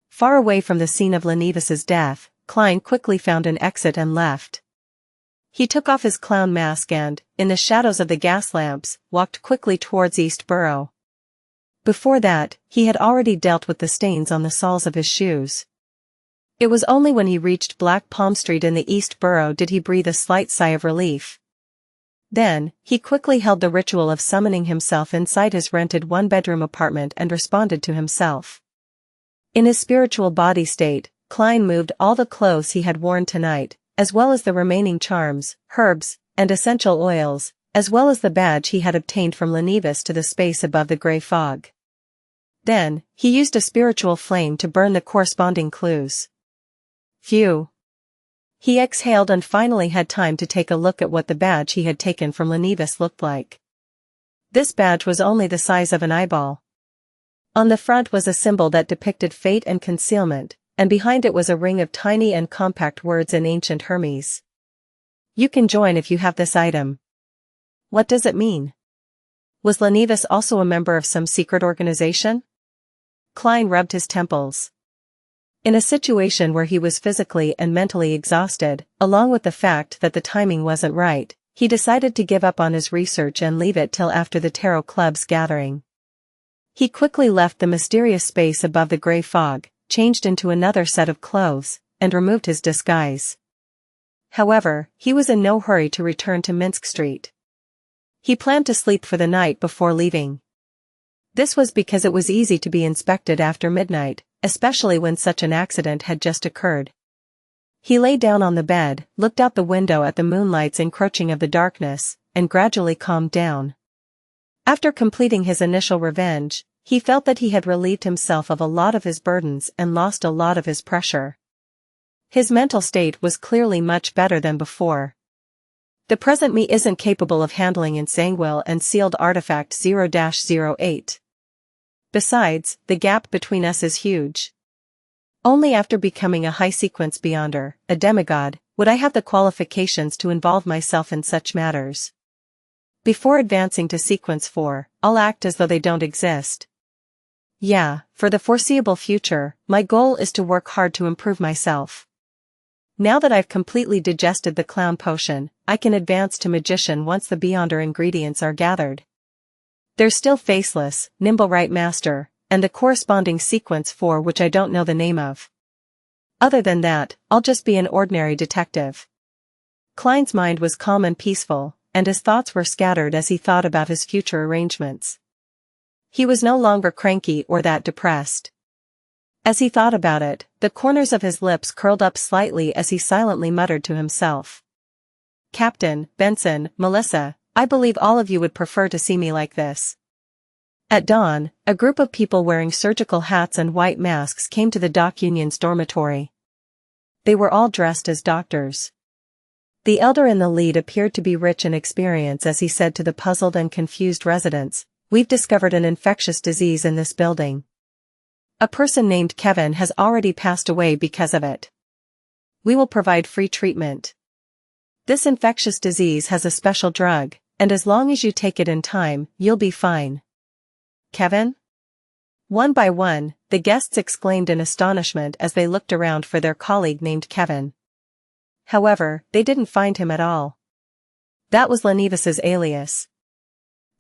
Far away from the scene of Lenivus's death, Klein quickly found an exit and left. He took off his clown mask and, in the shadows of the gas lamps, walked quickly towards East Borough. Before that, he had already dealt with the stains on the soles of his shoes. It was only when he reached Black Palm Street in the East Borough did he breathe a slight sigh of relief. Then, he quickly held the ritual of summoning himself inside his rented one-bedroom apartment and responded to himself. In his spiritual body state, Klein moved all the clothes he had worn tonight, as well as the remaining charms, herbs, and essential oils, as well as the badge he had obtained from Lenivus to the space above the grey fog. Then, he used a spiritual flame to burn the corresponding clues. Phew. He exhaled and finally had time to take a look at what the badge he had taken from Lenivus looked like. This badge was only the size of an eyeball. On the front was a symbol that depicted fate and concealment, and behind it was a ring of tiny and compact words in ancient Hermes. You can join if you have this item. What does it mean? Was Lenivus also a member of some secret organization? Klein rubbed his temples. In a situation where he was physically and mentally exhausted, along with the fact that the timing wasn't right, he decided to give up on his research and leave it till after the Tarot Club's gathering. He quickly left the mysterious space above the grey fog, changed into another set of clothes, and removed his disguise. However, he was in no hurry to return to Minsk Street. He planned to sleep for the night before leaving. This was because it was easy to be inspected after midnight, especially when such an accident had just occurred. He lay down on the bed, looked out the window at the moonlight's encroaching of the darkness, and gradually calmed down. After completing his initial revenge, he felt that he had relieved himself of a lot of his burdens and lost a lot of his pressure. His mental state was clearly much better than before. The present me isn't capable of handling ensanguine and sealed artifact 0-08. Besides, the gap between us is huge. Only after becoming a high-sequence beyonder, a demigod, would I have the qualifications to involve myself in such matters. Before advancing to sequence 4, I'll act as though they don't exist. Yeah, for the foreseeable future, my goal is to work hard to improve myself. Now that I've completely digested the clown potion, I can advance to magician once the beyonder ingredients are gathered. There's still Faceless, Nimble Right Master, and the corresponding sequence 4 which I don't know the name of. Other than that, I'll just be an ordinary detective. Klein's mind was calm and peaceful, and his thoughts were scattered as he thought about his future arrangements. He was no longer cranky or that depressed. As he thought about it, the corners of his lips curled up slightly as he silently muttered to himself. Captain, Benson, Melissa, I believe all of you would prefer to see me like this. At dawn, a group of people wearing surgical hats and white masks came to the Dock Union's dormitory. They were all dressed as doctors. The elder in the lead appeared to be rich in experience as he said to the puzzled and confused residents, "We've discovered an infectious disease in this building. A person named Kevin has already passed away because of it. We will provide free treatment. This infectious disease has a special drug, and as long as you take it in time, you'll be fine." Kevin? One by one, the guests exclaimed in astonishment as they looked around for their colleague named Kevin. However, they didn't find him at all. That was Lenivus's alias.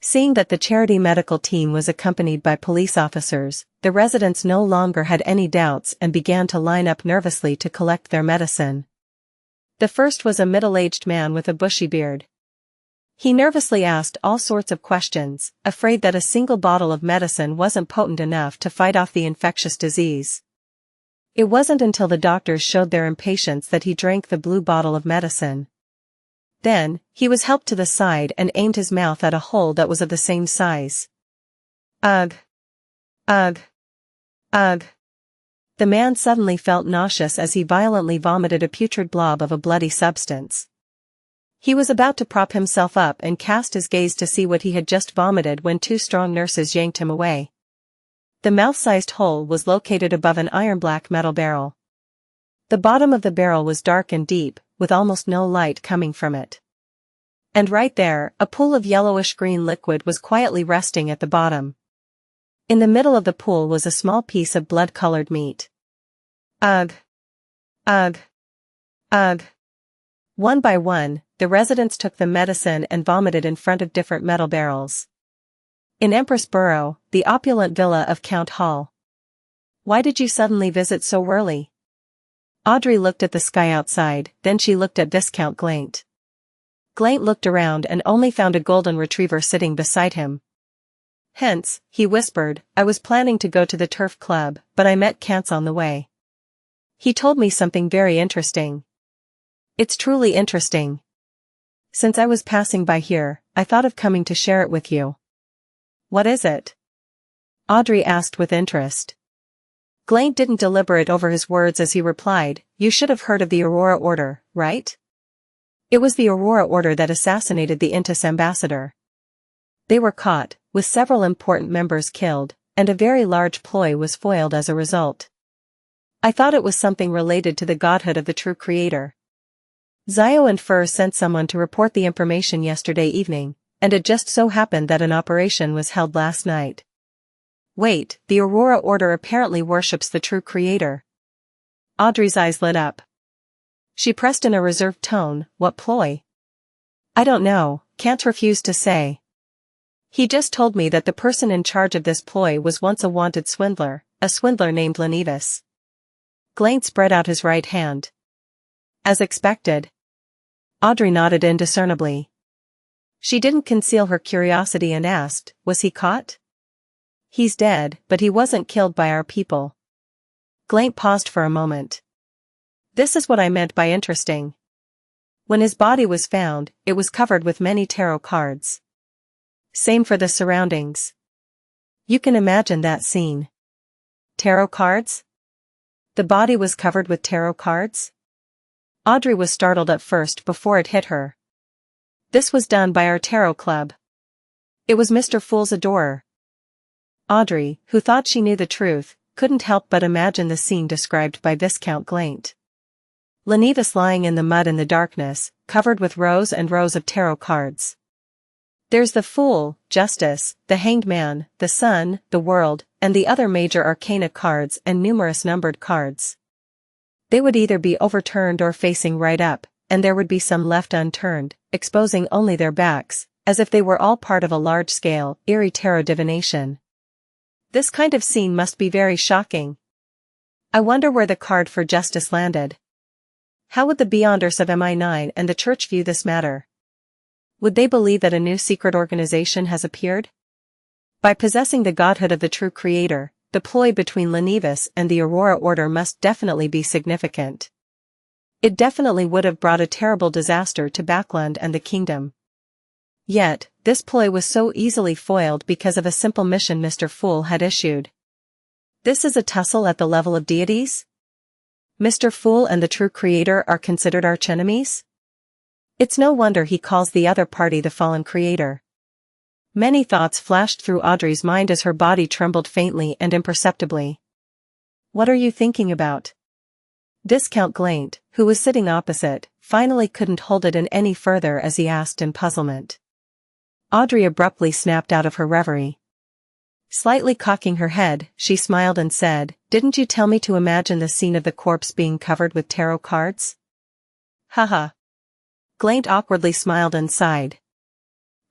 Seeing that the charity medical team was accompanied by police officers, the residents no longer had any doubts and began to line up nervously to collect their medicine. The first was a middle-aged man with a bushy beard. He nervously asked all sorts of questions, afraid that a single bottle of medicine wasn't potent enough to fight off the infectious disease. It wasn't until the doctors showed their impatience that he drank the blue bottle of medicine. Then, he was helped to the side and aimed his mouth at a hole that was of the same size. Ugh. Ugh. Ugh. The man suddenly felt nauseous as he violently vomited a putrid blob of a bloody substance. He was about to prop himself up and cast his gaze to see what he had just vomited when two strong nurses yanked him away. The mouth-sized hole was located above an iron-black metal barrel. The bottom of the barrel was dark and deep, with almost no light coming from it. And right there, a pool of yellowish-green liquid was quietly resting at the bottom. In the middle of the pool was a small piece of blood-colored meat. Ugh. Ugh. Ugh. One by one, the residents took the medicine and vomited in front of different metal barrels. In Empress Borough, the opulent villa of Count Hall. Why did you suddenly visit so early? Audrey looked at the sky outside, then she looked at Viscount Glaint. Glaint looked around and only found a golden retriever sitting beside him. Hence, he whispered, I was planning to go to the turf club, but I met Kantz on the way. He told me something very interesting. It's truly interesting. Since I was passing by here, I thought of coming to share it with you. What is it? Audrey asked with interest. Glaint didn't deliberate over his words as he replied, You should have heard of the Aurora Order, right? It was the Aurora Order that assassinated the Intis ambassador. They were caught, with several important members killed, and a very large ploy was foiled as a result. I thought it was something related to the godhood of the true creator. Xiao and Fur sent someone to report the information yesterday evening, and it just so happened that an operation was held last night. Wait, the Aurora Order apparently worships the true creator. Audrey's eyes lit up. She pressed in a reserved tone, What ploy? I don't know, can't refuse to say. He just told me that the person in charge of this ploy was once a wanted swindler, a swindler named Lenivis. Glaint spread out his right hand. As expected. Audrey nodded indiscernibly. She didn't conceal her curiosity and asked, Was he caught? He's dead, but he wasn't killed by our people. Glaint paused for a moment. This is what I meant by interesting. When his body was found, it was covered with many tarot cards. Same for the surroundings. You can imagine that scene. Tarot cards? The body was covered with tarot cards? Audrey was startled at first before it hit her. This was done by our tarot club. It was Mr. Fool's adorer. Audrey, who thought she knew the truth, couldn't help but imagine the scene described by Viscount Glaint. Lenivis lying in the mud in the darkness, covered with rows and rows of tarot cards. There's the Fool, Justice, the Hanged Man, the Sun, the World, and the other major arcana cards and numerous numbered cards. They would either be overturned or facing right up, and there would be some left unturned, exposing only their backs, as if they were all part of a large-scale, eerie tarot divination. This kind of scene must be very shocking. I wonder where the card for justice landed. How would the Beyonders of MI9 and the Church view this matter? Would they believe that a new secret organization has appeared? By possessing the godhood of the true creator, the ploy between Lenivis and the Aurora Order must definitely be significant. It definitely would have brought a terrible disaster to Backland and the kingdom. Yet, this ploy was so easily foiled because of a simple mission Mr. Fool had issued. This is a tussle at the level of deities? Mr. Fool and the true creator are considered archenemies? It's no wonder he calls the other party the fallen creator. Many thoughts flashed through Audrey's mind as her body trembled faintly and imperceptibly. What are you thinking about? Viscount Glaint, who was sitting opposite, finally couldn't hold it in any further as he asked in puzzlement. Audrey abruptly snapped out of her reverie. Slightly cocking her head, she smiled and said, Didn't you tell me to imagine the scene of the corpse being covered with tarot cards? Haha. Glaint awkwardly smiled and sighed.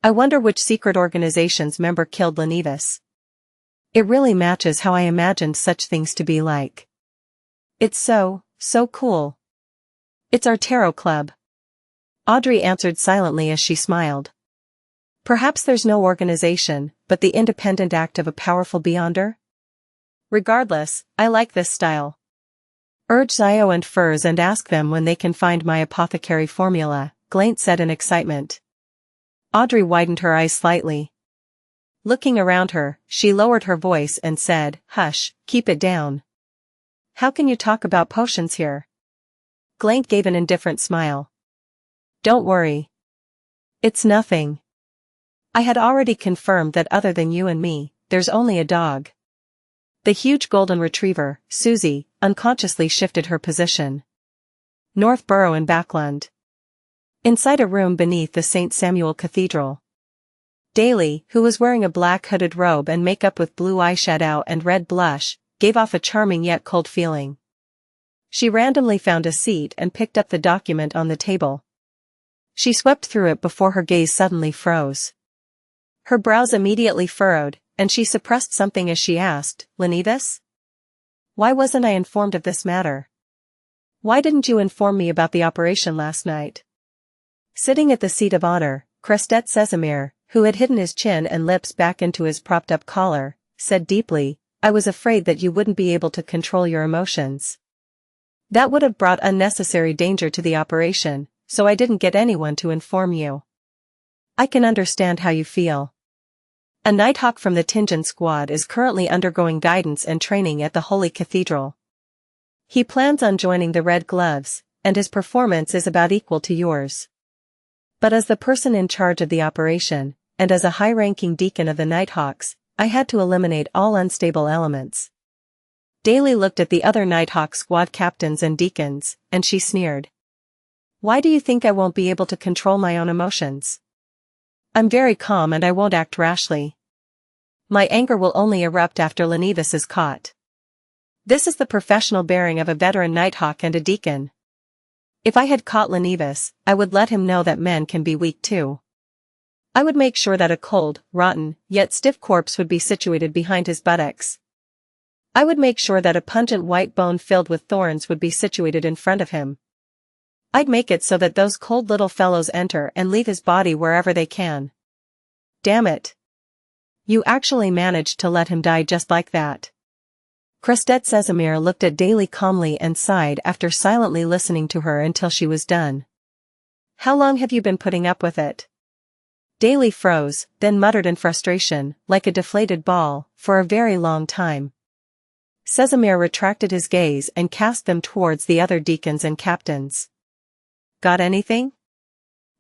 I wonder which secret organization's member killed Lenivis. It really matches how I imagined such things to be like. It's so cool. It's our tarot club. Audrey answered silently as she smiled. Perhaps there's no organization, but the independent act of a powerful Beyonder? Regardless, I like this style. Urge Xiao and Furs and ask them when they can find my apothecary formula, Glaint said in excitement. Audrey widened her eyes slightly. Looking around her, she lowered her voice and said, Hush, keep it down. How can you talk about potions here? Glaint gave an indifferent smile. Don't worry. It's nothing. I had already confirmed that other than you and me, there's only a dog. The huge golden retriever, Susie, unconsciously shifted her position. North Borough in Backland. Inside a room beneath the St. Samuel Cathedral. Daly, who was wearing a black hooded robe and makeup with blue eyeshadow and red blush, gave off a charming yet cold feeling. She randomly found a seat and picked up the document on the table. She swept through it before her gaze suddenly froze. Her brows immediately furrowed, and she suppressed something as she asked, Lenivis? Why wasn't I informed of this matter? Why didn't you inform me about the operation last night? Sitting at the seat of honor, Crestet Casimir, who had hidden his chin and lips back into his propped-up collar, said deeply, "I was afraid that you wouldn't be able to control your emotions. That would have brought unnecessary danger to the operation, so I didn't get anyone to inform you. I can understand how you feel. A Nighthawk from the Tingen squad is currently undergoing guidance and training at the Holy Cathedral. He plans on joining the Red Gloves, and his performance is about equal to yours. But as the person in charge of the operation, and as a high-ranking deacon of the Nighthawks, I had to eliminate all unstable elements." Daly looked at the other Nighthawk squad captains and deacons, and she sneered. "Why do you think I won't be able to control my own emotions? I'm very calm and I won't act rashly. My anger will only erupt after Lenivis is caught. This is the professional bearing of a veteran Nighthawk and a deacon. If I had caught Lenivis, I would let him know that men can be weak too. I would make sure that a cold, rotten, yet stiff corpse would be situated behind his buttocks. I would make sure that a pungent white bone filled with thorns would be situated in front of him. I'd make it so that those cold little fellows enter and leave his body wherever they can. Damn it. You actually managed to let him die just like that." Crestet Casimir looked at Daly calmly and sighed after silently listening to her until she was done. "How long have you been putting up with it?" Daly froze, then muttered in frustration, like a deflated ball, "For a very long time." Casimir retracted his gaze and cast them towards the other deacons and captains. "Got anything?"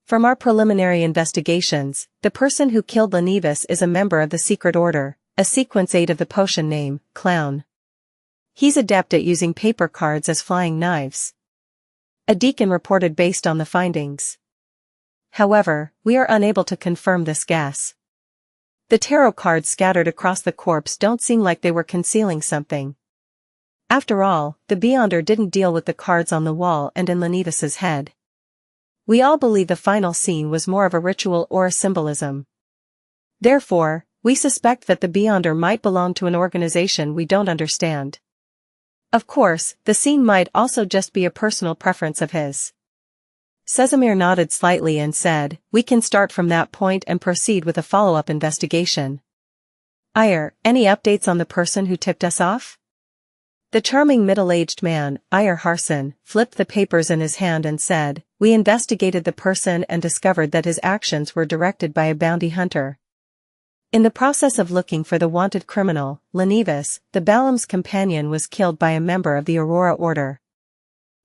"From our preliminary investigations, the person who killed Lenivis is a member of the Secret Order, a sequence 8 of the potion name, Clown. He's adept at using paper cards as flying knives." A deacon reported based on the findings. "However, we are unable to confirm this guess. The tarot cards scattered across the corpse don't seem like they were concealing something. After all, the Beyonder didn't deal with the cards on the wall and in Lenivis's head. We all believe the final scene was more of a ritual or a symbolism. Therefore, we suspect that the Beyonder might belong to an organization we don't understand. Of course, the scene might also just be a personal preference of his." Casimir nodded slightly and said, "We can start from that point and proceed with a follow-up investigation. Ire, any updates on the person who tipped us off?" The charming middle-aged man, Ire Harson, flipped the papers in his hand and said, "We investigated the person and discovered that his actions were directed by a bounty hunter. In the process of looking for the wanted criminal, Lenivis, the Balam's companion, was killed by a member of the Aurora Order.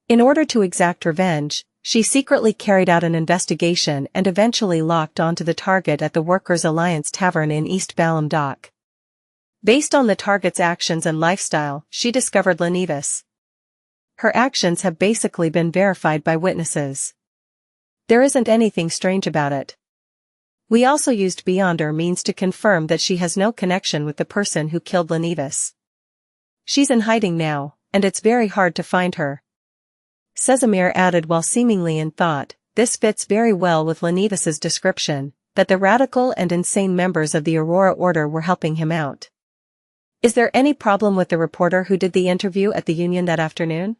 In order to exact revenge, she secretly carried out an investigation and eventually locked onto the target at the Workers' Alliance Tavern in East Balam Dock. Based on the target's actions and lifestyle, she discovered Lenivis. Her actions have basically been verified by witnesses. There isn't anything strange about it. We also used Beyonder means to confirm that she has no connection with the person who killed Lenivis. She's in hiding now, and it's very hard to find her." Casimir added while seemingly in thought, "This fits very well with Lenivis's description, that the radical and insane members of the Aurora Order were helping him out. Is there any problem with the reporter who did the interview at the Union that afternoon?"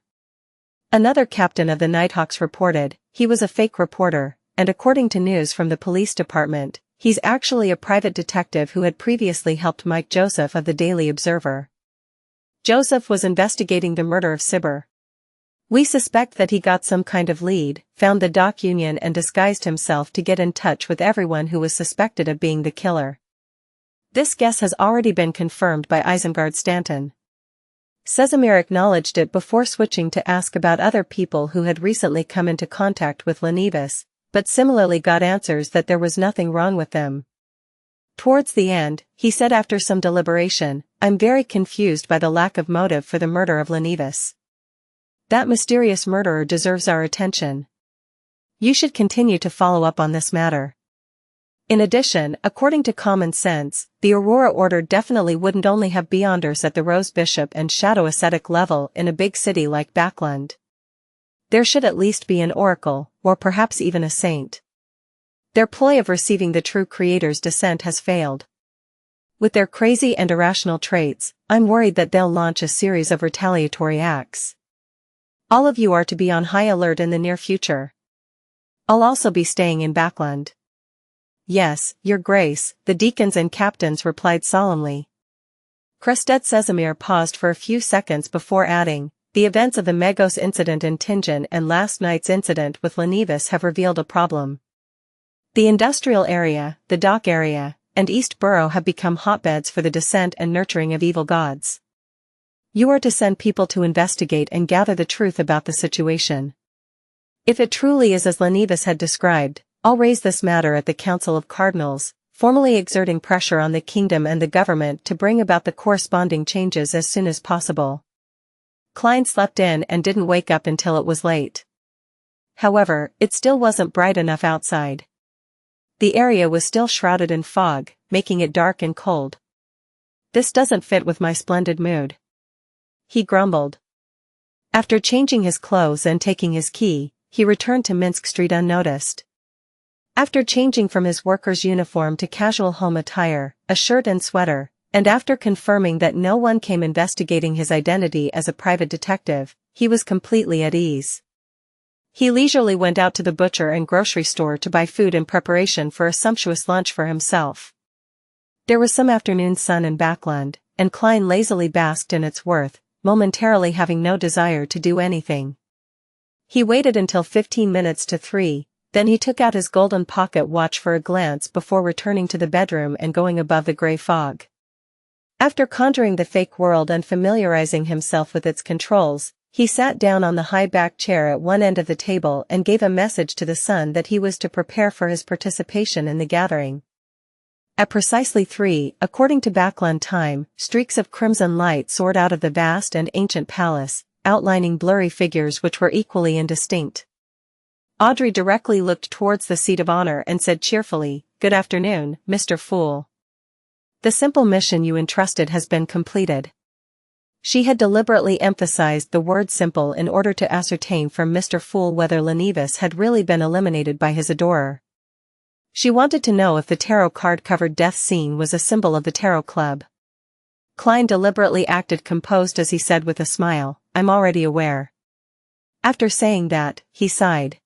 Another captain of the Nighthawks reported, "He was a fake reporter, and according to news from the police department, he's actually a private detective who had previously helped Mike Joseph of the Daily Observer. Joseph was investigating the murder of Sibber. We suspect that he got some kind of lead, found the Dock Union and disguised himself to get in touch with everyone who was suspected of being the killer. This guess has already been confirmed by Isengard Stanton." Casimir acknowledged it before switching to ask about other people who had recently come into contact with Lenivis, but similarly got answers that there was nothing wrong with them. Towards the end, he said after some deliberation, "I'm very confused by the lack of motive for the murder of Lenivis. That mysterious murderer deserves our attention. You should continue to follow up on this matter. In addition, according to common sense, the Aurora Order definitely wouldn't only have Beyonders at the Rose Bishop and Shadow Ascetic level in a big city like Backland. There should at least be an oracle, or perhaps even a saint. Their ploy of receiving the true Creator's descent has failed. With their crazy and irrational traits, I'm worried that they'll launch a series of retaliatory acts. All of you are to be on high alert in the near future. I'll also be staying in Backland." "Yes, your grace," the deacons and captains replied solemnly. Crested Sesamir paused for a few seconds before adding, "The events of the Megos incident in Tingen and last night's incident with Lenivis have revealed a problem. The industrial area, the dock area, and East Borough have become hotbeds for the descent and nurturing of evil gods. You are to send people to investigate and gather the truth about the situation. If it truly is as Lenivis had described, I'll raise this matter at the Council of Cardinals, formally exerting pressure on the kingdom and the government to bring about the corresponding changes as soon as possible." Klein slept in and didn't wake up until it was late. However, it still wasn't bright enough outside. The area was still shrouded in fog, making it dark and cold. "This doesn't fit with my splendid mood," he grumbled. After changing his clothes and taking his key, he returned to Minsk Street unnoticed. After changing from his worker's uniform to casual home attire, a shirt and sweater, and after confirming that no one came investigating his identity as a private detective, he was completely at ease. He leisurely went out to the butcher and grocery store to buy food in preparation for a sumptuous lunch for himself. There was some afternoon sun in Backland, and Klein lazily basked in its warmth, momentarily having no desire to do anything. He waited until 15 minutes to 3, then he took out his golden pocket watch for a glance before returning to the bedroom and going above the gray fog. After conjuring the fake world and familiarizing himself with its controls, he sat down on the high-backed chair at one end of the table and gave a message to the sun that he was to prepare for his participation in the gathering. At precisely 3, according to Backland time, streaks of crimson light soared out of the vast and ancient palace, outlining blurry figures which were equally indistinct. Audrey directly looked towards the seat of honor and said cheerfully, "Good afternoon, Mr. Fool. The simple mission you entrusted has been completed." She had deliberately emphasized the word simple in order to ascertain from Mr. Fool whether Lenivis had really been eliminated by his adorer. She wanted to know if the tarot card-covered death scene was a symbol of the tarot club. Klein deliberately acted composed as he said with a smile, "I'm already aware." After saying that, he sighed.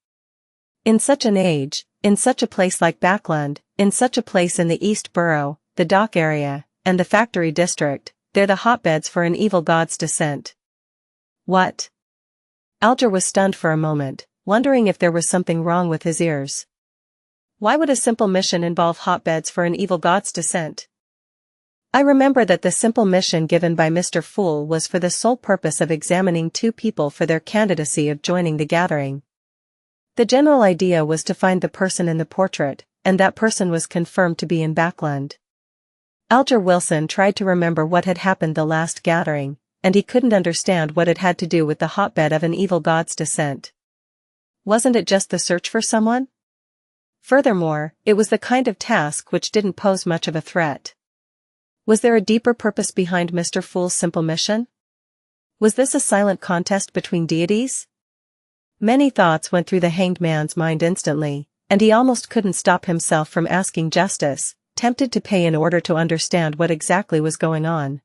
In such an age, in such a place like Backland, in such a place in the East Borough, the dock area, and the factory district, they're the hotbeds for an evil god's descent. What? Alger was stunned for a moment, wondering if there was something wrong with his ears. Why would a simple mission involve hotbeds for an evil god's descent? I remember that the simple mission given by Mr. Fool was for the sole purpose of examining 2 people for their candidacy of joining the gathering. The general idea was to find the person in the portrait, and that person was confirmed to be in Backland. Alger Wilson tried to remember what had happened the last gathering, and he couldn't understand what it had to do with the hotbed of an evil god's descent. Wasn't it just the search for someone? Furthermore, it was the kind of task which didn't pose much of a threat. Was there a deeper purpose behind Mr. Fool's simple mission? Was this a silent contest between deities? Many thoughts went through the hanged man's mind instantly, and he almost couldn't stop himself from asking justice, tempted to pay in order to understand what exactly was going on.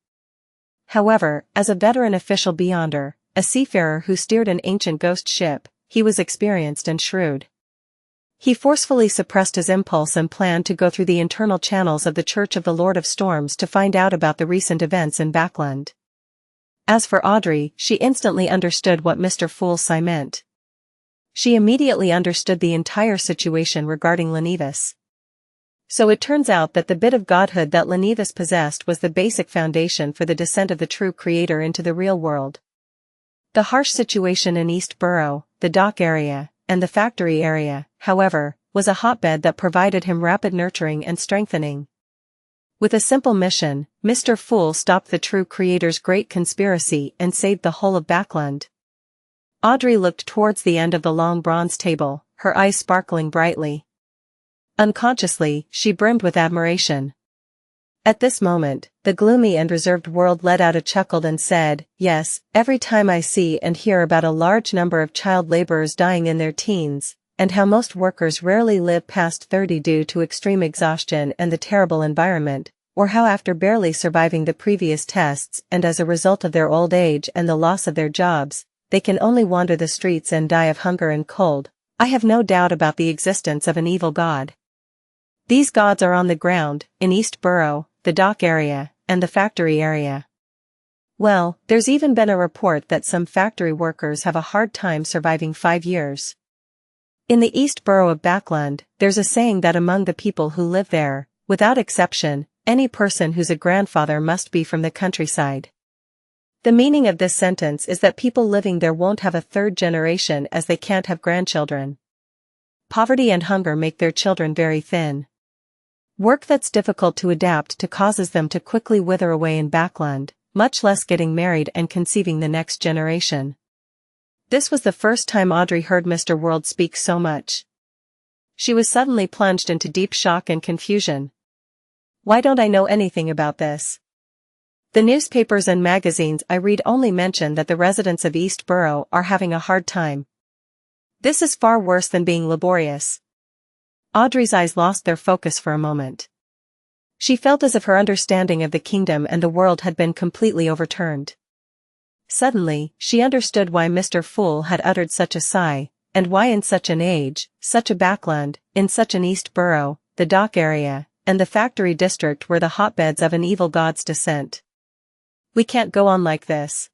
However, as a veteran official beyonder, a seafarer who steered an ancient ghost ship, he was experienced and shrewd. He forcefully suppressed his impulse and planned to go through the internal channels of the Church of the Lord of Storms to find out about the recent events in Backland. As for Audrey, she instantly understood what Mr. Fool's sigh meant. She immediately understood the entire situation regarding Lenivis. So it turns out that the bit of godhood that Lenivis possessed was the basic foundation for the descent of the true creator into the real world. The harsh situation in East Borough, the dock area, and the factory area, however, was a hotbed that provided him rapid nurturing and strengthening. With a simple mission, Mr. Fool stopped the true creator's great conspiracy and saved the whole of Backland. Audrey looked towards the end of the long bronze table, her eyes sparkling brightly. Unconsciously, she brimmed with admiration. At this moment, the gloomy and reserved world let out a chuckle and said, "Yes, every time I see and hear about a large number of child laborers dying in their teens, and how most workers rarely live past 30 due to extreme exhaustion and the terrible environment, or how after barely surviving the previous tests and as a result of their old age and the loss of their jobs, they can only wander the streets and die of hunger and cold, I have no doubt about the existence of an evil god. These gods are on the ground, in East Borough, the dock area, and the factory area. Well, there's even been a report that some factory workers have a hard time surviving 5 years. In the East Borough of Backland, there's a saying that among the people who live there, without exception, any person who's a grandfather must be from the countryside. The meaning of this sentence is that people living there won't have a third generation as they can't have grandchildren. Poverty and hunger make their children very thin. Work that's difficult to adapt to causes them to quickly wither away in Backland, much less getting married and conceiving the next generation. This was the first time Audrey heard Mr. World speak so much. She was suddenly plunged into deep shock and confusion. Why don't I know anything about this? The newspapers and magazines I read only mention that the residents of East Borough are having a hard time. This is far worse than being laborious. Audrey's eyes lost their focus for a moment. She felt as if her understanding of the kingdom and the world had been completely overturned. Suddenly, she understood why Mr. Fool had uttered such a sigh, and why in such an age, such a backland, in such an East Borough, the dock area, and the factory district were the hotbeds of an evil god's descent. We can't go on like this.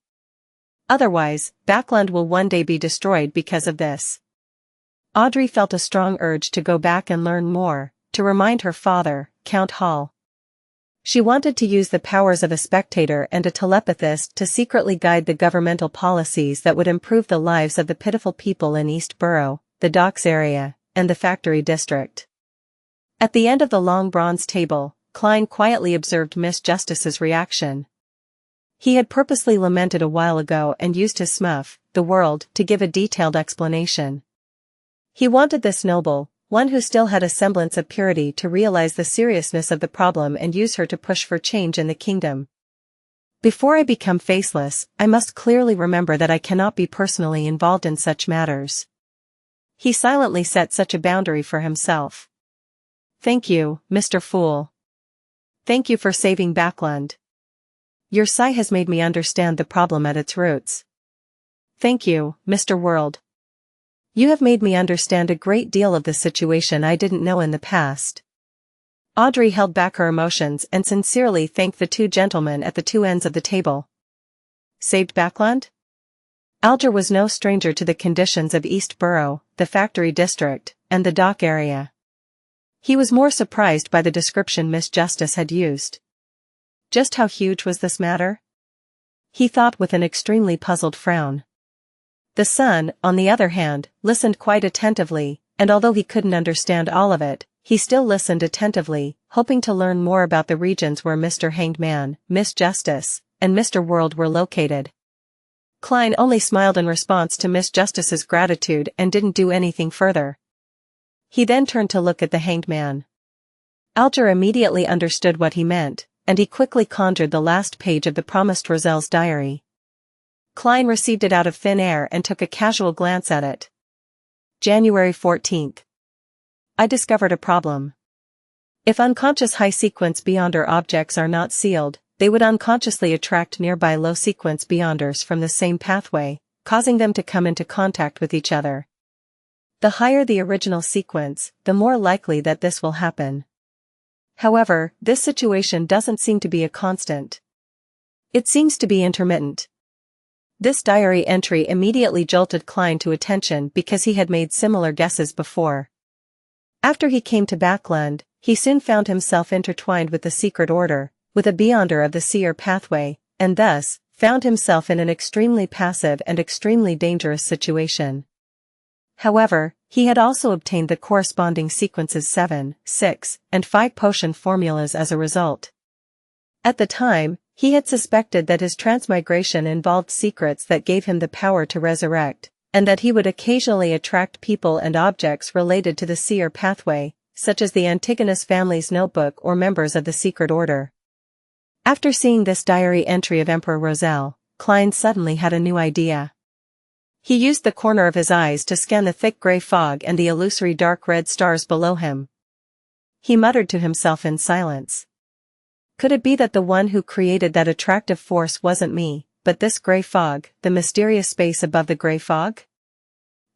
Otherwise, Backland will one day be destroyed because of this. Audrey felt a strong urge to go back and learn more, to remind her father, Count Hall. She wanted to use the powers of a spectator and a telepathist to secretly guide the governmental policies that would improve the lives of the pitiful people in East Borough, the docks area, and the factory district. At the end of the long bronze table, Klein quietly observed Miss Justice's reaction. He had purposely lamented a while ago and used his smuff, the world, to give a detailed explanation. He wanted this noble, one who still had a semblance of purity, to realize the seriousness of the problem and use her to push for change in the kingdom. Before I become faceless, I must clearly remember that I cannot be personally involved in such matters. He silently set such a boundary for himself. Thank you, Mr. Fool. Thank you for saving Backland. Your sigh has made me understand the problem at its roots. Thank you, Mr. World. You have made me understand a great deal of the situation I didn't know in the past. Audrey held back her emotions and sincerely thanked the two gentlemen at the two ends of the table. Saved Backland? Alger was no stranger to the conditions of East Borough, the factory district, and the dock area. He was more surprised by the description Miss Justice had used. Just how huge was this matter? He thought with an extremely puzzled frown. The son, on the other hand, listened quite attentively, and although he couldn't understand all of it, he still listened attentively, hoping to learn more about the regions where Mr. Hanged Man, Miss Justice, and Mr. World were located. Klein only smiled in response to Miss Justice's gratitude and didn't do anything further. He then turned to look at the Hanged Man. Alger immediately understood what he meant, and he quickly conjured the last page of the promised Roselle's diary. Klein received it out of thin air and took a casual glance at it. January 14th. I discovered a problem. If unconscious high-sequence beyonder objects are not sealed, they would unconsciously attract nearby low-sequence beyonders from the same pathway, causing them to come into contact with each other. The higher the original sequence, the more likely that this will happen. However, this situation doesn't seem to be a constant. It seems to be intermittent. This diary entry immediately jolted Klein to attention because he had made similar guesses before. After he came to Backland, he soon found himself intertwined with the secret order, with a beyonder of the seer pathway, and thus, found himself in an extremely passive and extremely dangerous situation. However, he had also obtained the corresponding sequences 7, 6, and 5 potion formulas as a result. At the time, he had suspected that his transmigration involved secrets that gave him the power to resurrect, and that he would occasionally attract people and objects related to the seer pathway, such as the Antigonus family's notebook or members of the secret order. After seeing this diary entry of Emperor Roselle, Klein suddenly had a new idea. He used the corner of his eyes to scan the thick gray fog and the illusory dark red stars below him. He muttered to himself in silence. Could it be that the one who created that attractive force wasn't me, but this gray fog, the mysterious space above the gray fog?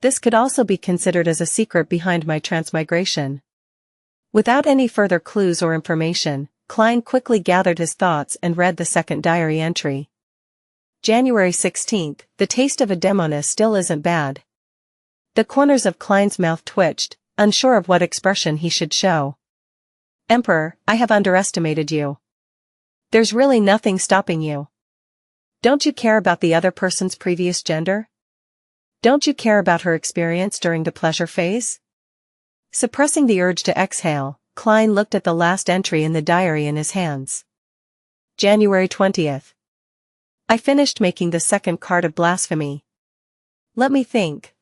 This could also be considered as a secret behind my transmigration. Without any further clues or information, Klein quickly gathered his thoughts and read the second diary entry. January 16th, the taste of a demoness still isn't bad. The corners of Klein's mouth twitched, unsure of what expression he should show. Emperor, I have underestimated you. There's really nothing stopping you. Don't you care about the other person's previous gender? Don't you care about her experience during the pleasure phase? Suppressing the urge to exhale, Klein looked at the last entry in the diary in his hands. January 20th. I finished making the second card of blasphemy. Let me think,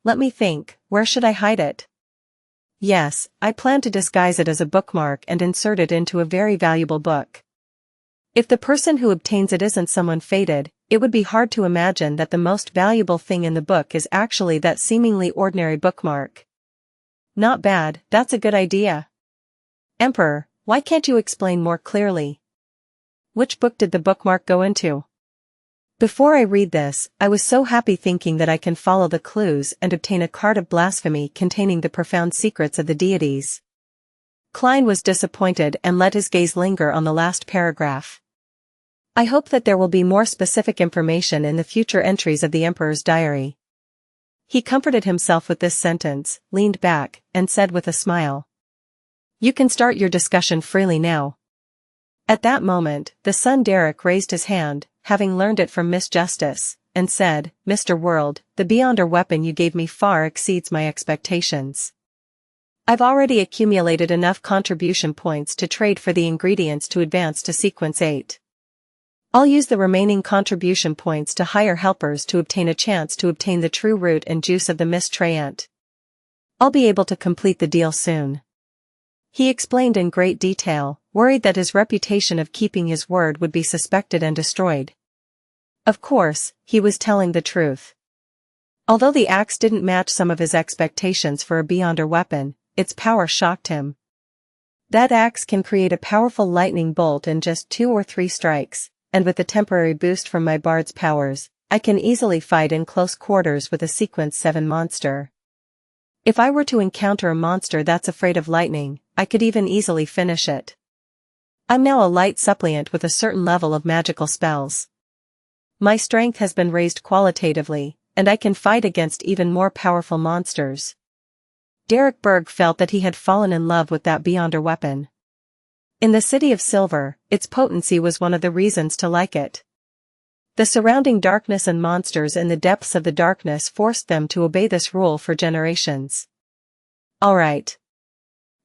where should I hide it? Yes, I plan to disguise it as a bookmark and insert it into a very valuable book. If the person who obtains it isn't someone fated, it would be hard to imagine that the most valuable thing in the book is actually that seemingly ordinary bookmark. Not bad, that's a good idea. Emperor, why can't you explain more clearly? Which book did the bookmark go into? Before I read this, I was so happy thinking that I can follow the clues and obtain a card of blasphemy containing the profound secrets of the deities. Klein was disappointed and let his gaze linger on the last paragraph. I hope that there will be more specific information in the future entries of the Emperor's diary. He comforted himself with this sentence, leaned back, and said with a smile. You can start your discussion freely now. At that moment, the son Derrick raised his hand, having learned it from Miss Justice, and said, Mr. World, the Beyonder weapon you gave me far exceeds my expectations. I've already accumulated enough contribution points to trade for the ingredients to advance to sequence 8. I'll use the remaining contribution points to hire helpers to obtain a chance to obtain the true root and juice of the miscreant. I'll be able to complete the deal soon. He explained in great detail, worried that his reputation of keeping his word would be suspected and destroyed. Of course, he was telling the truth. Although the axe didn't match some of his expectations for a Beyonder weapon, its power shocked him. That axe can create a powerful lightning bolt in just 2 or 3 strikes, and with the temporary boost from my bard's powers, I can easily fight in close quarters with a sequence 7 monster. If I were to encounter a monster that's afraid of lightning, I could even easily finish it. I'm now a light suppliant with a certain level of magical spells. My strength has been raised qualitatively, and I can fight against even more powerful monsters. Derrick Berg felt that he had fallen in love with that Beyonder weapon. In the City of Silver, its potency was one of the reasons to like it. The surrounding darkness and monsters in the depths of the darkness forced them to obey this rule for generations. All right.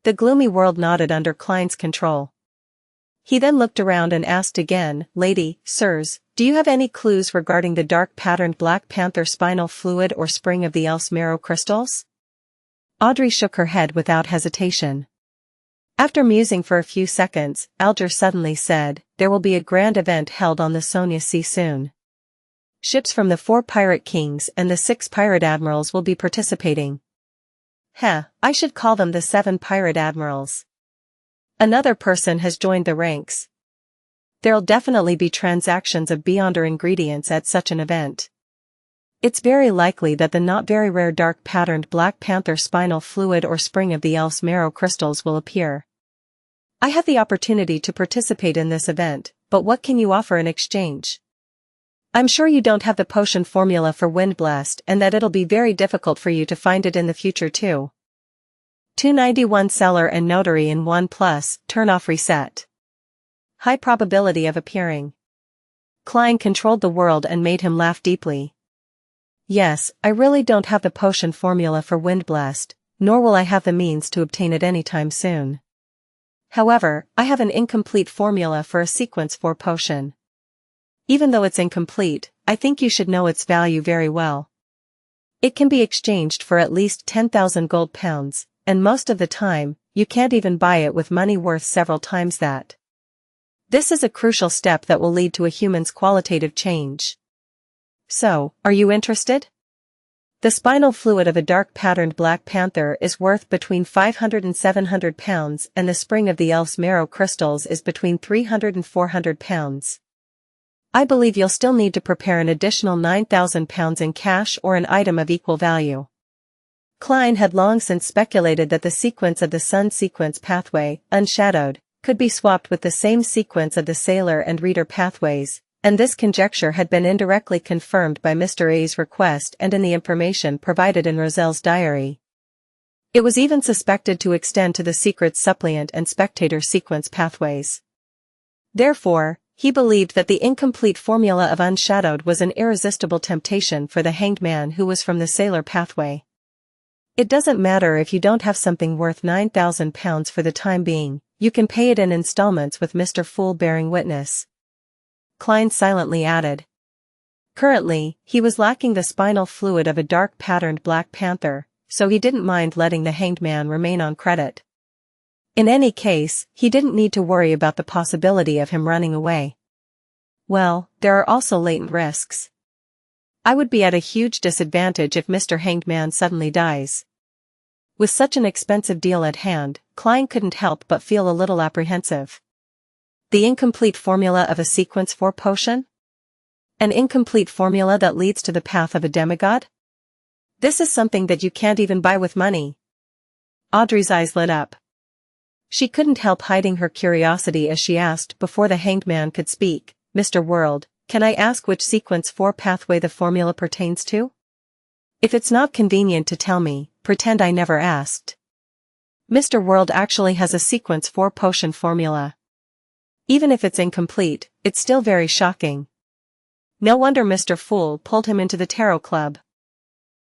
The gloomy world nodded under Klein's control. He then looked around and asked again, Lady, sirs, do you have any clues regarding the dark-patterned Black Panther spinal fluid or spring of the elf's marrow crystals? Audrey shook her head without hesitation. After musing for a few seconds, Alger suddenly said, there will be a grand event held on the Sonia Sea soon. Ships from the 4 pirate kings and the 6 pirate admirals will be participating. I should call them the 7 pirate admirals. Another person has joined the ranks. There'll definitely be transactions of Beyonder ingredients at such an event. It's very likely that the not very rare dark-patterned Black Panther spinal fluid or spring of the elf's marrow crystals will appear. I have the opportunity to participate in this event, but what can you offer in exchange? I'm sure you don't have the potion formula for Windblast and that it'll be very difficult for you to find it in the future too. 291 Seller and Notary in 1+, turn off reset. High probability of appearing. Klein controlled the world and made him laugh deeply. Yes, I really don't have the potion formula for Windblast, nor will I have the means to obtain it anytime soon. However, I have an incomplete formula for a sequence 4 potion. Even though it's incomplete, I think you should know its value very well. It can be exchanged for at least 10,000 gold pounds, and most of the time, you can't even buy it with money worth several times that. This is a crucial step that will lead to a human's qualitative change. So, are you interested? The spinal fluid of a dark-patterned Black Panther is worth between 500 and 700 pounds and the spring of the elf's marrow crystals is between 300 and 400 pounds. I believe you'll still need to prepare an additional 9,000 pounds in cash or an item of equal value. Klein had long since speculated that the sequence of the Sun sequence pathway, unshadowed, could be swapped with the same sequence of the Sailor and Reader pathways, and this conjecture had been indirectly confirmed by Mr. A's request and in the information provided in Roselle's diary. It was even suspected to extend to the secret suppliant and spectator sequence pathways. Therefore, he believed that the incomplete formula of unshadowed was an irresistible temptation for the hanged man who was from the Sailor pathway. It doesn't matter if you don't have something worth £9,000 for the time being, you can pay it in installments with Mr. Fool bearing witness. Klein silently added. Currently, he was lacking the spinal fluid of a dark-patterned Black Panther, so he didn't mind letting the hanged man remain on credit. In any case, he didn't need to worry about the possibility of him running away. Well, there are also latent risks. I would be at a huge disadvantage if Mr. Hanged Man suddenly dies. With such an expensive deal at hand, Klein couldn't help but feel a little apprehensive. The incomplete formula of a sequence 4 potion? An incomplete formula that leads to the path of a demigod? This is something that you can't even buy with money. Audrey's eyes lit up. She couldn't help hiding her curiosity as she asked before the hanged man could speak, Mr. World, can I ask which sequence 4 pathway the formula pertains to? If it's not convenient to tell me, pretend I never asked. Mr. World actually has a sequence 4 potion formula. Even if it's incomplete, it's still very shocking. No wonder Mr. Fool pulled him into the tarot club.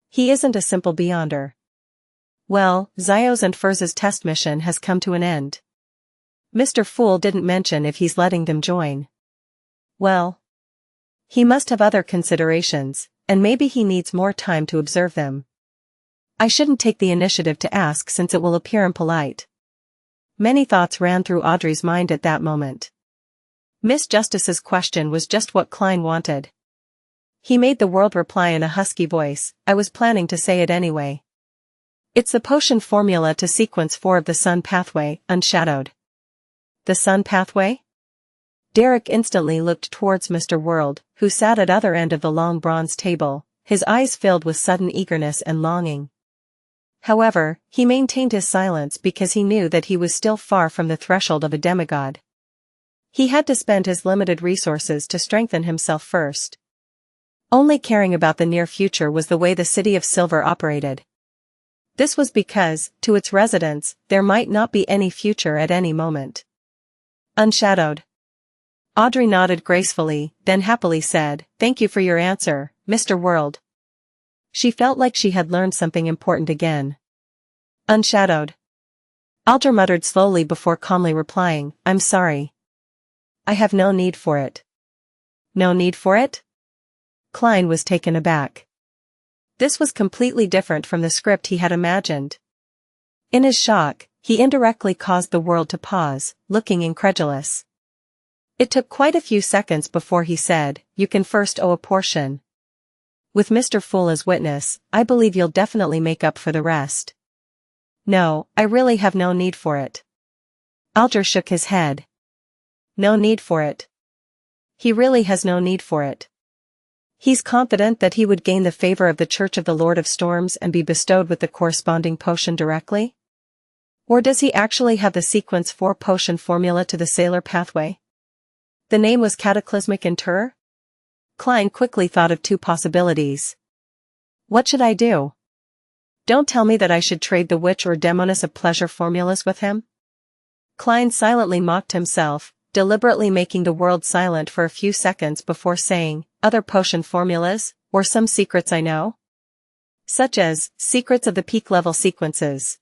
He isn't a simple beyonder. Well, Zio's and Furz's test mission has come to an end. Mr. Fool didn't mention if he's letting them join. Well, he must have other considerations, and maybe he needs more time to observe them. I shouldn't take the initiative to ask since it will appear impolite. Many thoughts ran through Audrey's mind at that moment. Miss Justice's question was just what Klein wanted. He made the World reply in a husky voice, I was planning to say it anyway. It's the potion formula to sequence 4 of the Sun pathway, unshadowed. The Sun pathway? Derrick instantly looked towards Mr. World, who sat at other end of the long bronze table, his eyes filled with sudden eagerness and longing. However, he maintained his silence because he knew that he was still far from the threshold of a demigod. He had to spend his limited resources to strengthen himself first. Only caring about the near future was the way the City of Silver operated. This was because, to its residents, there might not be any future at any moment. Unshadowed. Audrey nodded gracefully, then happily said, Thank you for your answer, Mr. World. She felt like she had learned something important again. Unshadowed. Audrey muttered slowly before calmly replying, I'm sorry. I have no need for it. No need for it? Klein was taken aback. This was completely different from the script he had imagined. In his shock, he indirectly caused the World to pause, looking incredulous. It took quite a few seconds before he said, You can first owe a portion. With Mr. Fool as witness, I believe you'll definitely make up for the rest. No, I really have no need for it. Alger shook his head. No need for it. He really has no need for it. He's confident that he would gain the favor of the Church of the Lord of Storms and be bestowed with the corresponding potion directly? Or does he actually have the sequence 4 potion formula to the Sailor pathway? The name was Cataclysmic Inter? Klein quickly thought of 2 possibilities. What should I do? Don't tell me that I should trade the Witch or Demoness of Pleasure formulas with him? Klein silently mocked himself, deliberately making the World silent for a few seconds before saying, Other potion formulas, or some secrets I know? Such as, secrets of the peak level sequences.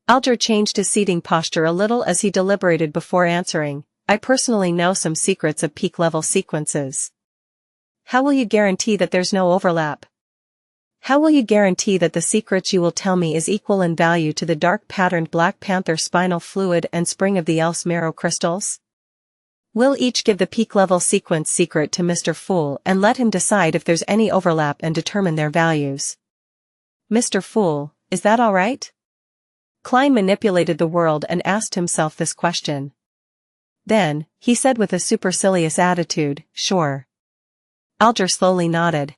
Alger changed his seating posture a little as he deliberated before answering, I personally know some secrets of peak level sequences. How will you guarantee that there's no overlap? How will you guarantee that the secrets you will tell me is equal in value to the dark-patterned Black Panther spinal fluid and Spring of the Elf's marrow crystals? We'll each give the peak-level sequence secret to Mr. Fool and let him decide if there's any overlap and determine their values. Mr. Fool, is that all right? Klein manipulated the World and asked himself this question. Then, he said with a supercilious attitude, Sure. Alger slowly nodded.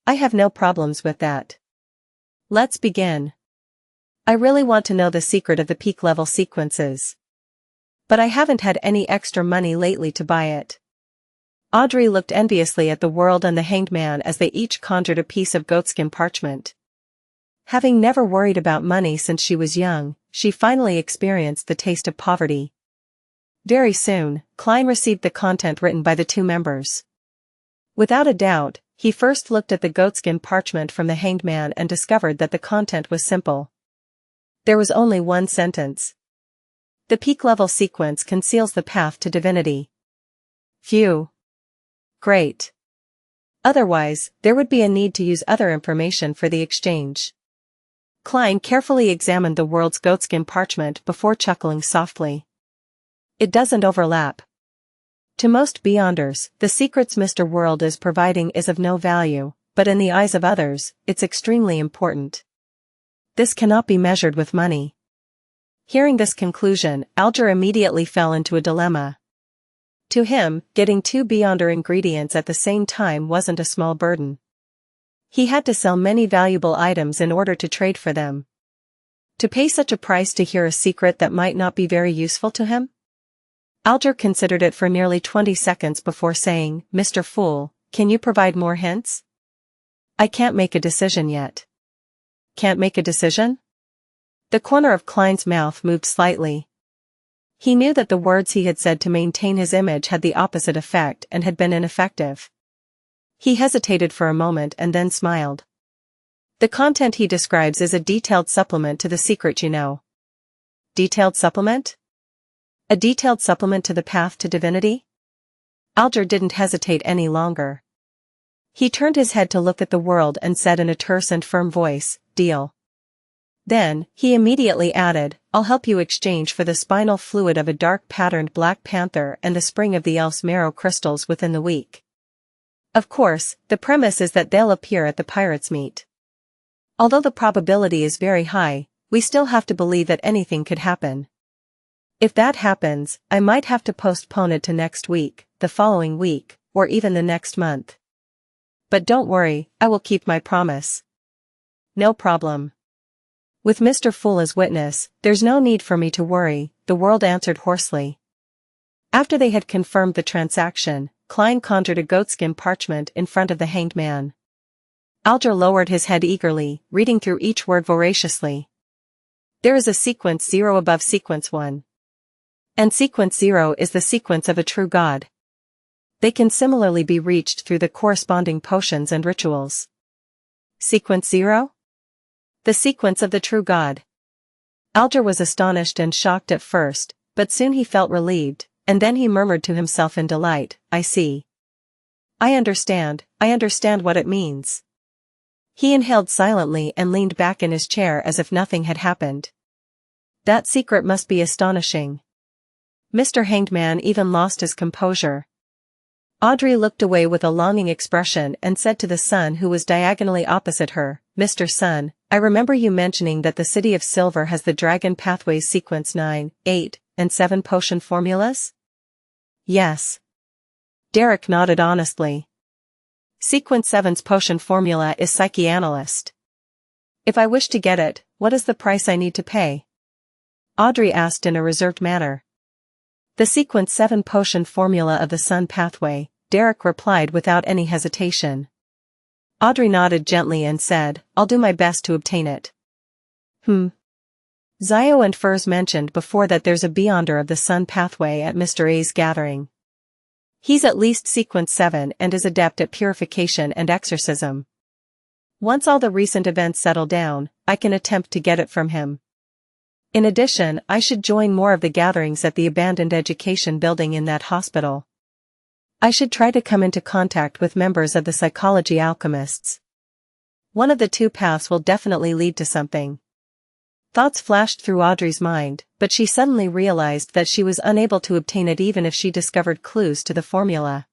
I have no problems with that. Let's begin. I really want to know the secret of the peak level sequences. But I haven't had any extra money lately to buy it. Audrey looked enviously at the world and the hanged man as they each conjured a piece of goatskin parchment. Having never worried about money since she was young, she finally experienced the taste of poverty. Very soon, Klein received the content written by the two members. Without a doubt, he first looked at the goatskin parchment from the hanged man and discovered that the content was simple. There was only one sentence. The peak level sequence conceals the path to divinity. Phew. Great. Otherwise, there would be a need to use other information for the exchange. Klein carefully examined the world's goatskin parchment before chuckling softly. It doesn't overlap. To most Beyonders, the secrets Mr. World is providing is of no value, but in the eyes of others, it's extremely important. This cannot be measured with money. Hearing this conclusion, Alger immediately fell into a dilemma. To him, getting two Beyonder ingredients at the same time wasn't a small burden. He had to sell many valuable items in order to trade for them. To pay such a price to hear a secret that might not be very useful to him? Alger considered it for nearly 20 seconds before saying, "Mr. Fool, can you provide more hints?" "I can't make a decision yet." "Can't make a decision?" The corner of Klein's mouth moved slightly. He knew that the words he had said to maintain his image had the opposite effect and had been ineffective. He hesitated for a moment and then smiled. "The content he describes is a detailed supplement to the secret you know." "Detailed supplement? A detailed supplement to the path to divinity?" Alger didn't hesitate any longer. He turned his head to look at the world and said in a terse and firm voice, "Deal." Then, he immediately added, "I'll help you exchange for the spinal fluid of a dark-patterned black panther and the spring of the elf's marrow crystals within the week. Of course, the premise is that they'll appear at the pirates' meet. Although the probability is very high, we still have to believe that anything could happen. If that happens, I might have to postpone it to next week, the following week, or even the next month. But don't worry, I will keep my promise." "No problem. With Mr. Fool as witness, there's no need for me to worry," the world answered hoarsely. After they had confirmed the transaction, Klein conjured a goatskin parchment in front of the hanged man. Alger lowered his head eagerly, reading through each word voraciously. "There is a sequence 0 above sequence 1. And sequence 0 is the sequence of a true god. They can similarly be reached through the corresponding potions and rituals." "Sequence 0? The sequence of the true god." Alger was astonished and shocked at first, but soon he felt relieved, and then he murmured to himself in delight, "I see. I understand what it means." He inhaled silently and leaned back in his chair as if nothing had happened. That secret must be astonishing. Mr. Hanged Man even lost his composure. Audrey looked away with a longing expression and said to the son who was diagonally opposite her, "Mr. Sun, I remember you mentioning that the City of Silver has the Dragon Pathways sequence 9, 8, and 7 potion formulas?" "Yes." Derrick nodded honestly. "Sequence 7's potion formula is Psychoanalyst. If I wish to get it, what is the price I need to pay?" Audrey asked in a reserved manner. "The sequence 7 potion formula of the Sun Pathway," Derrick replied without any hesitation. Audrey nodded gently and said, "I'll do my best to obtain it." Zio and Furs mentioned before that there's a Beyonder of the Sun Pathway at Mr. A's gathering. He's at least sequence 7 and is adept at purification and exorcism. Once all the recent events settle down, I can attempt to get it from him. In addition, I should join more of the gatherings at the abandoned education building in that hospital. I should try to come into contact with members of the psychology alchemists. One of the two paths will definitely lead to something. Thoughts flashed through Audrey's mind, but she suddenly realized that she was unable to obtain it even if she discovered clues to the formula.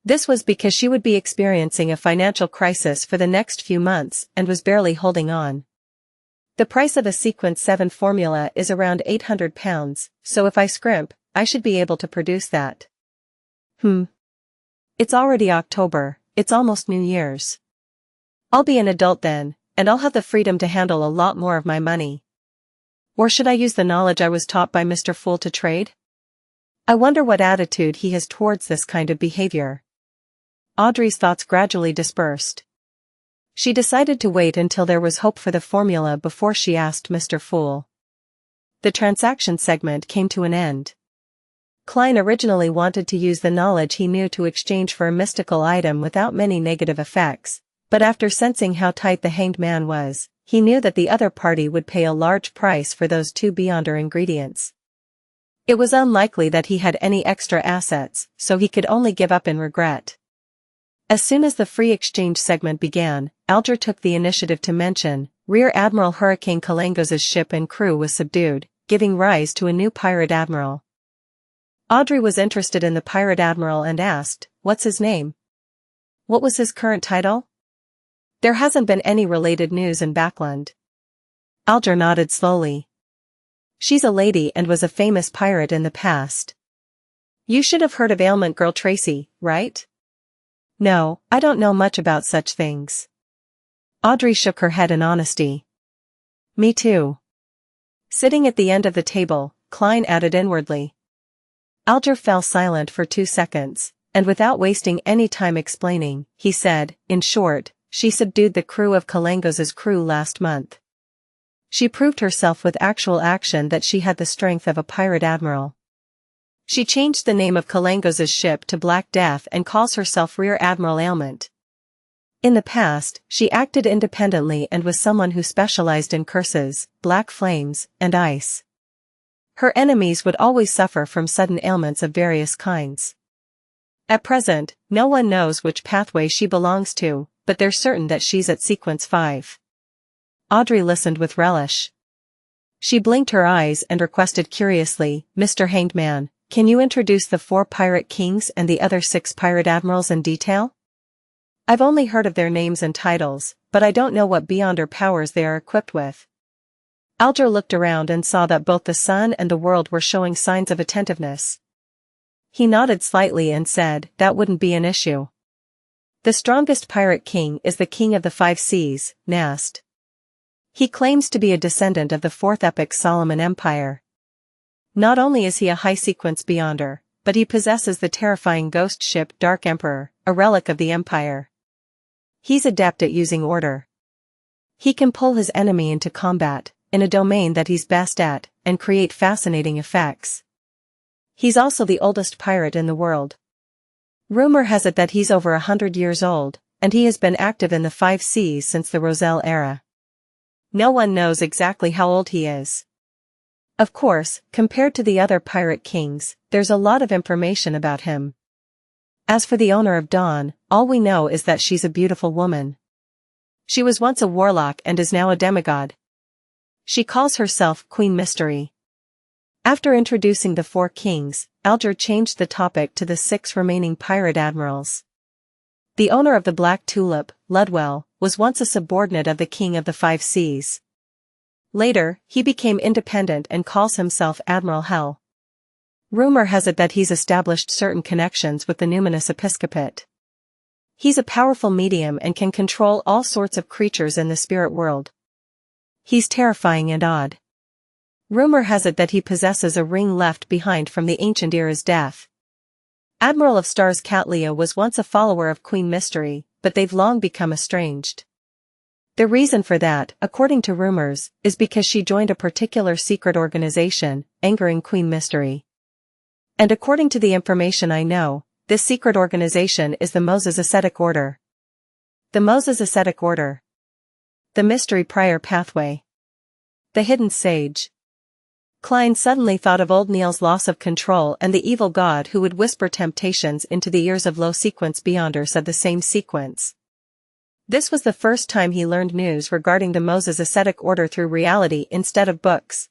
This was because she would be experiencing a financial crisis for the next few months and was barely holding on. The price of a sequence 7 formula is around £800, so if I scrimp, I should be able to produce that. It's already October, it's almost New Year's. I'll be an adult then, and I'll have the freedom to handle a lot more of my money. Or should I use the knowledge I was taught by Mr. Fool to trade? I wonder what attitude he has towards this kind of behavior. Audrey's thoughts gradually dispersed. She decided to wait until there was hope for the formula before she asked Mr. Fool. The transaction segment came to an end. Klein originally wanted to use the knowledge he knew to exchange for a mystical item without many negative effects, but after sensing how tight the hanged man was, he knew that the other party would pay a large price for those two beyonder ingredients. It was unlikely that he had any extra assets, so he could only give up in regret. As soon as the free exchange segment began, Alger took the initiative to mention, Rear Admiral Hurricane Kalangos's ship and crew was subdued, giving rise to a new pirate admiral. Audrey was interested in the pirate admiral and asked, "What's his name? What was his current title?" "There hasn't been any related news in Backland." Alger nodded slowly. "She's a lady and was a famous pirate in the past. You should have heard of Ailment Girl Tracy, right?" "No, I don't know much about such things." Audrey shook her head in honesty. "Me too." Sitting at the end of the table, Klein added inwardly. Alger fell silent for 2 seconds, and without wasting any time explaining, he said, "In short, she subdued the crew of Kalangos's crew last month. She proved herself with actual action that she had the strength of a pirate admiral. She changed the name of Kalangos's ship to Black Death and calls herself Rear Admiral Ailment. In the past, she acted independently and was someone who specialized in curses, black flames, and ice. Her enemies would always suffer from sudden ailments of various kinds. At present, no one knows which pathway she belongs to, but they're certain that she's at sequence 5. Audrey listened with relish. She blinked her eyes and requested curiously, "Mr. Hanged Man, can you introduce the 4 pirate kings and the other 6 pirate admirals in detail? I've only heard of their names and titles, but I don't know what beyonder powers they are equipped with." Alger looked around and saw that both the sun and the world were showing signs of attentiveness. He nodded slightly and said, "That wouldn't be an issue. The strongest pirate king is the king of the 5 seas, Nast. He claims to be a descendant of the 4th epic Solomon Empire. Not only is he a high-sequence beyonder, but he possesses the terrifying ghost ship Dark Emperor, a relic of the Empire. He's adept at using order. He can pull his enemy into combat, in a domain that he's best at, and create fascinating effects. He's also the oldest pirate in the world. Rumor has it that he's over 100 years old, and he has been active in the 5 seas since the Roselle era. No one knows exactly how old he is. Of course, compared to the other pirate kings, there's a lot of information about him. As for the owner of Dawn, all we know is that she's a beautiful woman. She was once a warlock and is now a demigod. She calls herself Queen Mystery." After introducing the 4 kings, Alger changed the topic to the 6 remaining pirate admirals. The owner of the Black Tulip, Ludwell, was once a subordinate of the King of the 5 Seas. Later, he became independent and calls himself Admiral Hell. Rumor has it that he's established certain connections with the numinous episcopate. He's a powerful medium and can control all sorts of creatures in the spirit world. He's terrifying and odd. Rumor has it that he possesses a ring left behind from the ancient era's death. Admiral of Stars Catlia was once a follower of Queen Mystery, but they've long become estranged. The reason for that, according to rumors, is because she joined a particular secret organization, angering Queen Mystery. And according to the information I know, this secret organization is the Moses Ascetic Order. The Moses Ascetic Order. The Mystery Prior Pathway. The Hidden Sage. Klein suddenly thought of old Neil's loss of control and the evil god who would whisper temptations into the ears of low-sequence beyonders of the same sequence. This was the first time he learned news regarding the Moses Ascetic Order through reality instead of books.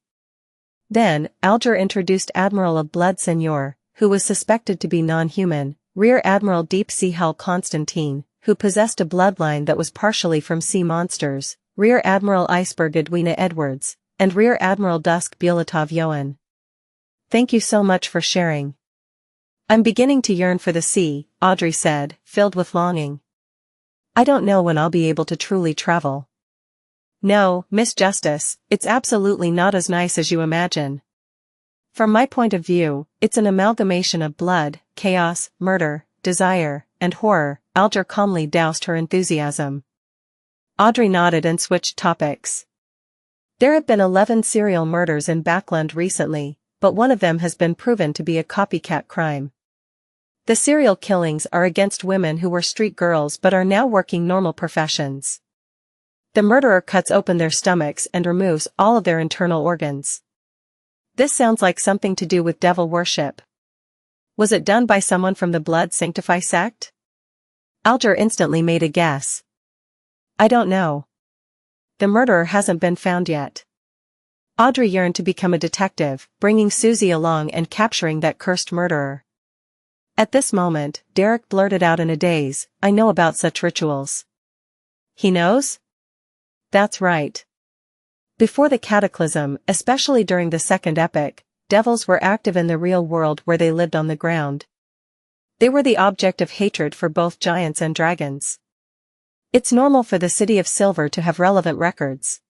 Then, Alger introduced Admiral of Blood Seigneur, who was suspected to be non-human, Rear Admiral Deep Sea Hell Constantine, who possessed a bloodline that was partially from sea monsters, Rear Admiral Iceberg Edwina Edwards, and Rear Admiral Dusk Bulatov Yoan. "Thank you so much for sharing. I'm beginning to yearn for the sea," Audrey said, filled with longing. "I don't know when I'll be able to truly travel. No, Miss Justice, it's absolutely not as nice as you imagine. From my point of view, it's an amalgamation of blood, chaos, murder, desire, and horror. Alger calmly doused her enthusiasm. Audrey nodded and switched topics. There have been 11 serial murders in Backland recently, but one of them has been proven to be a copycat crime. The serial killings are against women who were street girls but are now working normal professions. The murderer cuts open their stomachs and removes all of their internal organs. This sounds like something to do with devil worship. Was it done by someone from the Blood Sanctify sect? Alger instantly made a guess. I don't know. The murderer hasn't been found yet. Audrey yearned to become a detective, bringing Susie along and capturing that cursed murderer. At this moment, Derrick blurted out in a daze, I know about such rituals. He knows? That's right. Before the cataclysm, especially during the Second Epoch, devils were active in the real world where they lived on the ground. They were the object of hatred for both giants and dragons. It's normal for the City of Silver to have relevant records.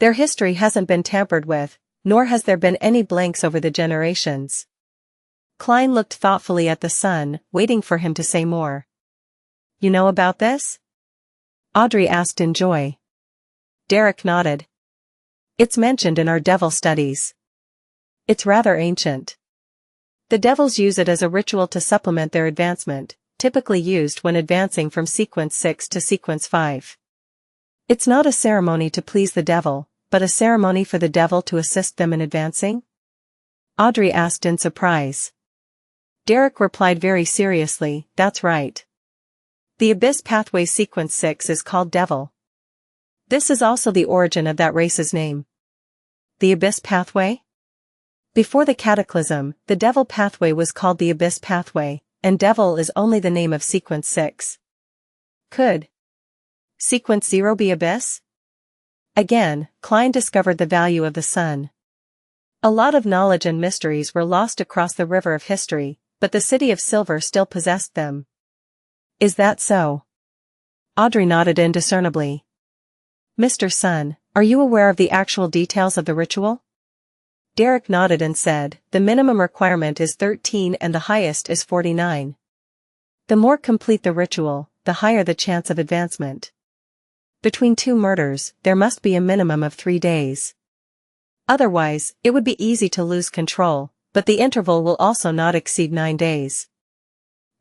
Their history hasn't been tampered with, nor has there been any blanks over the generations. Klein looked thoughtfully at the son, waiting for him to say more. You know about this? Audrey asked in joy. Derrick nodded. It's mentioned in our devil studies. It's rather ancient. The devils use it as a ritual to supplement their advancement, typically used when advancing from sequence 6 to sequence 5. It's not a ceremony to please the devil, but a ceremony for the devil to assist them in advancing? Audrey asked in surprise. Derrick replied very seriously, that's right. The Abyss Pathway sequence 6 is called Devil. This is also the origin of that race's name. The Abyss Pathway? Before the cataclysm, the Devil Pathway was called the Abyss Pathway, and Devil is only the name of sequence 6. Could sequence 0 be Abyss? Again, Klein discovered the value of the sun. A lot of knowledge and mysteries were lost across the river of history, but the City of Silver still possessed them. Is that so? Audrey nodded indiscernibly. Mr. Sun, are you aware of the actual details of the ritual? Derrick nodded and said, the minimum requirement is 13 and the highest is 49. The more complete the ritual, the higher the chance of advancement. Between two murders, there must be a minimum of 3 days. Otherwise, it would be easy to lose control, but the interval will also not exceed 9 days.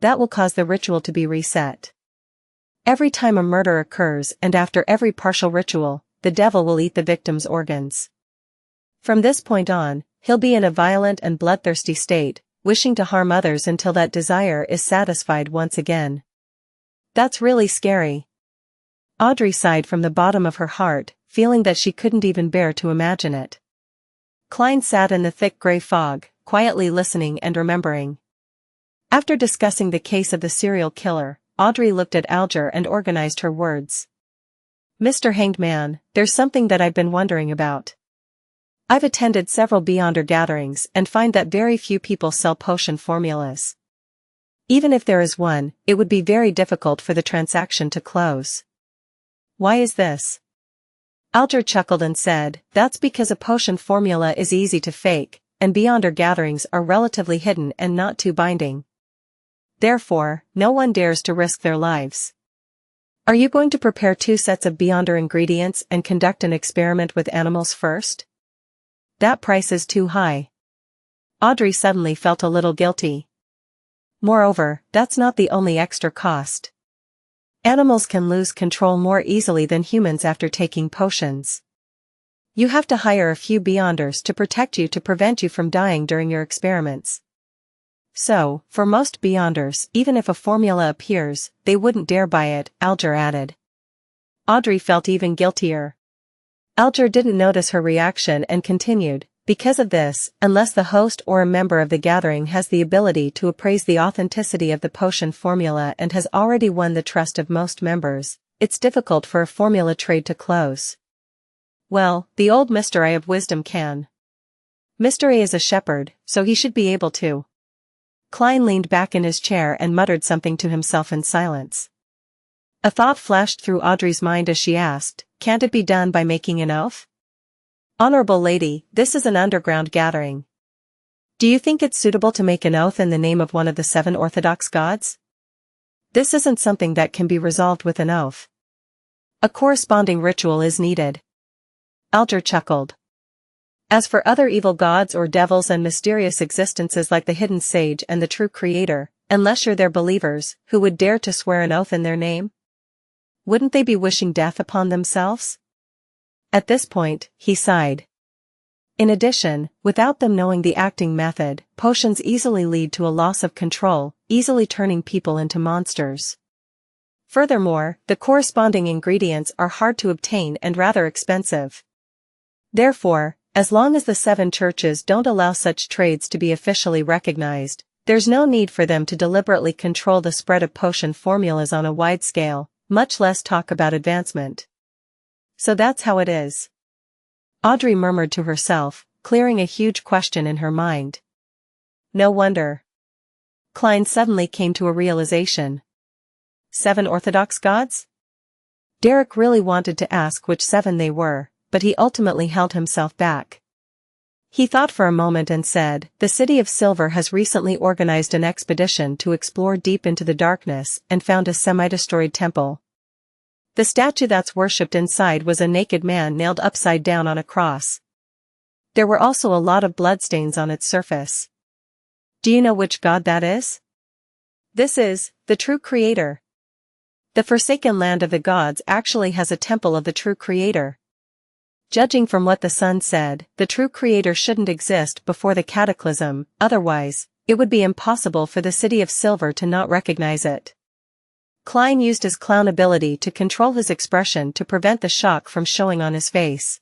That will cause the ritual to be reset. Every time a murder occurs and after every partial ritual, the devil will eat the victim's organs. From this point on, he'll be in a violent and bloodthirsty state, wishing to harm others until that desire is satisfied once again. That's really scary. Audrey sighed from the bottom of her heart, feeling that she couldn't even bear to imagine it. Klein sat in the thick gray fog, quietly listening and remembering. After discussing the case of the serial killer, Audrey looked at Alger and organized her words. Mr. Hanged Man, there's something that I've been wondering about. I've attended several Beyonder gatherings and find that very few people sell potion formulas. Even if there is one, it would be very difficult for the transaction to close. Why is this? Alger chuckled and said, that's because a potion formula is easy to fake, and Beyonder gatherings are relatively hidden and not too binding. Therefore, no one dares to risk their lives. Are you going to prepare 2 sets of Beyonder ingredients and conduct an experiment with animals first? That price is too high. Audrey suddenly felt a little guilty. Moreover, that's not the only extra cost. Animals can lose control more easily than humans after taking potions. You have to hire a few Beyonders to protect you to prevent you from dying during your experiments. So, for most Beyonders, even if a formula appears, they wouldn't dare buy it, Alger added. Audrey felt even guiltier. Alger didn't notice her reaction and continued, because of this, unless the host or a member of the gathering has the ability to appraise the authenticity of the potion formula and has already won the trust of most members, it's difficult for a formula trade to close. Well, the old Mr. A of Wisdom can. Mr. A is a shepherd, so he should be able to. Klein leaned back in his chair and muttered something to himself in silence. A thought flashed through Audrey's mind as she asked, can't it be done by making an oath? Honorable lady, this is an underground gathering. Do you think it's suitable to make an oath in the name of one of the 7 orthodox gods? This isn't something that can be resolved with an oath. A corresponding ritual is needed. Alger chuckled. As for other evil gods or devils and mysterious existences like the hidden sage and the true creator, unless you're their believers, who would dare to swear an oath in their name? Wouldn't they be wishing death upon themselves? At this point, he sighed. In addition, without them knowing the acting method, potions easily lead to a loss of control, easily turning people into monsters. Furthermore, the corresponding ingredients are hard to obtain and rather expensive. Therefore, as long as the 7 churches don't allow such trades to be officially recognized, there's no need for them to deliberately control the spread of potion formulas on a wide scale, much less talk about advancement. So that's how it is. Audrey murmured to herself, clearing a huge question in her mind. No wonder. Klein suddenly came to a realization. 7 orthodox gods? Derrick really wanted to ask which 7 they were, but he ultimately held himself back. He thought for a moment and said, the City of Silver has recently organized an expedition to explore deep into the darkness and found a semi-destroyed temple. The statue that's worshipped inside was a naked man nailed upside down on a cross. There were also a lot of bloodstains on its surface. Do you know which god that is? This is the true creator. The forsaken land of the gods actually has a temple of the true creator. Judging from what the sun said, the true creator shouldn't exist before the cataclysm, otherwise, it would be impossible for the City of Silver to not recognize it. Klein used his clown ability to control his expression to prevent the shock from showing on his face.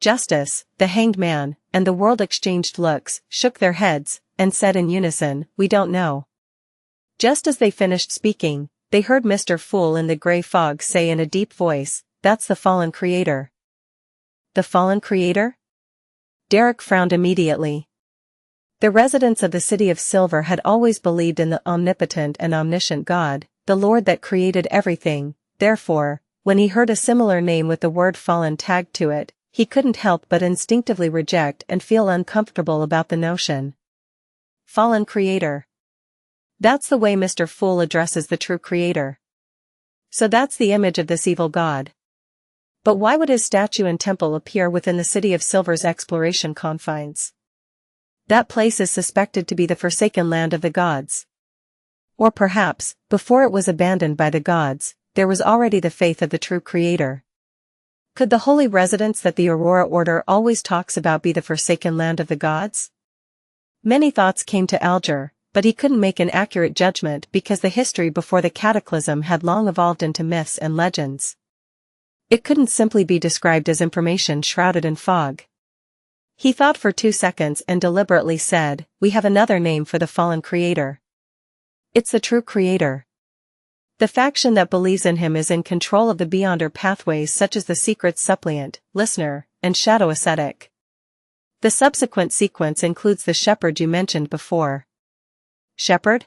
Justice, the hanged man, and the world exchanged looks, shook their heads, and said in unison, we don't know. Just as they finished speaking, they heard Mr. Fool in the gray fog say in a deep voice, that's the fallen creator. The fallen creator? Derrick frowned immediately. The residents of the City of Silver had always believed in the omnipotent and omniscient God, the Lord that created everything. Therefore, when he heard a similar name with the word fallen tagged to it, he couldn't help but instinctively reject and feel uncomfortable about the notion. Fallen creator. That's the way Mr. Fool addresses the true creator. So that's the image of this evil god. But why would his statue and temple appear within the City of Silver's exploration confines? That place is suspected to be the forsaken land of the gods. Or perhaps, before it was abandoned by the gods, there was already the faith of the true creator. Could the holy residence that the Aurora Order always talks about be the forsaken land of the gods? Many thoughts came to Alger, but he couldn't make an accurate judgment because the history before the cataclysm had long evolved into myths and legends. It couldn't simply be described as information shrouded in fog. He thought for 2 seconds and deliberately said, we have another name for the fallen creator. It's the true creator. The faction that believes in him is in control of the beyonder pathways such as the secret suppliant, listener, and shadow ascetic. The subsequent sequence includes the shepherd you mentioned before. Shepherd?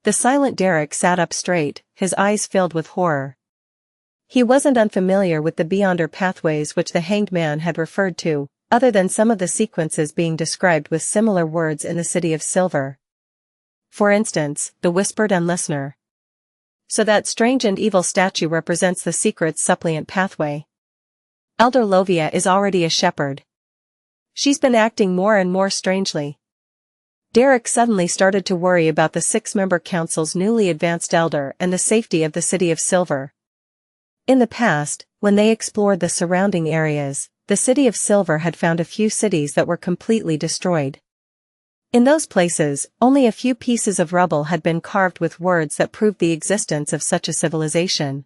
The silent Derrick sat up straight, his eyes filled with horror. He wasn't unfamiliar with the beyonder pathways which the hanged man had referred to, other than some of the sequences being described with similar words in the City of Silver. For instance, the whispered and listener. So that strange and evil statue represents the secret suppliant pathway. Elder Lovia is already a shepherd. She's been acting more and more strangely. Derrick suddenly started to worry about the 6-member council's newly advanced elder and the safety of the City of Silver. In the past, when they explored the surrounding areas, the City of Silver had found a few cities that were completely destroyed. In those places, only a few pieces of rubble had been carved with words that proved the existence of such a civilization.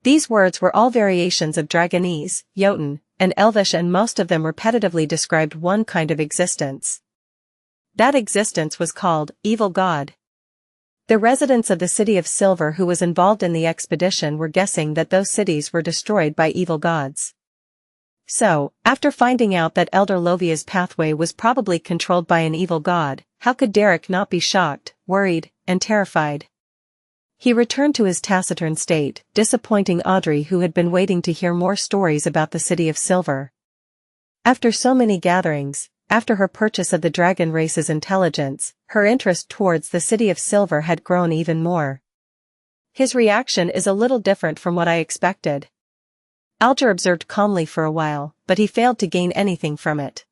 These words were all variations of Dragonese, Jotun, and Elvish, and most of them repetitively described one kind of existence. That existence was called Evil God. The residents of the City of Silver who was involved in the expedition were guessing that those cities were destroyed by evil gods. So, after finding out that Elder Lovia's pathway was probably controlled by an evil god, how could Derrick not be shocked, worried, and terrified? He returned to his taciturn state, disappointing Audrey, who had been waiting to hear more stories about the City of Silver. After so many gatherings, after her purchase of the dragon race's intelligence, her interest towards the City of Silver had grown even more. His reaction is a little different from what I expected. Alger observed calmly for a while, but he failed to gain anything from it.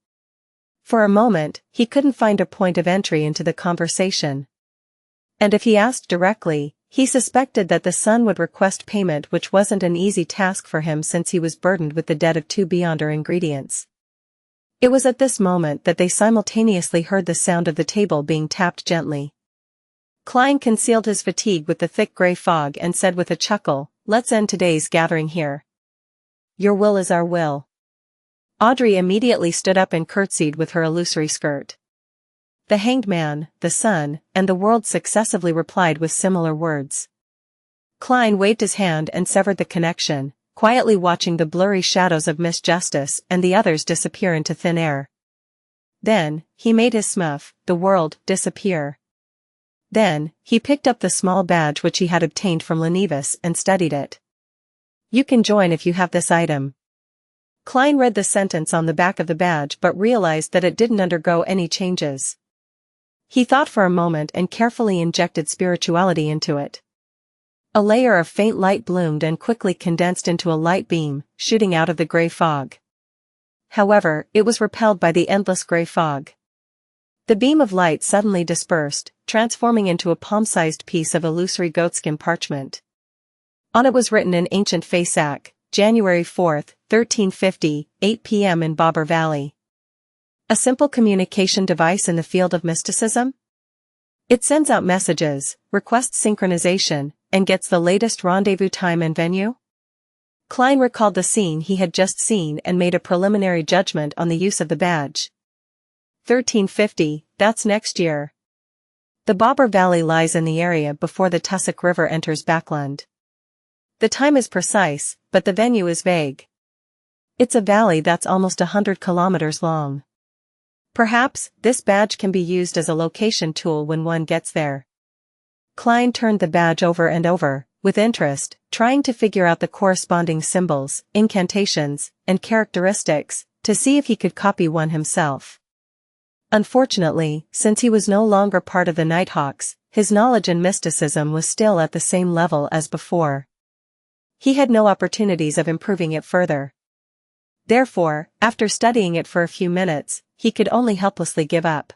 For a moment, he couldn't find a point of entry into the conversation. And if he asked directly, he suspected that the son would request payment, which wasn't an easy task for him since he was burdened with the debt of 2 Beyonder ingredients. It was at this moment that they simultaneously heard the sound of the table being tapped gently. Klein concealed his fatigue with the thick gray fog and said with a chuckle, "Let's end today's gathering here. Your will is our will." Audrey immediately stood up and curtsied with her illusory skirt. The Hanged Man, the Sun, and the World successively replied with similar words. Klein waved his hand and severed the connection, quietly watching the blurry shadows of Miss Justice and the others disappear into thin air. Then, he made his smuff, the World, disappear. Then, he picked up the small badge which he had obtained from Lenivus and studied it. "You can join if you have this item." Klein read the sentence on the back of the badge but realized that it didn't undergo any changes. He thought for a moment and carefully injected spirituality into it. A layer of faint light bloomed and quickly condensed into a light beam, shooting out of the gray fog. However, it was repelled by the endless gray fog. The beam of light suddenly dispersed, transforming into a palm-sized piece of illusory goatskin parchment. On it was written in ancient Fasak, January 4th, 1350, 8 p.m. in Bobber Valley. A simple communication device in the field of mysticism? It sends out messages, requests synchronization, and gets the latest rendezvous time and venue? Klein recalled the scene he had just seen and made a preliminary judgment on the use of the badge. 1350, that's next year. The Bobber Valley lies in the area before the Tussock River enters Backland. The time is precise, but the venue is vague. It's a valley that's almost 100 kilometers long. Perhaps, this badge can be used as a location tool when one gets there. Klein turned the badge over and over, with interest, trying to figure out the corresponding symbols, incantations, and characteristics, to see if he could copy one himself. Unfortunately, since he was no longer part of the Nighthawks, his knowledge in mysticism was still at the same level as before. He had no opportunities of improving it further. Therefore, after studying it for a few minutes, he could only helplessly give up.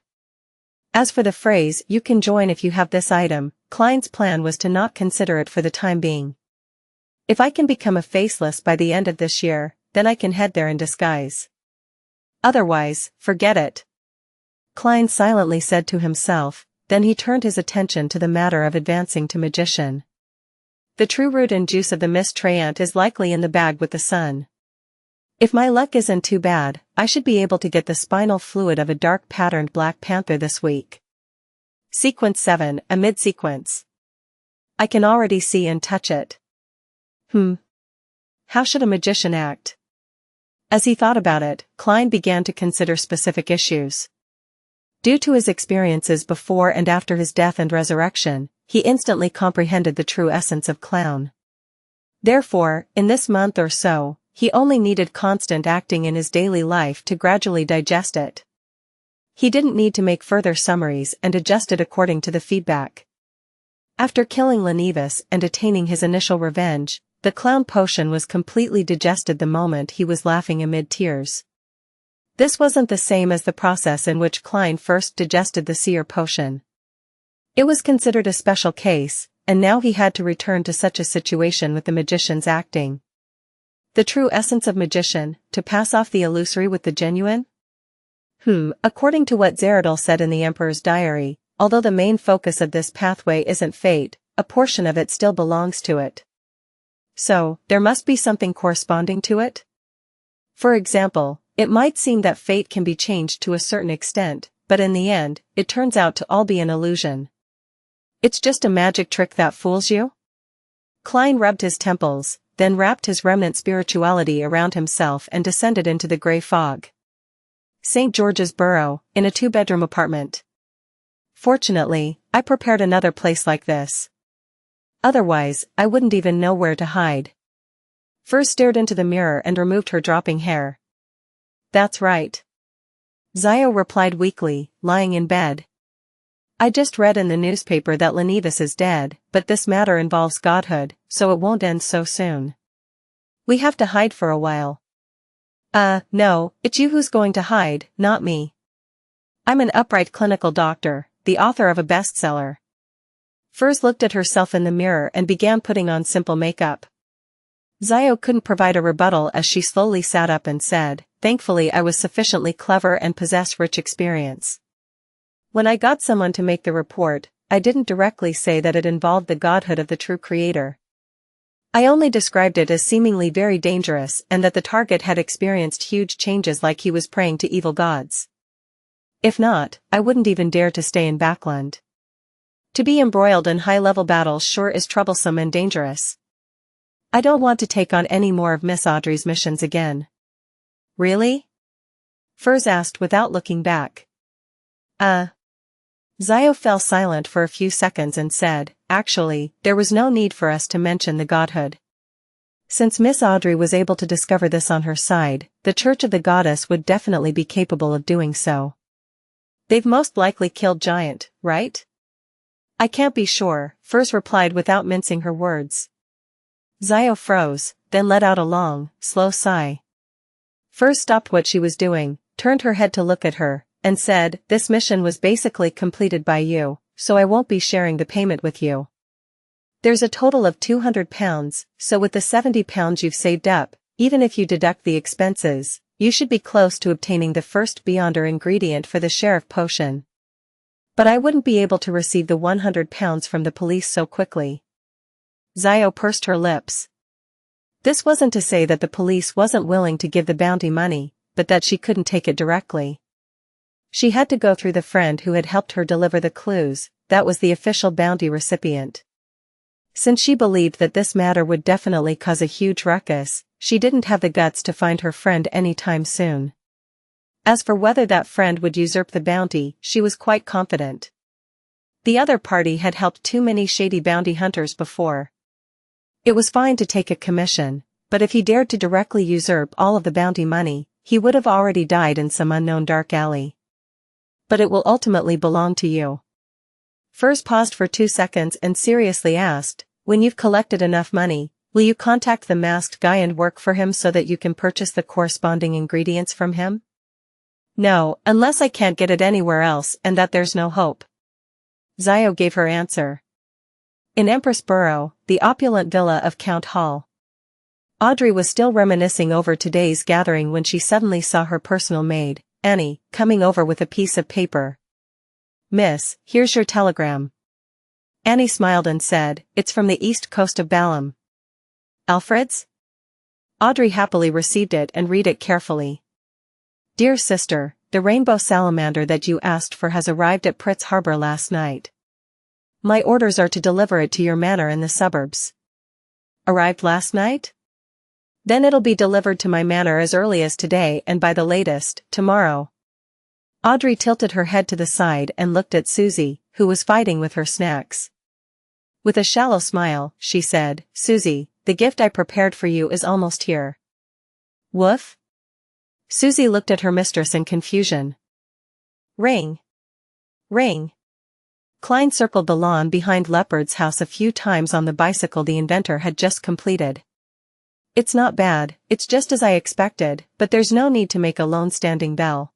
As for the phrase, "You can join if you have this item," Klein's plan was to not consider it for the time being. If I can become a faceless by the end of this year, then I can head there in disguise. Otherwise, forget it. Klein silently said to himself, then he turned his attention to the matter of advancing to magician. The true root and juice of the Miss Traiant is likely in the bag with the sun. If my luck isn't too bad, I should be able to get the spinal fluid of a dark-patterned Black Panther this week. Sequence 7, a mid-sequence. I can already see and touch it. How should a magician act? As he thought about it, Klein began to consider specific issues. Due to his experiences before and after his death and resurrection, he instantly comprehended the true essence of clown. Therefore, in this month or so, he only needed constant acting in his daily life to gradually digest it. He didn't need to make further summaries and adjust it according to the feedback. After killing Lenivus and attaining his initial revenge, the clown potion was completely digested the moment he was laughing amid tears. This wasn't the same as the process in which Klein first digested the seer potion. It was considered a special case, and now he had to return to such a situation with the magician's acting. The true essence of magician, to pass off the illusory with the genuine? According to what Zeradol said in the Emperor's Diary, although the main focus of this pathway isn't fate, a portion of it still belongs to it. So, there must be something corresponding to it? For example, it might seem that fate can be changed to a certain extent, but in the end, it turns out to all be an illusion. It's just a magic trick that fools you? Klein rubbed his temples, then wrapped his remnant spirituality around himself and descended into the gray fog. St. George's Borough, in a 2-bedroom apartment. Fortunately, I prepared another place like this. Otherwise, I wouldn't even know where to hide. Furs stared into the mirror and removed her dropping hair. That's right. Xiao replied weakly, lying in bed. I just read in the newspaper that Lenivus is dead, but this matter involves godhood, so it won't end so soon. We have to hide for a while. No, it's you who's going to hide, not me. I'm an upright clinical doctor, the author of a bestseller. Furs looked at herself in the mirror and began putting on simple makeup. Xiao couldn't provide a rebuttal as she slowly sat up and said, thankfully I was sufficiently clever and possessed rich experience. When I got someone to make the report, I didn't directly say that it involved the godhood of the true creator. I only described it as seemingly very dangerous and that the target had experienced huge changes like he was praying to evil gods. If not, I wouldn't even dare to stay in Backland. To be embroiled in high-level battles sure is troublesome and dangerous. I don't want to take on any more of Miss Audrey's missions again. Really? Furs asked without looking back. Xiao fell silent for a few seconds and said, actually, there was no need for us to mention the godhood. Since Miss Audrey was able to discover this on her side, the Church of the Goddess would definitely be capable of doing so. They've most likely killed Giant, right? I can't be sure, Furs replied without mincing her words. Xiao froze, then let out a long, slow sigh. Furs stopped what she was doing, turned her head to look at her, and said, this mission was basically completed by you, so I won't be sharing the payment with you. There's a total of £200, so with the £70 you've saved up, even if you deduct the expenses, you should be close to obtaining the first Beyonder ingredient for the sheriff potion. But I wouldn't be able to receive the £100 from the police so quickly. Xiao pursed her lips. This wasn't to say that the police wasn't willing to give the bounty money, but that she couldn't take it directly. She had to go through the friend who had helped her deliver the clues, that was the official bounty recipient. Since she believed that this matter would definitely cause a huge ruckus, she didn't have the guts to find her friend anytime soon. As for whether that friend would usurp the bounty, she was quite confident. The other party had helped too many shady bounty hunters before. It was fine to take a commission, but if he dared to directly usurp all of the bounty money, he would have already died in some unknown dark alley. But it will ultimately belong to you. Furs paused for 2 seconds and seriously asked, when you've collected enough money, will you contact the masked guy and work for him so that you can purchase the corresponding ingredients from him? No, unless I can't get it anywhere else and that there's no hope. Xiao gave her answer. In Empress Borough, the opulent villa of Count Hall. Audrey was still reminiscing over today's gathering when she suddenly saw her personal maid, Annie, coming over with a piece of paper. Miss, here's your telegram. Annie smiled and said, it's from the east coast of Balam. Alfred's? Audrey happily received it and read it carefully. Dear sister, the rainbow salamander that you asked for has arrived at Pritz Harbor last night. My orders are to deliver it to your manor in the suburbs. Arrived last night? Then it'll be delivered to my manor as early as today and by the latest, tomorrow. Audrey tilted her head to the side and looked at Susie, who was fighting with her snacks. With a shallow smile, she said, Susie, the gift I prepared for you is almost here. Woof? Susie looked at her mistress in confusion. Ring. Ring. Klein circled the lawn behind Leopard's house a few times on the bicycle the inventor had just completed. It's not bad, it's just as I expected, but there's no need to make a lone standing bell.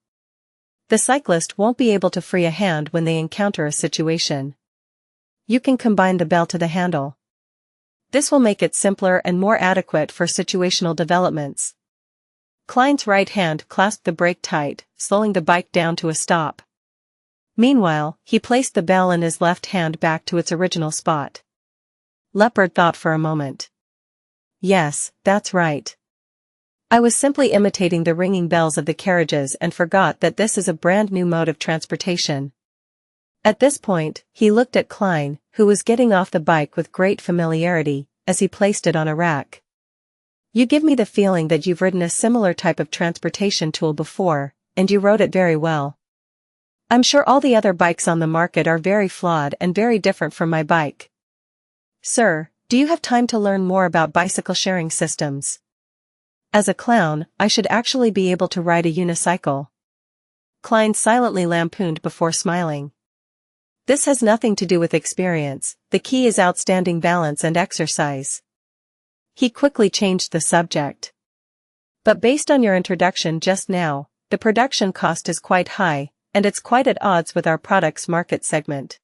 The cyclist won't be able to free a hand when they encounter a situation. You can combine the bell to the handle. This will make it simpler and more adequate for situational developments. Klein's right hand clasped the brake tight, slowing the bike down to a stop. Meanwhile, he placed the bell in his left hand back to its original spot. Leopard thought for a moment. Yes, that's right. I was simply imitating the ringing bells of the carriages and forgot that this is a brand new mode of transportation. At this point, he looked at Klein, who was getting off the bike with great familiarity, as he placed it on a rack. You give me the feeling that you've ridden a similar type of transportation tool before, and you rode it very well. I'm sure all the other bikes on the market are very flawed and very different from my bike. "Sir, do you have time to learn more about bicycle sharing systems? As a clown, I should actually be able to ride a unicycle." Klein silently lampooned before smiling. "This has nothing to do with experience, the key is outstanding balance and exercise." He quickly changed the subject. "But based on your introduction just now, the production cost is quite high, and it's quite at odds with our product's market segment.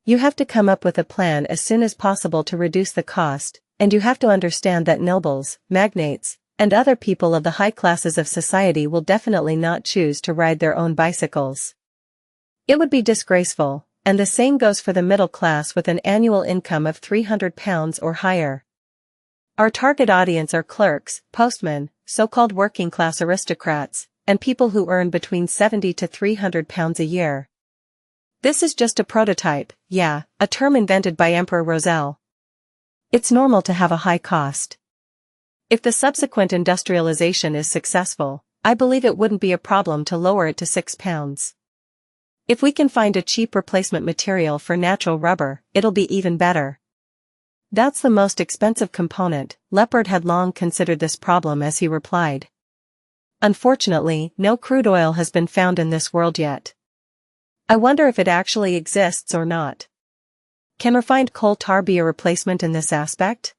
You have to come up with a plan as soon as possible to reduce the cost, and you have to understand that nobles, magnates, and other people of the high classes of society will definitely not choose to ride their own bicycles. It would be disgraceful, and the same goes for the middle class with an annual income of £300 or higher. Our target audience are clerks, postmen, so-called working-class aristocrats, and people who earn between £70 to £300 a year. This is just a prototype, yeah, a term invented by Emperor Roselle. It's normal to have a high cost. If the subsequent industrialization is successful, I believe it wouldn't be a problem to lower it to £6. If we can find a cheap replacement material for natural rubber, it'll be even better. That's the most expensive component." Leopard had long considered this problem as he replied. "Unfortunately, no crude oil has been found in this world yet. I wonder if it actually exists or not. Can refined coal tar be a replacement in this aspect?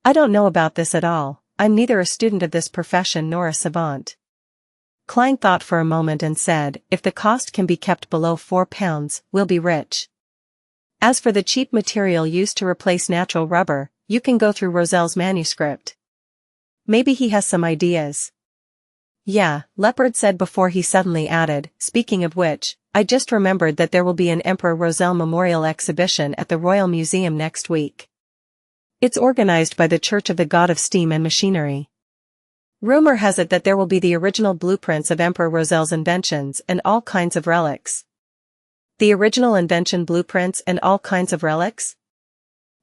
I don't know about this at all, I'm neither a student of this profession nor a savant." Klein thought for a moment and said, "If the cost can be kept below £4, we'll be rich. As for the cheap material used to replace natural rubber, you can go through Roselle's manuscript. Maybe he has some ideas." "Yeah," Leopard said before he suddenly added, "Speaking of which, I just remembered that there will be an Emperor Roselle Memorial Exhibition at the Royal Museum next week. It's organized by the Church of the God of Steam and Machinery. Rumor has it that there will be the original blueprints of Emperor Roselle's inventions and all kinds of relics." "The original invention blueprints and all kinds of relics?"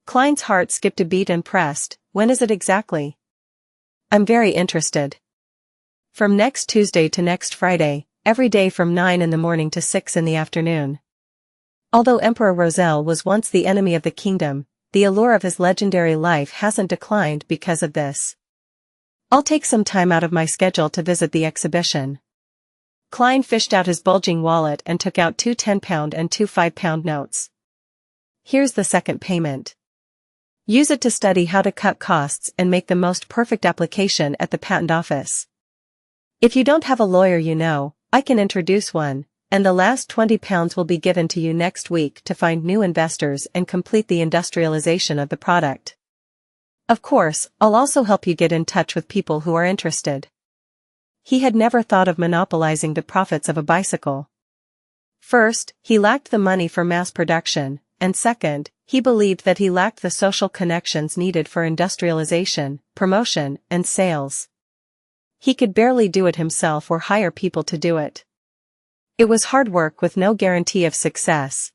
Klein's heart skipped a beat and pressed, "When is it exactly? I'm very interested." "From next Tuesday to next Friday, every day from 9 in the morning to 6 in the afternoon." Although Emperor Roselle was once the enemy of the kingdom, the allure of his legendary life hasn't declined because of this. "I'll take some time out of my schedule to visit the exhibition." Klein fished out his bulging wallet and took out 2 £10 and 2 £5 notes. "Here's the second payment. Use it to study how to cut costs and make the most perfect application at the patent office. If you don't have a lawyer you know, I can introduce one, and the last £20 will be given to you next week to find new investors and complete the industrialization of the product. Of course, I'll also help you get in touch with people who are interested." He had never thought of monopolizing the profits of a bicycle. First, he lacked the money for mass production, and second, he believed that he lacked the social connections needed for industrialization, promotion, and sales. He could barely do it himself or hire people to do it. It was hard work with no guarantee of success.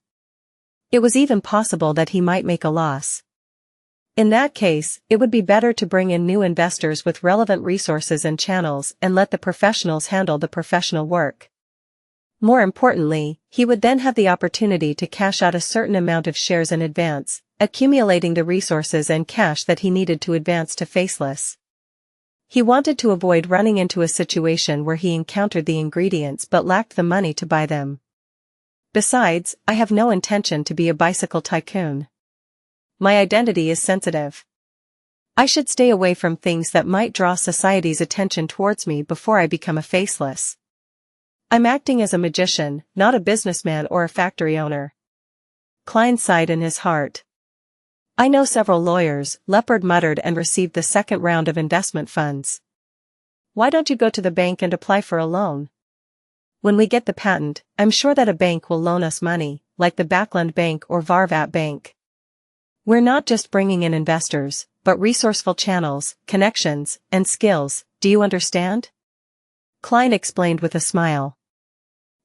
It was even possible that he might make a loss. In that case, it would be better to bring in new investors with relevant resources and channels and let the professionals handle the professional work. More importantly, he would then have the opportunity to cash out a certain amount of shares in advance, accumulating the resources and cash that he needed to advance to Faceless. He wanted to avoid running into a situation where he encountered the ingredients but lacked the money to buy them. Besides, I have no intention to be a bicycle tycoon. My identity is sensitive. I should stay away from things that might draw society's attention towards me before I become a Faceless. I'm acting as a magician, not a businessman or a factory owner." Klein sighed in his heart. "I know several lawyers," Leopard muttered, and received the second round of investment funds. "Why don't you go to the bank and apply for a loan? When we get the patent, I'm sure that a bank will loan us money, like the Backland Bank or Varvat Bank. We're not just bringing in investors, but resourceful channels, connections, and skills, do you understand?" Klein explained with a smile.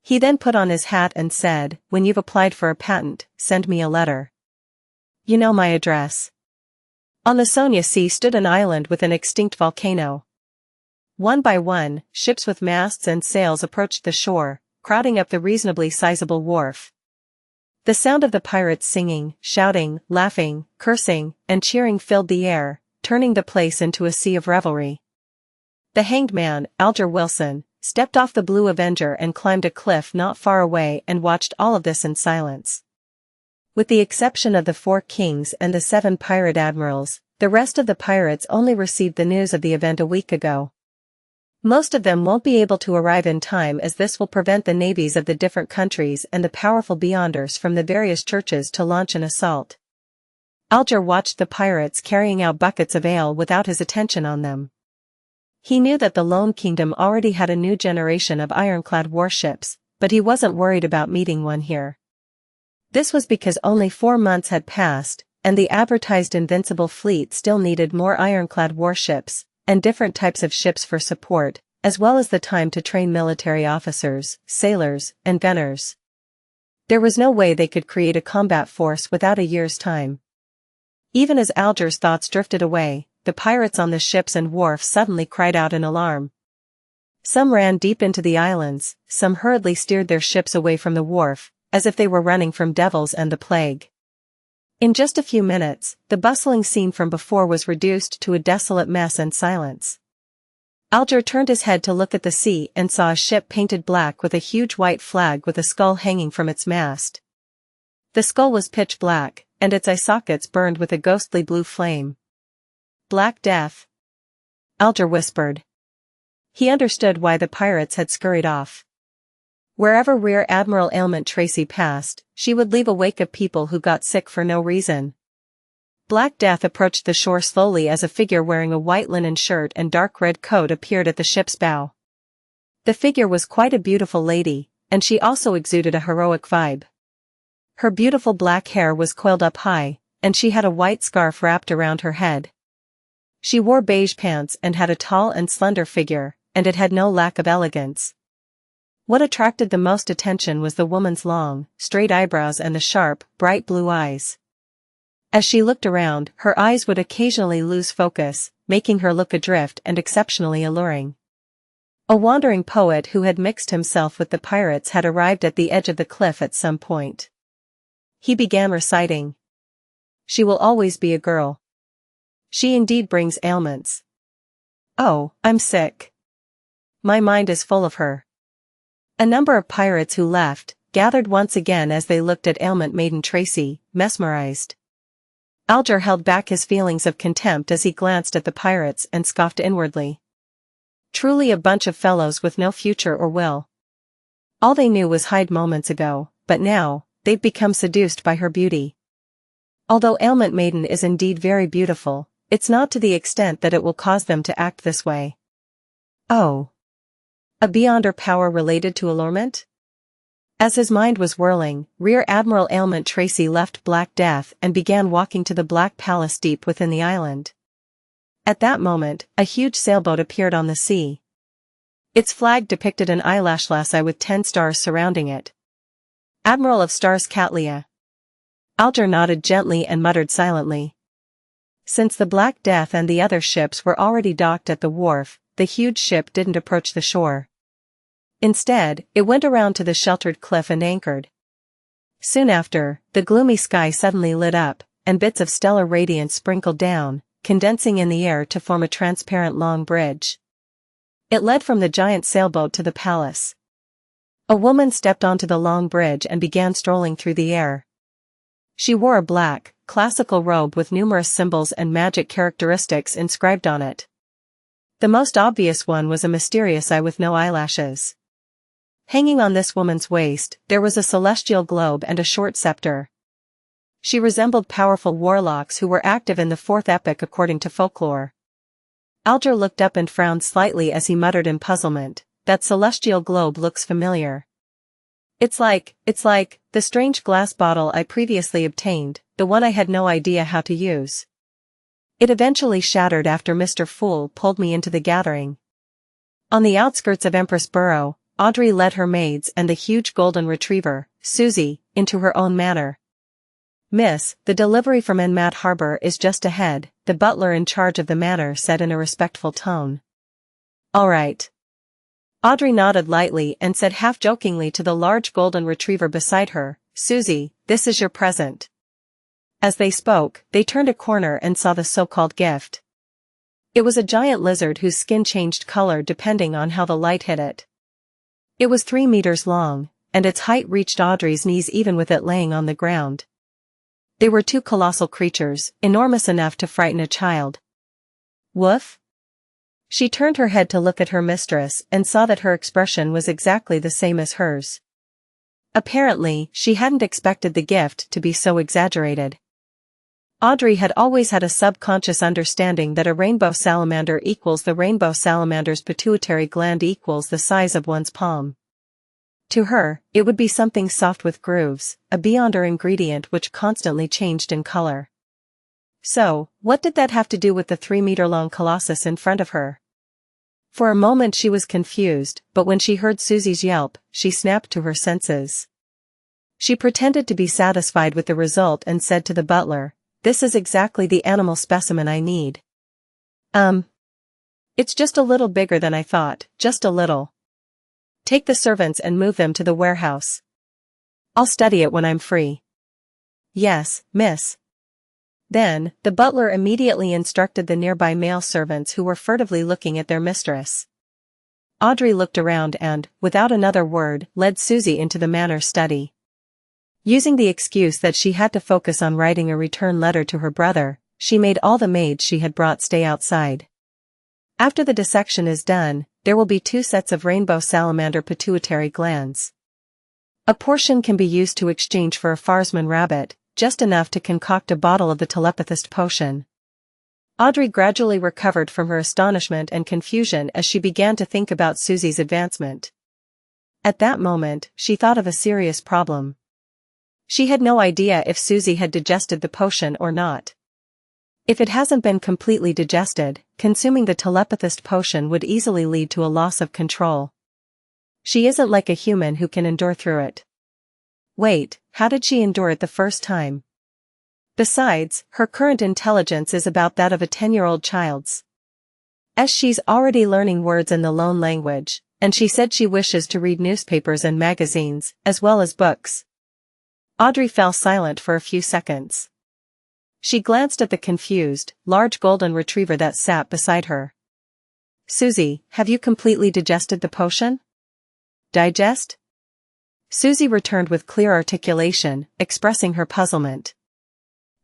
He then put on his hat and said, "When you've applied for a patent, send me a letter. You know my address." On the Sonia Sea stood an island with an extinct volcano. One by one, ships with masts and sails approached the shore, crowding up the reasonably sizable wharf. The sound of the pirates singing, shouting, laughing, cursing, and cheering filled the air, turning the place into a sea of revelry. The hanged man, Alger Wilson, stepped off the Blue Avenger and climbed a cliff not far away and watched all of this in silence. With the exception of the 4 kings and the 7 pirate admirals, the rest of the pirates only received the news of the event a week ago. Most of them won't be able to arrive in time, as this will prevent the navies of the different countries and the powerful beyonders from the various churches to launch an assault. Alger watched the pirates carrying out buckets of ale without his attention on them. He knew that the Lone Kingdom already had a new generation of ironclad warships, but he wasn't worried about meeting one here. This was because only 4 months had passed, and the advertised invincible fleet still needed more ironclad warships, and different types of ships for support, as well as the time to train military officers, sailors, and gunners. There was no way they could create a combat force without a year's time. Even as Alger's thoughts drifted away, the pirates on the ships and wharf suddenly cried out in alarm. Some ran deep into the islands, some hurriedly steered their ships away from the wharf, as if they were running from devils and the plague. In just a few minutes, the bustling scene from before was reduced to a desolate mess and silence. Alger turned his head to look at the sea and saw a ship painted black with a huge white flag with a skull hanging from its mast. The skull was pitch black, and its eye sockets burned with a ghostly blue flame. Black Death, Alger whispered. He understood why the pirates had scurried off. Wherever Rear Admiral Ailment Tracy passed, she would leave a wake of people who got sick for no reason. Black Death approached the shore slowly as a figure wearing a white linen shirt and dark red coat appeared at the ship's bow. The figure was quite a beautiful lady, and she also exuded a heroic vibe. Her beautiful black hair was coiled up high, and she had a white scarf wrapped around her head. She wore beige pants and had a tall and slender figure, and it had no lack of elegance. What attracted the most attention was the woman's long, straight eyebrows and the sharp, bright blue eyes. As she looked around, her eyes would occasionally lose focus, making her look adrift and exceptionally alluring. A wandering poet who had mixed himself with the pirates had arrived at the edge of the cliff at some point. He began reciting. She will always be a girl. She indeed brings ailments. Oh, I'm sick. My mind is full of her. A number of pirates who left, gathered once again as they looked at ailment maiden Tracy, mesmerized. Alger held back his feelings of contempt as he glanced at the pirates and scoffed inwardly. Truly a bunch of fellows with no future or will. All they knew was hide moments ago, but now, they've become seduced by her beauty. Although ailment maiden is indeed very beautiful, it's not to the extent that it will cause them to act this way. Oh. A beyonder power related to allurement? As his mind was whirling, Rear Admiral Ailment Tracy left Black Death and began walking to the Black Palace deep within the island. At that moment, a huge sailboat appeared on the sea. Its flag depicted an eyelash lassie with 10 stars surrounding it. Admiral of Stars Catlia. Alger nodded gently and muttered silently. Since the Black Death and the other ships were already docked at the wharf, the huge ship didn't approach the shore. Instead, it went around to the sheltered cliff and anchored. Soon after, the gloomy sky suddenly lit up, and bits of stellar radiance sprinkled down, condensing in the air to form a transparent long bridge. It led from the giant sailboat to the palace. A woman stepped onto the long bridge and began strolling through the air. She wore a black, classical robe with numerous symbols and magic characteristics inscribed on it. The most obvious one was a mysterious eye with no eyelashes. Hanging on this woman's waist, there was a celestial globe and a short scepter. She resembled powerful warlocks who were active in the 4th epoch according to folklore. Alger looked up and frowned slightly as he muttered in puzzlement, "That celestial globe looks familiar. It's like the strange glass bottle I previously obtained, the one I had no idea how to use. It eventually shattered after Mr. Fool pulled me into the gathering." On the outskirts of Empress Borough, Audrey led her maids and the huge golden retriever, Susie, into her own manor. "Miss, the delivery from Enmat Harbor is just ahead," the butler in charge of the manor said in a respectful tone. "All right." Audrey nodded lightly and said half-jokingly to the large golden retriever beside her, "Susie, this is your present." As they spoke, they turned a corner and saw the so-called gift. It was a giant lizard whose skin changed color depending on how the light hit it. It was 3 meters long, and its height reached Audrey's knees even with it laying on the ground. They were 2 colossal creatures, enormous enough to frighten a child. "Woof?" She turned her head to look at her mistress and saw that her expression was exactly the same as hers. Apparently, she hadn't expected the gift to be so exaggerated. Audrey had always had a subconscious understanding that a rainbow salamander equals the rainbow salamander's pituitary gland equals the size of one's palm. To her, it would be something soft with grooves, a beyonder ingredient which constantly changed in color. So, what did that have to do with the 3-meter-long colossus in front of her? For a moment she was confused, but when she heard Susie's yelp, she snapped to her senses. She pretended to be satisfied with the result and said to the butler, "This is exactly the animal specimen I need." It's just a little bigger than I thought, just a little. Take the servants and move them to the warehouse. I'll study it when I'm free." "Yes, miss." Then, the butler immediately instructed the nearby male servants who were furtively looking at their mistress. Audrey looked around and, without another word, led Susie into the manor's study. Using the excuse that she had to focus on writing a return letter to her brother, she made all the maids she had brought stay outside. After the dissection is done, there will be 2 sets of rainbow salamander pituitary glands. A portion can be used to exchange for a Farsman rabbit, just enough to concoct a bottle of the telepathist potion. Audrey gradually recovered from her astonishment and confusion as she began to think about Susie's advancement. At that moment, she thought of a serious problem. She had no idea if Susie had digested the potion or not. If it hasn't been completely digested, consuming the telepathist potion would easily lead to a loss of control. She isn't like a human who can endure through it. Wait, how did she endure it the first time? Besides, her current intelligence is about that of a 10-year-old child's. As she's already learning words in the loan language, and she said she wishes to read newspapers and magazines, as well as books. Audrey fell silent for a few seconds. She glanced at the confused, large golden retriever that sat beside her. "Susie, have you completely digested the potion?" "Digest?" Susie returned with clear articulation, expressing her puzzlement.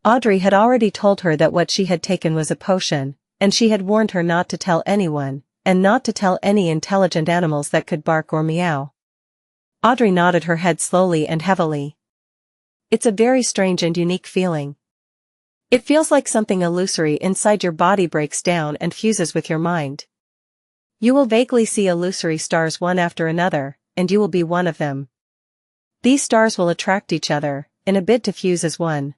Audrey had already told her that what she had taken was a potion, and she had warned her not to tell anyone, and not to tell any intelligent animals that could bark or meow. Audrey nodded her head slowly and heavily. "It's a very strange and unique feeling. It feels like something illusory inside your body breaks down and fuses with your mind. You will vaguely see illusory stars one after another, and you will be one of them. These stars will attract each other, in a bid to fuse as one."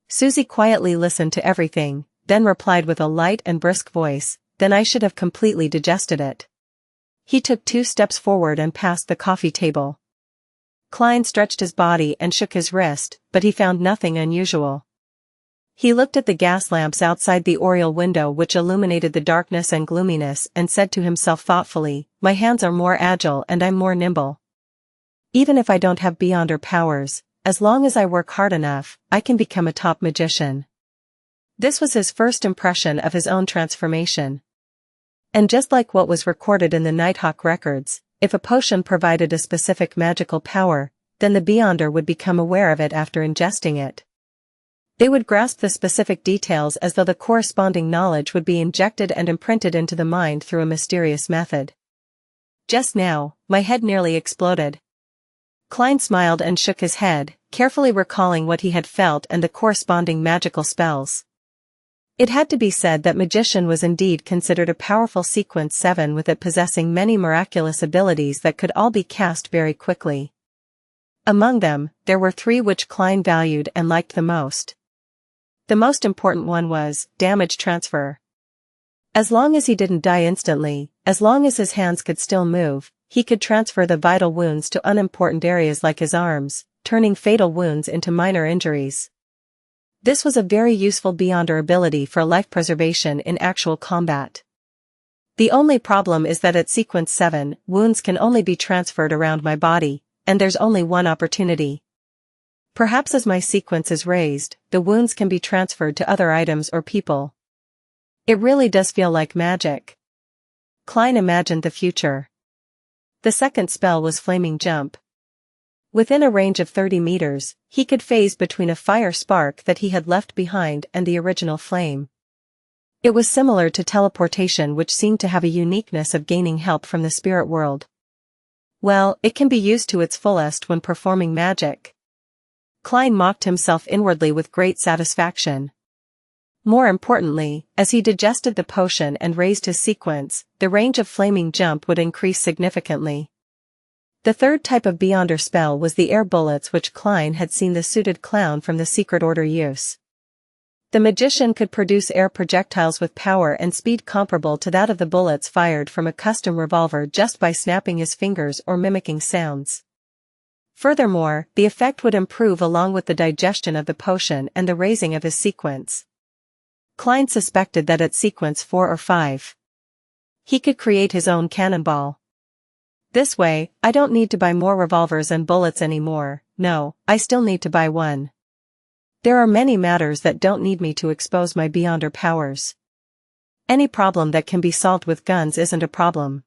Susie quietly listened to everything, then replied with a light and brisk voice, "Then I should have completely digested it." He took 2 steps forward and passed the coffee table. Klein stretched his body and shook his wrist, but he found nothing unusual. He looked at the gas lamps outside the oriel window which illuminated the darkness and gloominess and said to himself thoughtfully, "My hands are more agile and I'm more nimble. Even if I don't have beyonder powers, as long as I work hard enough, I can become a top magician." This was his first impression of his own transformation. And just like what was recorded in the Nighthawk records, if a potion provided a specific magical power, then the beyonder would become aware of it after ingesting it. They would grasp the specific details as though the corresponding knowledge would be injected and imprinted into the mind through a mysterious method. Just now, my head nearly exploded. Klein smiled and shook his head, carefully recalling what he had felt and the corresponding magical spells. It had to be said that magician was indeed considered a powerful sequence 7 with it possessing many miraculous abilities that could all be cast very quickly. Among them, there were 3 which Klein valued and liked the most. The most important one was damage transfer. As long as he didn't die instantly, as long as his hands could still move, he could transfer the vital wounds to unimportant areas like his arms, turning fatal wounds into minor injuries. This was a very useful beyonder ability for life preservation in actual combat. The only problem is that at sequence 7, wounds can only be transferred around my body, and there's only one opportunity. Perhaps as my sequence is raised, the wounds can be transferred to other items or people. It really does feel like magic. Klein imagined the future. The second spell was Flaming Jump. Within a range of 30 meters, he could phase between a fire spark that he had left behind and the original flame. It was similar to teleportation, which seemed to have a uniqueness of gaining help from the spirit world. Well, it can be used to its fullest when performing magic. Klein mocked himself inwardly with great satisfaction. More importantly, as he digested the potion and raised his sequence, the range of Flaming Jump would increase significantly. The third type of Beyonder spell was the air bullets, which Klein had seen the suited clown from the Secret Order use. The magician could produce air projectiles with power and speed comparable to that of the bullets fired from a custom revolver just by snapping his fingers or mimicking sounds. Furthermore, the effect would improve along with the digestion of the potion and the raising of his sequence. Klein suspected that at sequence 4 or 5, he could create his own cannonball. This way, I don't need to buy more revolvers and bullets anymore. No, I still need to buy one. There are many matters that don't need me to expose my Beyonder powers. Any problem that can be solved with guns isn't a problem.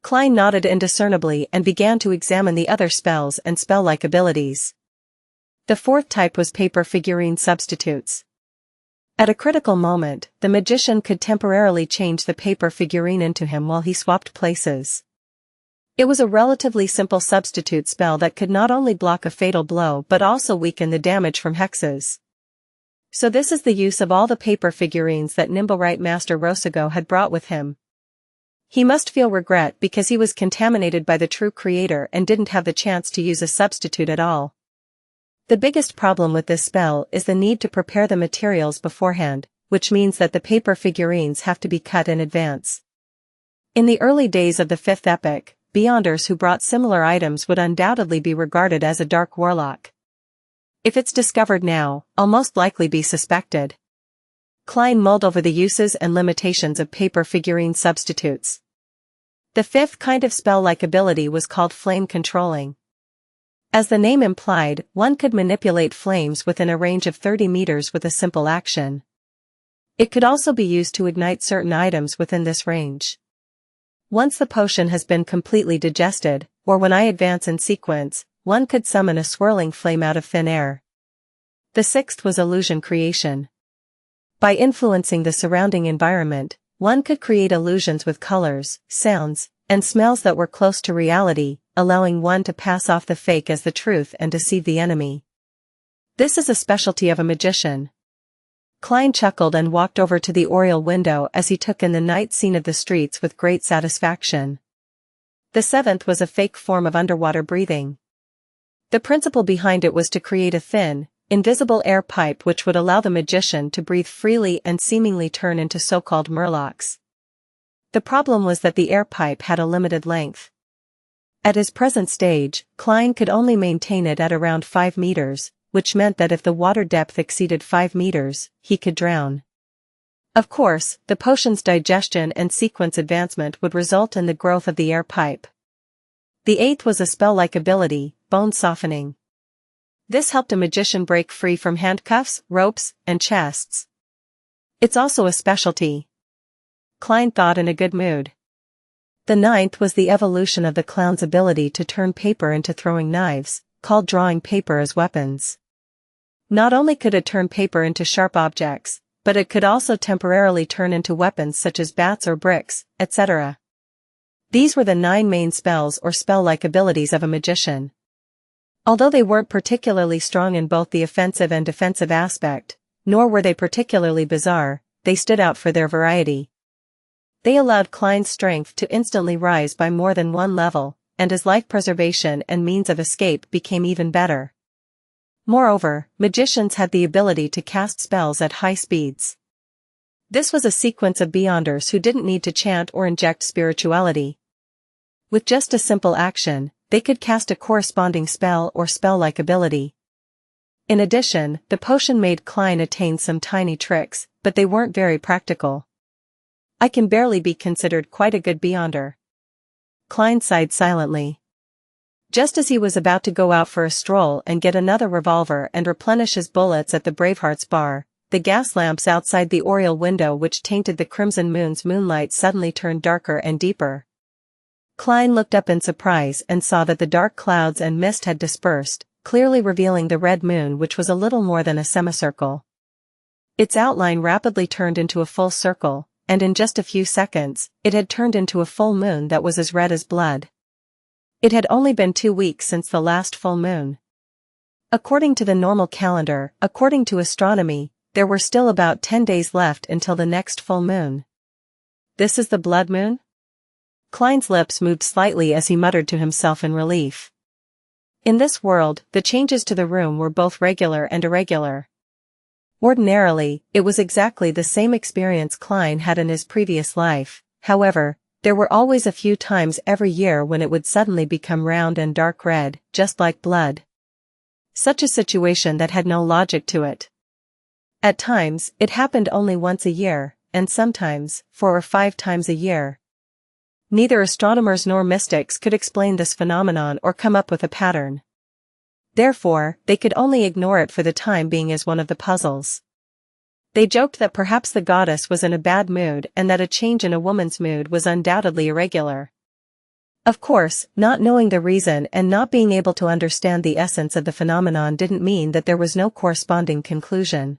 Klein nodded indiscernibly and began to examine the other spells and spell-like abilities. The fourth type was paper figurine substitutes. At a critical moment, the magician could temporarily change the paper figurine into him while he swapped places. It was a relatively simple substitute spell that could not only block a fatal blow but also weaken the damage from hexes. So this is the use of all the paper figurines that Nimblewright Master Rosago had brought with him. He must feel regret because he was contaminated by the true creator and didn't have the chance to use a substitute at all. The biggest problem with this spell is the need to prepare the materials beforehand, which means that the paper figurines have to be cut in advance. In the early days of the 5th epoch, Beyonders who brought similar items would undoubtedly be regarded as a dark warlock. If it's discovered now, I'll most likely be suspected. Klein mulled over the uses and limitations of paper figurine substitutes. The fifth kind of spell-like ability was called flame controlling. As the name implied, one could manipulate flames within a range of 30 meters with a simple action. It could also be used to ignite certain items within this range. Once the potion has been completely digested, or when I advance in sequence, one could summon a swirling flame out of thin air. The sixth was illusion creation. By influencing the surrounding environment, one could create illusions with colors, sounds, and smells that were close to reality, allowing one to pass off the fake as the truth and deceive the enemy. This is a specialty of a magician. Klein chuckled and walked over to the oriel window as he took in the night scene of the streets with great satisfaction. The seventh was a fake form of underwater breathing. The principle behind it was to create a thin, invisible air pipe which would allow the magician to breathe freely and seemingly turn into so-called murlocs. The problem was that the air pipe had a limited length. At his present stage, Klein could only maintain it at around 5 meters, which meant that if the water depth exceeded 5 meters, he could drown. Of course, the potion's digestion and sequence advancement would result in the growth of the air pipe. The eighth was a spell-like ability, bone softening. This helped a magician break free from handcuffs, ropes, and chests. It's also a specialty. Klein thought in a good mood. The ninth was the evolution of the clown's ability to turn paper into throwing knives, called drawing paper as weapons. Not only could it turn paper into sharp objects, but it could also temporarily turn into weapons such as bats or bricks, etc. These were the 9 main spells or spell-like abilities of a magician. Although they weren't particularly strong in both the offensive and defensive aspect, nor were they particularly bizarre, they stood out for their variety. They allowed Klein's strength to instantly rise by more than one level, and his life preservation and means of escape became even better. Moreover, magicians had the ability to cast spells at high speeds. This was a sequence of Beyonders who didn't need to chant or inject spirituality. With just a simple action, they could cast a corresponding spell or spell-like ability. In addition, the potion made Klein attain some tiny tricks, but they weren't very practical. I can barely be considered quite a good Beyonder. Klein sighed silently. Just as he was about to go out for a stroll and get another revolver and replenish his bullets at the Braveheart's bar, the gas lamps outside the oriel window which tainted the crimson moon's moonlight suddenly turned darker and deeper. Klein looked up in surprise and saw that the dark clouds and mist had dispersed, clearly revealing the red moon, which was a little more than a semicircle. Its outline rapidly turned into a full circle, and in just a few seconds, it had turned into a full moon that was as red as blood. It had only been 2 weeks since the last full moon. According to the normal calendar, according to astronomy, there were still about 10 days left until the next full moon. This is the blood moon? Klein's lips moved slightly as he muttered to himself in relief. In this world, the changes to the room were both regular and irregular. Ordinarily, it was exactly the same experience Klein had in his previous life. However, there were always a few times every year when it would suddenly become round and dark red, just like blood. Such a situation that had no logic to it. At times, it happened only once a year, and sometimes, 4 or 5 times a year. Neither astronomers nor mystics could explain this phenomenon or come up with a pattern. Therefore, they could only ignore it for the time being as one of the puzzles. They joked that perhaps the goddess was in a bad mood and that a change in a woman's mood was undoubtedly irregular. Of course, not knowing the reason and not being able to understand the essence of the phenomenon didn't mean that there was no corresponding conclusion.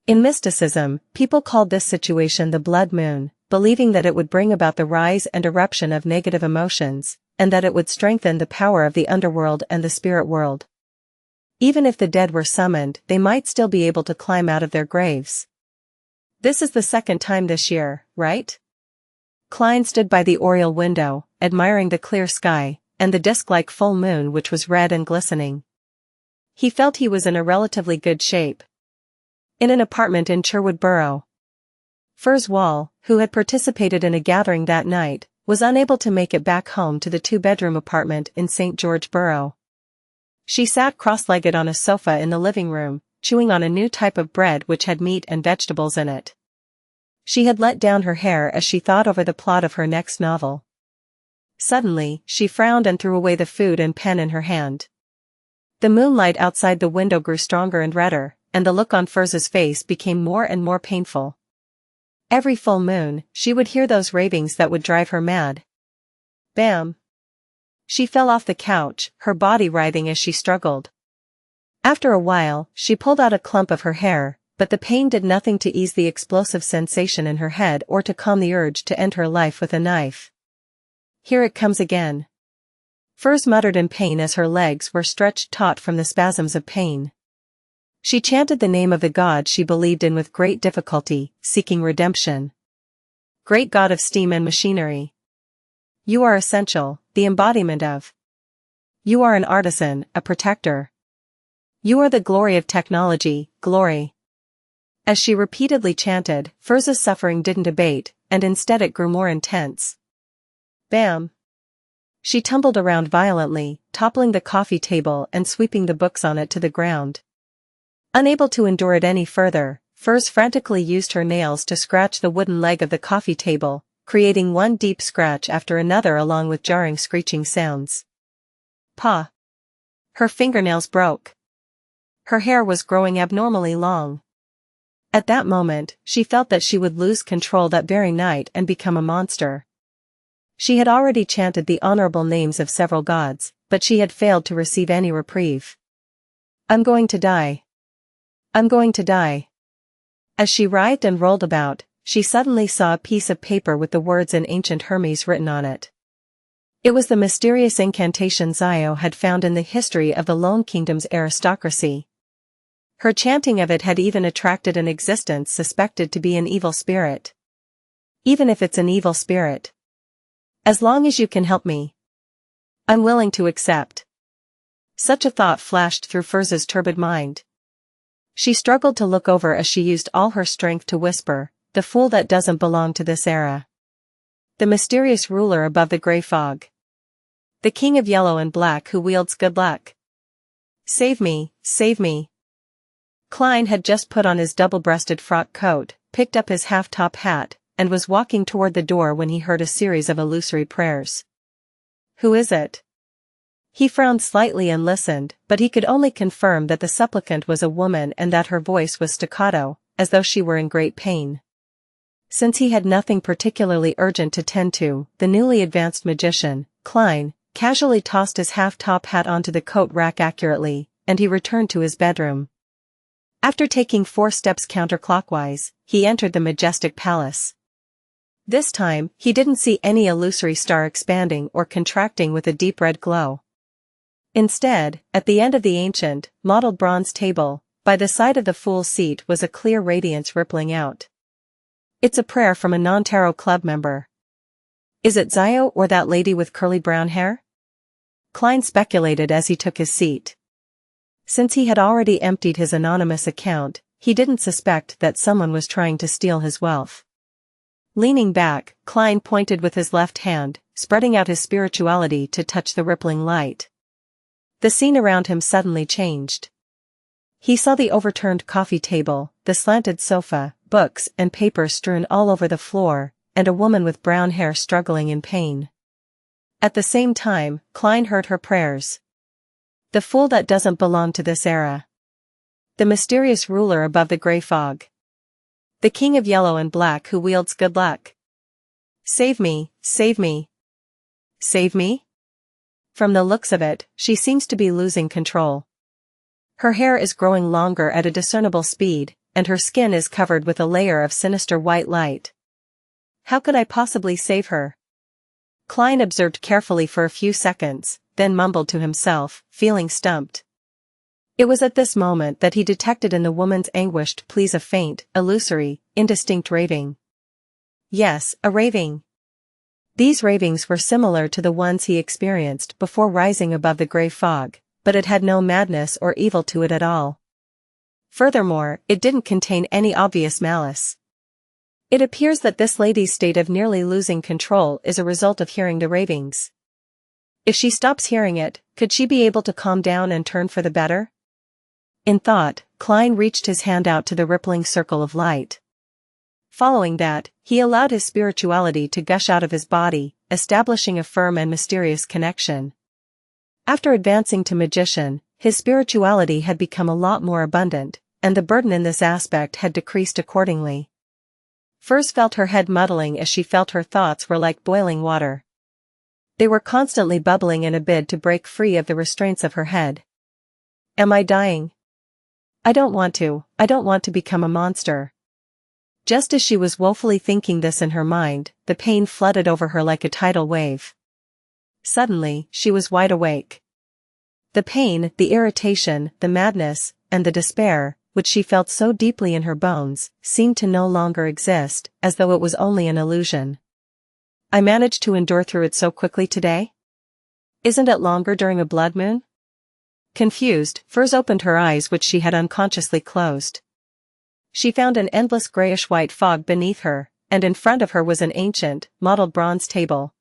In mysticism, people called this situation the blood moon, believing that it would bring about the rise and eruption of negative emotions, and that it would strengthen the power of the underworld and the spirit world. Even if the dead were summoned, they might still be able to climb out of their graves. This is the second time this year, right? Klein stood by the oriel window, admiring the clear sky, and the disk-like full moon which was red and glistening. He felt he was in a relatively good shape. In an apartment in Sherwood Borough. Furs Wall, who had participated in a gathering that night, was unable to make it back home to the 2-bedroom apartment in St. George Borough. She sat cross-legged on a sofa in the living room, chewing on a new type of bread which had meat and vegetables in it. She had let down her hair as she thought over the plot of her next novel. Suddenly, she frowned and threw away the food and pen in her hand. The moonlight outside the window grew stronger and redder, and the look on Furz's face became more and more painful. Every full moon, she would hear those ravings that would drive her mad. Bam! She fell off the couch, her body writhing as she struggled. After a while, she pulled out a clump of her hair, but the pain did nothing to ease the explosive sensation in her head or to calm the urge to end her life with a knife. Here it comes again. Furs muttered in pain as her legs were stretched taut from the spasms of pain. She chanted the name of the god she believed in with great difficulty, seeking redemption. Great God of steam and machinery. You are essential, the embodiment of. You are an artisan, a protector. You are the glory of technology, glory. As she repeatedly chanted, Furz's suffering didn't abate, and instead it grew more intense. Bam! She tumbled around violently, toppling the coffee table and sweeping the books on it to the ground. Unable to endure it any further, Furs frantically used her nails to scratch the wooden leg of the coffee table, creating one deep scratch after another along with jarring screeching sounds. Pa! Her fingernails broke. Her hair was growing abnormally long. At that moment, she felt that she would lose control that very night and become a monster. She had already chanted the honorable names of several gods, but she had failed to receive any reprieve. I'm going to die. I'm going to die. As she writhed and rolled about, she suddenly saw a piece of paper with the words in ancient Hermes written on it. It was the mysterious incantation Zio had found in the history of the Lone Kingdom's aristocracy. Her chanting of it had even attracted an existence suspected to be an evil spirit. Even if it's an evil spirit. As long as you can help me, I'm willing to accept. Such a thought flashed through Furz's turbid mind. She struggled to look over as she used all her strength to whisper, the fool that doesn't belong to this era. The mysterious ruler above the gray fog. The king of yellow and black who wields good luck. Save me, save me. Klein had just put on his double-breasted frock coat, picked up his half-top hat, and was walking toward the door when he heard a series of illusory prayers. Who is it? He frowned slightly and listened, but he could only confirm that the supplicant was a woman and that her voice was staccato, as though she were in great pain. Since he had nothing particularly urgent to tend to, the newly advanced magician, Klein, casually tossed his half-top hat onto the coat rack accurately, and he returned to his bedroom. After taking 4 steps counterclockwise, he entered the majestic palace. This time, he didn't see any illusory star expanding or contracting with a deep red glow. Instead, at the end of the ancient, mottled bronze table, by the side of the fool's seat was a clear radiance rippling out. It's a prayer from a non-tarot club member. Is it Zio or that lady with curly brown hair? Klein speculated as he took his seat. Since he had already emptied his anonymous account, he didn't suspect that someone was trying to steal his wealth. Leaning back, Klein pointed with his left hand, spreading out his spirituality to touch the rippling light. The scene around him suddenly changed. He saw the overturned coffee table, the slanted sofa, books and papers strewn all over the floor, and a woman with brown hair struggling in pain. At the same time, Klein heard her prayers. The fool that doesn't belong to this era. The mysterious ruler above the gray fog. The king of yellow and black who wields good luck. Save me, save me. Save me? From the looks of it, she seems to be losing control. Her hair is growing longer at a discernible speed, and her skin is covered with a layer of sinister white light. How could I possibly save her? Klein observed carefully for a few seconds, then mumbled to himself, feeling stumped. It was at this moment that he detected in the woman's anguished pleas a faint, illusory, indistinct raving. Yes, a raving. These ravings were similar to the ones he experienced before rising above the gray fog, but it had no madness or evil to it at all. Furthermore, it didn't contain any obvious malice. It appears that this lady's state of nearly losing control is a result of hearing the ravings. If she stops hearing it, could she be able to calm down and turn for the better? In thought, Klein reached his hand out to the rippling circle of light. Following that, he allowed his spirituality to gush out of his body, establishing a firm and mysterious connection. After advancing to magician, his spirituality had become a lot more abundant, and the burden in this aspect had decreased accordingly. Furs felt her head muddling as she felt her thoughts were like boiling water. They were constantly bubbling in a bid to break free of the restraints of her head. Am I dying? I don't want to become a monster. Just as she was woefully thinking this in her mind, the pain flooded over her like a tidal wave. Suddenly, she was wide awake. The pain, the irritation, the madness, and the despair, which she felt so deeply in her bones, seemed to no longer exist, as though it was only an illusion. I managed to endure through it so quickly today? Isn't it longer during a blood moon? Confused, Furs opened her eyes which she had unconsciously closed. She found an endless grayish-white fog beneath her, and in front of her was an ancient, mottled bronze table.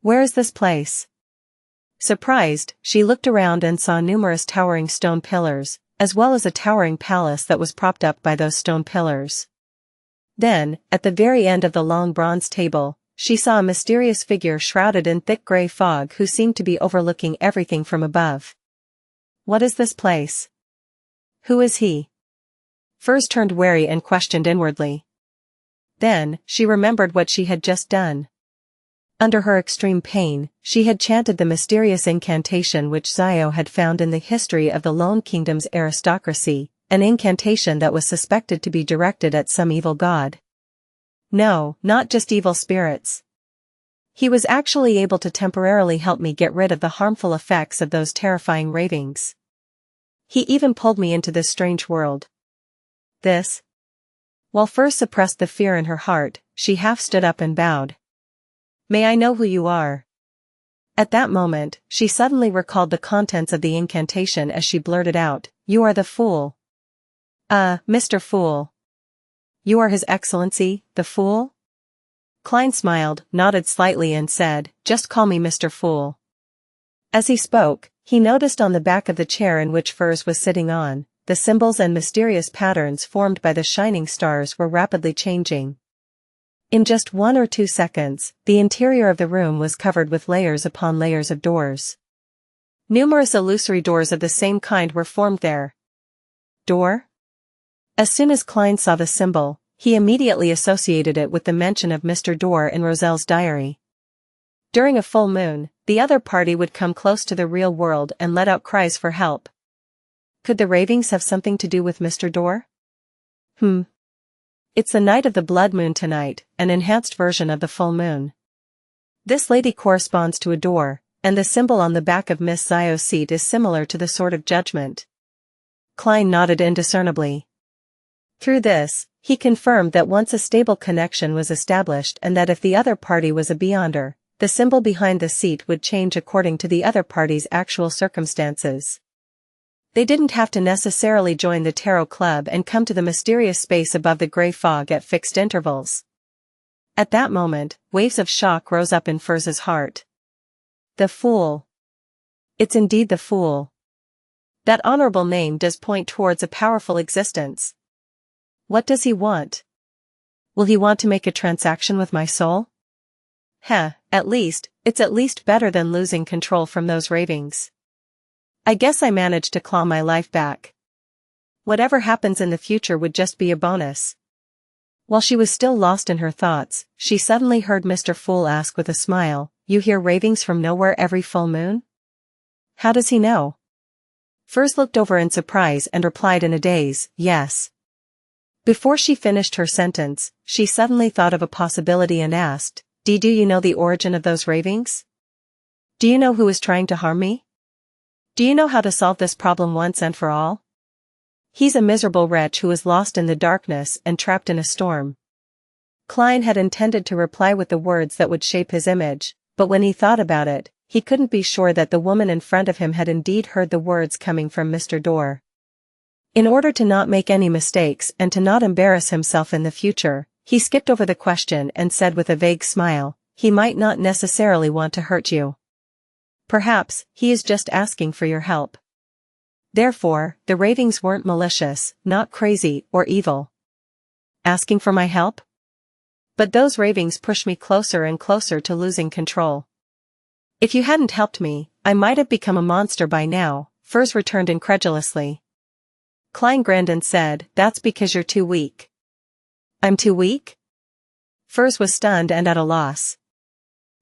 Where is this place? Surprised, she looked around and saw numerous towering stone pillars, as well as a towering palace that was propped up by those stone pillars. Then, at the very end of the long bronze table, she saw a mysterious figure shrouded in thick gray fog who seemed to be overlooking everything from above. What is this place? Who is he? Furs turned wary and questioned inwardly. Then, she remembered what she had just done. Under her extreme pain, she had chanted the mysterious incantation which Zio had found in the history of the Lone Kingdom's aristocracy, an incantation that was suspected to be directed at some evil god. No, not just evil spirits. He was actually able to temporarily help me get rid of the harmful effects of those terrifying ravings. He even pulled me into this strange world. This? While Furs suppressed the fear in her heart, she half stood up and bowed. May I know who you are? At that moment, she suddenly recalled the contents of the incantation as she blurted out, You are the fool. Mr. Fool. You are His Excellency, the Fool? Klein smiled, nodded slightly and said, Just call me Mr. Fool. As he spoke, he noticed on the back of the chair in which Furs was sitting on, the symbols and mysterious patterns formed by the shining stars were rapidly changing. In just 1 or 2 seconds, the interior of the room was covered with layers upon layers of doors. Numerous illusory doors of the same kind were formed there. Door? As soon as Klein saw the symbol, he immediately associated it with the mention of Mr. Door in Roselle's diary. During a full moon, the other party would come close to the real world and let out cries for help. Could the Ravings have something to do with Mr. Door? It's the night of the blood moon tonight, an enhanced version of the full moon. This lady corresponds to a door, and the symbol on the back of Miss Zio's seat is similar to the Sword of Judgment. Klein nodded indiscernibly. Through this, he confirmed that once a stable connection was established and that if the other party was a beyonder, the symbol behind the seat would change according to the other party's actual circumstances. They didn't have to necessarily join the tarot club and come to the mysterious space above the gray fog at fixed intervals. At that moment, waves of shock rose up in Furz's heart. The Fool. It's indeed the Fool. That honorable name does point towards a powerful existence. What does he want? Will he want to make a transaction with my soul? It's at least better than losing control from those Ravings. I guess I managed to claw my life back. Whatever happens in the future would just be a bonus. While she was still lost in her thoughts, she suddenly heard Mr. Fool ask with a smile, "You hear Ravings from nowhere every full moon? How does he know?" Furz looked over in surprise and replied in a daze, "Yes." Before she finished her sentence, she suddenly thought of a possibility and asked, Do you know the origin of those Ravings? Do you know who is trying to harm me? Do you know how to solve this problem once and for all? He's a miserable wretch who is lost in the darkness and trapped in a storm. Klein had intended to reply with the words that would shape his image, but when he thought about it, he couldn't be sure that the woman in front of him had indeed heard the words coming from Mr. Door. In order to not make any mistakes and to not embarrass himself in the future, he skipped over the question and said with a vague smile, "He might not necessarily want to hurt you. Perhaps, he is just asking for your help." Therefore, the Ravings weren't malicious, not crazy or evil. Asking for my help? But those Ravings push me closer and closer to losing control. If you hadn't helped me, I might have become a monster by now, Furz returned incredulously. Klein grinned and said, "That's because you're too weak." "I'm too weak?" Furz was stunned and at a loss.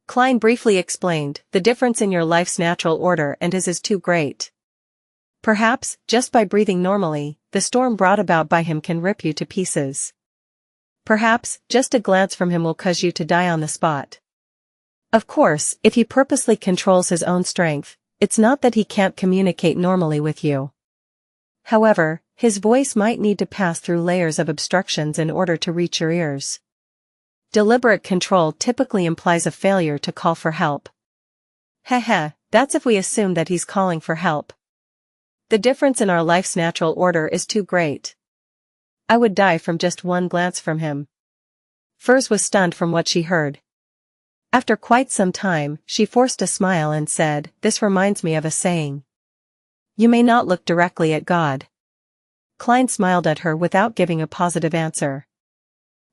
Klein briefly explained, "The difference in your life's natural order and his is too great. Perhaps, just by breathing normally, the storm brought about by him can rip you to pieces. Perhaps, just a glance from him will cause you to die on the spot. Of course, if he purposely controls his own strength, it's not that he can't communicate normally with you. However, his voice might need to pass through layers of obstructions in order to reach your ears. Deliberate control typically implies a failure to call for help." That's if we assume that he's calling for help. The difference in our life's natural order is too great. I would die from just one glance from him. Furz was stunned from what she heard. After quite some time, she forced a smile and said, "This reminds me of a saying. You may not look directly at God." Klein smiled at her without giving a positive answer.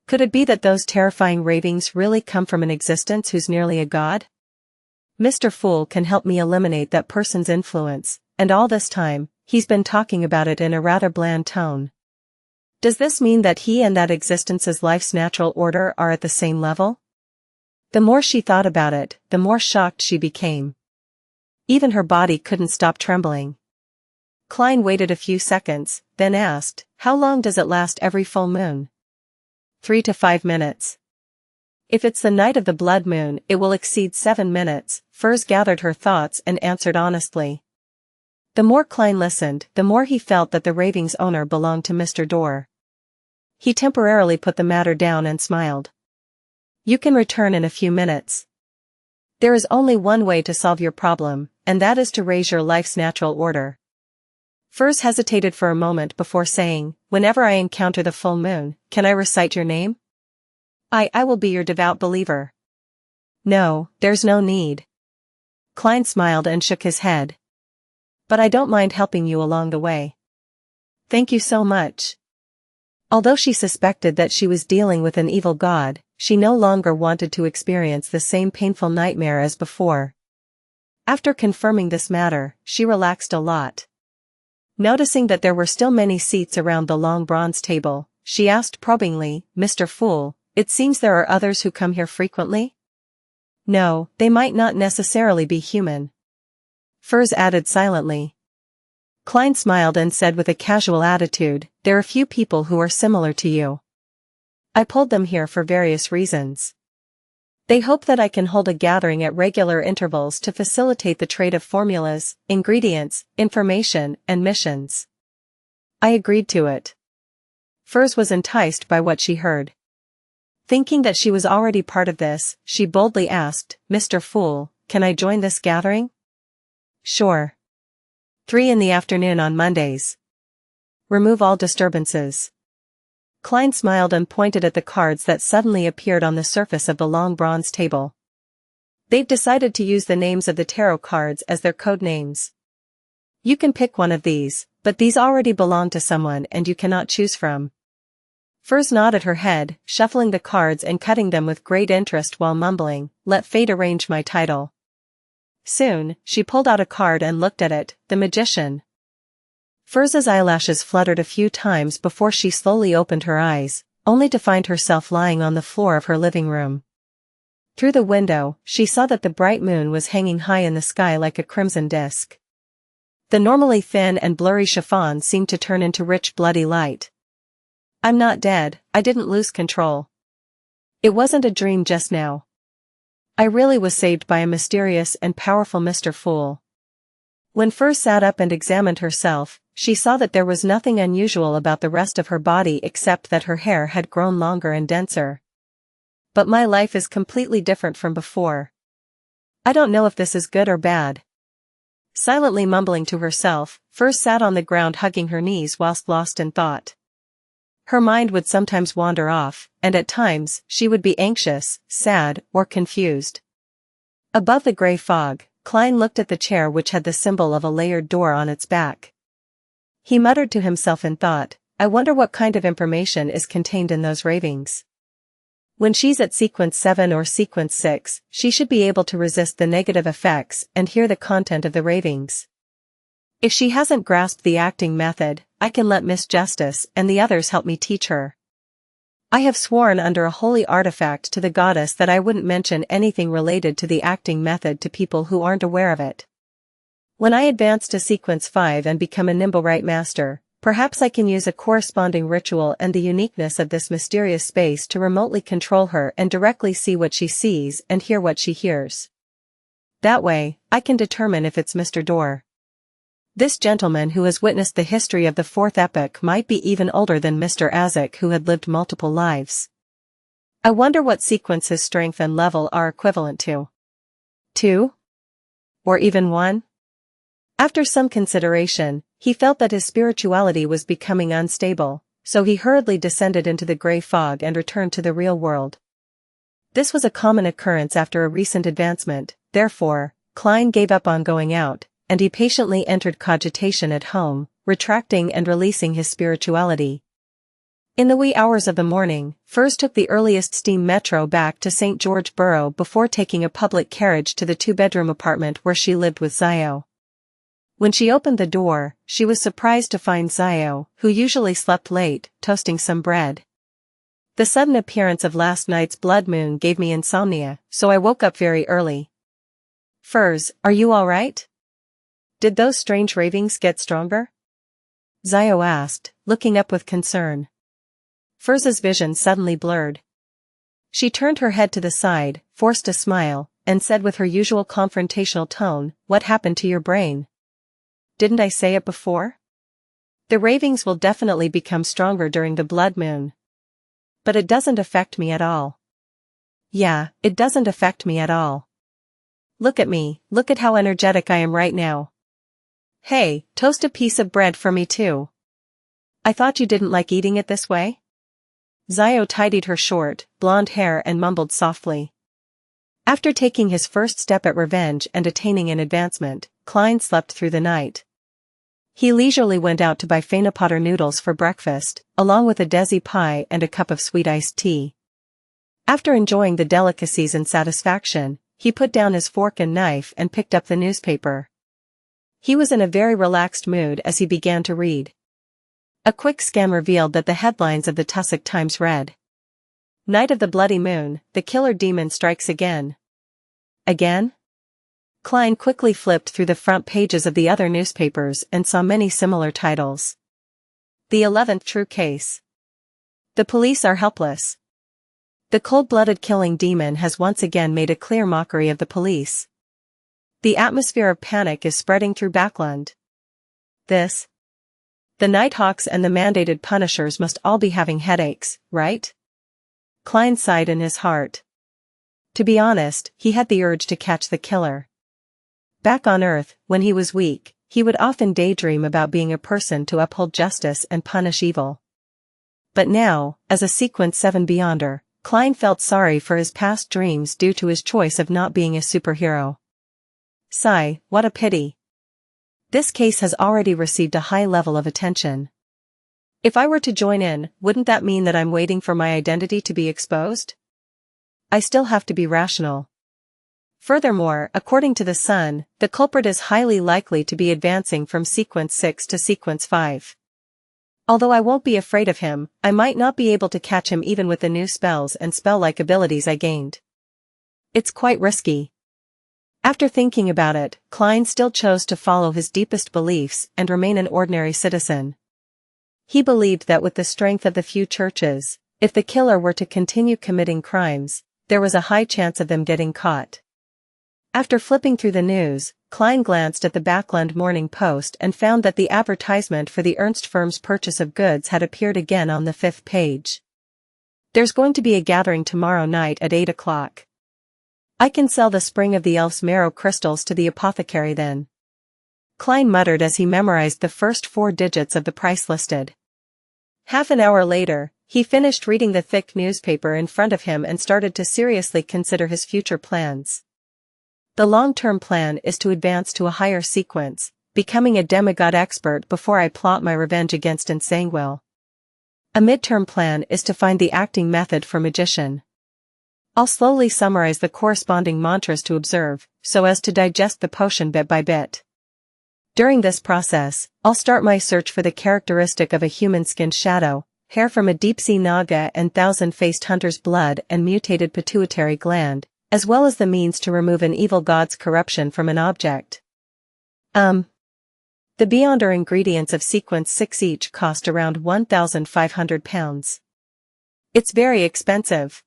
Could it be that those terrifying Ravings really come from an existence who's nearly a god? Mr. Fool can help me eliminate that person's influence, and all this time, he's been talking about it in a rather bland tone. Does this mean that he and that existence's life's natural order are at the same level? The more she thought about it, the more shocked she became. Even her body couldn't stop trembling. Klein waited a few seconds, then asked, "How long does it last every full moon?" 3 to 5 minutes. If it's the night of the blood moon, it will exceed 7 minutes, Furz gathered her thoughts and answered honestly. The more Klein listened, the more he felt that the Ravings owner belonged to Mr. Door. He temporarily put the matter down and smiled. "You can return in a few minutes. There is only one way to solve your problem, and that is to raise your life's natural order." Furz hesitated for a moment before saying, "Whenever I encounter the full moon, can I recite your name? I will be your devout believer." "No, there's no need." Klein smiled and shook his head. "But I don't mind helping you along the way." "Thank you so much." Although she suspected that she was dealing with an evil god, she no longer wanted to experience the same painful nightmare as before. After confirming this matter, she relaxed a lot. Noticing that there were still many seats around the long bronze table, she asked probingly, "Mr. Fool, it seems there are others who come here frequently?" "No, they might not necessarily be human," Furs added silently. Klein smiled and said with a casual attitude, "There are few people who are similar to you. I pulled them here for various reasons. They hope that I can hold a gathering at regular intervals to facilitate the trade of formulas, ingredients, information, and missions." I agreed to it. Furs was enticed by what she heard. Thinking that she was already part of this, she boldly asked, "Mr. Fool, can I join this gathering?" "Sure. 3 in the afternoon on Mondays. Remove all disturbances." Klein smiled and pointed at the cards that suddenly appeared on the surface of the long bronze table. "They've decided to use the names of the tarot cards as their code names. You can pick one of these, but these already belong to someone and you cannot choose from." Furs nodded her head, shuffling the cards and cutting them with great interest while mumbling, "Let fate arrange my title." Soon, she pulled out a card and looked at it, the magician. Furs's eyelashes fluttered a few times before she slowly opened her eyes, only to find herself lying on the floor of her living room. Through the window, she saw that the bright moon was hanging high in the sky like a crimson disk. The normally thin and blurry chiffon seemed to turn into rich bloody light. "I'm not dead, I didn't lose control. It wasn't a dream just now. I really was saved by a mysterious and powerful Mr. Fool." When Furs sat up and examined herself, she saw that there was nothing unusual about the rest of her body except that her hair had grown longer and denser. "But my life is completely different from before. I don't know if this is good or bad." Silently mumbling to herself, Furs sat on the ground hugging her knees whilst lost in thought. Her mind would sometimes wander off, and at times, she would be anxious, sad, or confused. Above the grey fog, Klein looked at the chair which had the symbol of a layered door on its back. He muttered to himself in thought, "I wonder what kind of information is contained in those ravings. When she's at sequence 7 or sequence 6, she should be able to resist the negative effects and hear the content of the ravings. If she hasn't grasped the acting method, I can let Miss Justice and the others help me teach her. I have sworn under a holy artifact to the goddess that I wouldn't mention anything related to the acting method to people who aren't aware of it. When I advance to sequence 5 and become a Nimblewright master, perhaps I can use a corresponding ritual and the uniqueness of this mysterious space to remotely control her and directly see what she sees and hear what she hears. That way, I can determine if it's Mr. Dorr. This gentleman who has witnessed the history of the fourth epoch might be even older than Mr. Azek, who had lived multiple lives. I wonder what sequence his strength and level are equivalent to. 2? Or even 1? After some consideration, he felt that his spirituality was becoming unstable, so he hurriedly descended into the grey fog and returned to the real world. This was a common occurrence after a recent advancement, therefore, Klein gave up on going out, and he patiently entered cogitation at home, retracting and releasing his spirituality. In the wee hours of the morning, Furs took the earliest steam metro back to St. George Borough before taking a public carriage to the 2-bedroom apartment where she lived with Zio. When she opened the door, she was surprised to find Zio, who usually slept late, toasting some bread. "The sudden appearance of last night's blood moon gave me insomnia, so I woke up very early." "Furs, are you all right? Did those strange ravings get stronger?" Zio asked, looking up with concern. Furs's vision suddenly blurred. She turned her head to the side, forced a smile, and said with her usual confrontational tone, "What happened to your brain? Didn't I say it before? The ravings will definitely become stronger during the blood moon. But it doesn't affect me at all." "Yeah, it doesn't affect me at all. Look at me, look at how energetic I am right now. Hey, toast a piece of bread for me too. I thought you didn't like eating it this way?" Zio tidied her short, blonde hair and mumbled softly. After taking his first step at revenge and attaining an advancement, Klein slept through the night. He leisurely went out to buy Fainapotter noodles for breakfast, along with a desi pie and a cup of sweet iced tea. After enjoying the delicacies in satisfaction, he put down his fork and knife and picked up the newspaper. He was in a very relaxed mood as he began to read. A quick scan revealed that the headlines of the Tussock Times read: "Night of the Bloody Moon, the killer demon strikes again." Again? Klein quickly flipped through the front pages of the other newspapers and saw many similar titles. "The 11th True Case." "The police are helpless." "The cold-blooded killing demon has once again made a clear mockery of the police." "The atmosphere of panic is spreading through Backland." "This? The Nighthawks and the mandated punishers must all be having headaches, right?" Klein sighed in his heart. To be honest, he had the urge to catch the killer. Back on Earth, when he was weak, he would often daydream about being a person to uphold justice and punish evil. But now, as a Sequence 7 Beyonder, Klein felt sorry for his past dreams due to his choice of not being a superhero. Sigh, what a pity. This case has already received a high level of attention. If I were to join in, wouldn't that mean that I'm waiting for my identity to be exposed? I still have to be rational. Furthermore, according to the Sun, the culprit is highly likely to be advancing from Sequence 6 to Sequence 5. Although I won't be afraid of him, I might not be able to catch him even with the new spells and spell-like abilities I gained. It's quite risky. After thinking about it, Klein still chose to follow his deepest beliefs and remain an ordinary citizen. He believed that with the strength of the few churches, if the killer were to continue committing crimes, there was a high chance of them getting caught. After flipping through the news, Klein glanced at the Backland Morning Post and found that the advertisement for the Ernst firm's purchase of goods had appeared again on the 5th page. "There's going to be a gathering tomorrow night at 8 o'clock. I can sell the Spring of the Elf's Marrow crystals to the apothecary then." Klein muttered as he memorized the first 4 digits of the price listed. Half an hour later, he finished reading the thick newspaper in front of him and started to seriously consider his future plans. The long-term plan is to advance to a higher sequence, becoming a demigod expert before I plot my revenge against Ensanguil. A mid-term plan is to find the acting method for magician. I'll slowly summarize the corresponding mantras to observe, so as to digest the potion bit by bit. During this process, I'll start my search for the characteristic of a human-skinned shadow, hair from a deep-sea naga and thousand-faced hunter's blood and mutated pituitary gland, as well as the means to remove an evil god's corruption from an object. The Beyonder ingredients of Sequence 6 each cost around £1,500. It's very expensive.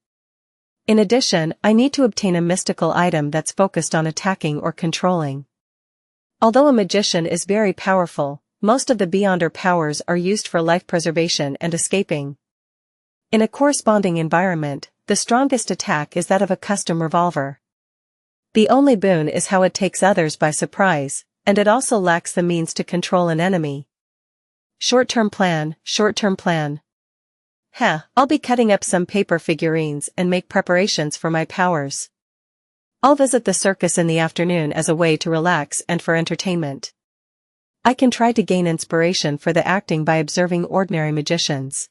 In addition, I need to obtain a mystical item that's focused on attacking or controlling. Although a magician is very powerful, most of the Beyonder powers are used for life preservation and escaping. In a corresponding environment, the strongest attack is that of a custom revolver. The only boon is how it takes others by surprise, and it also lacks the means to control an enemy. Short-term plan, short-term plan. I'll be cutting up some paper figurines and make preparations for my powers. I'll visit the circus in the afternoon as a way to relax and for entertainment. I can try to gain inspiration for the acting by observing ordinary magicians.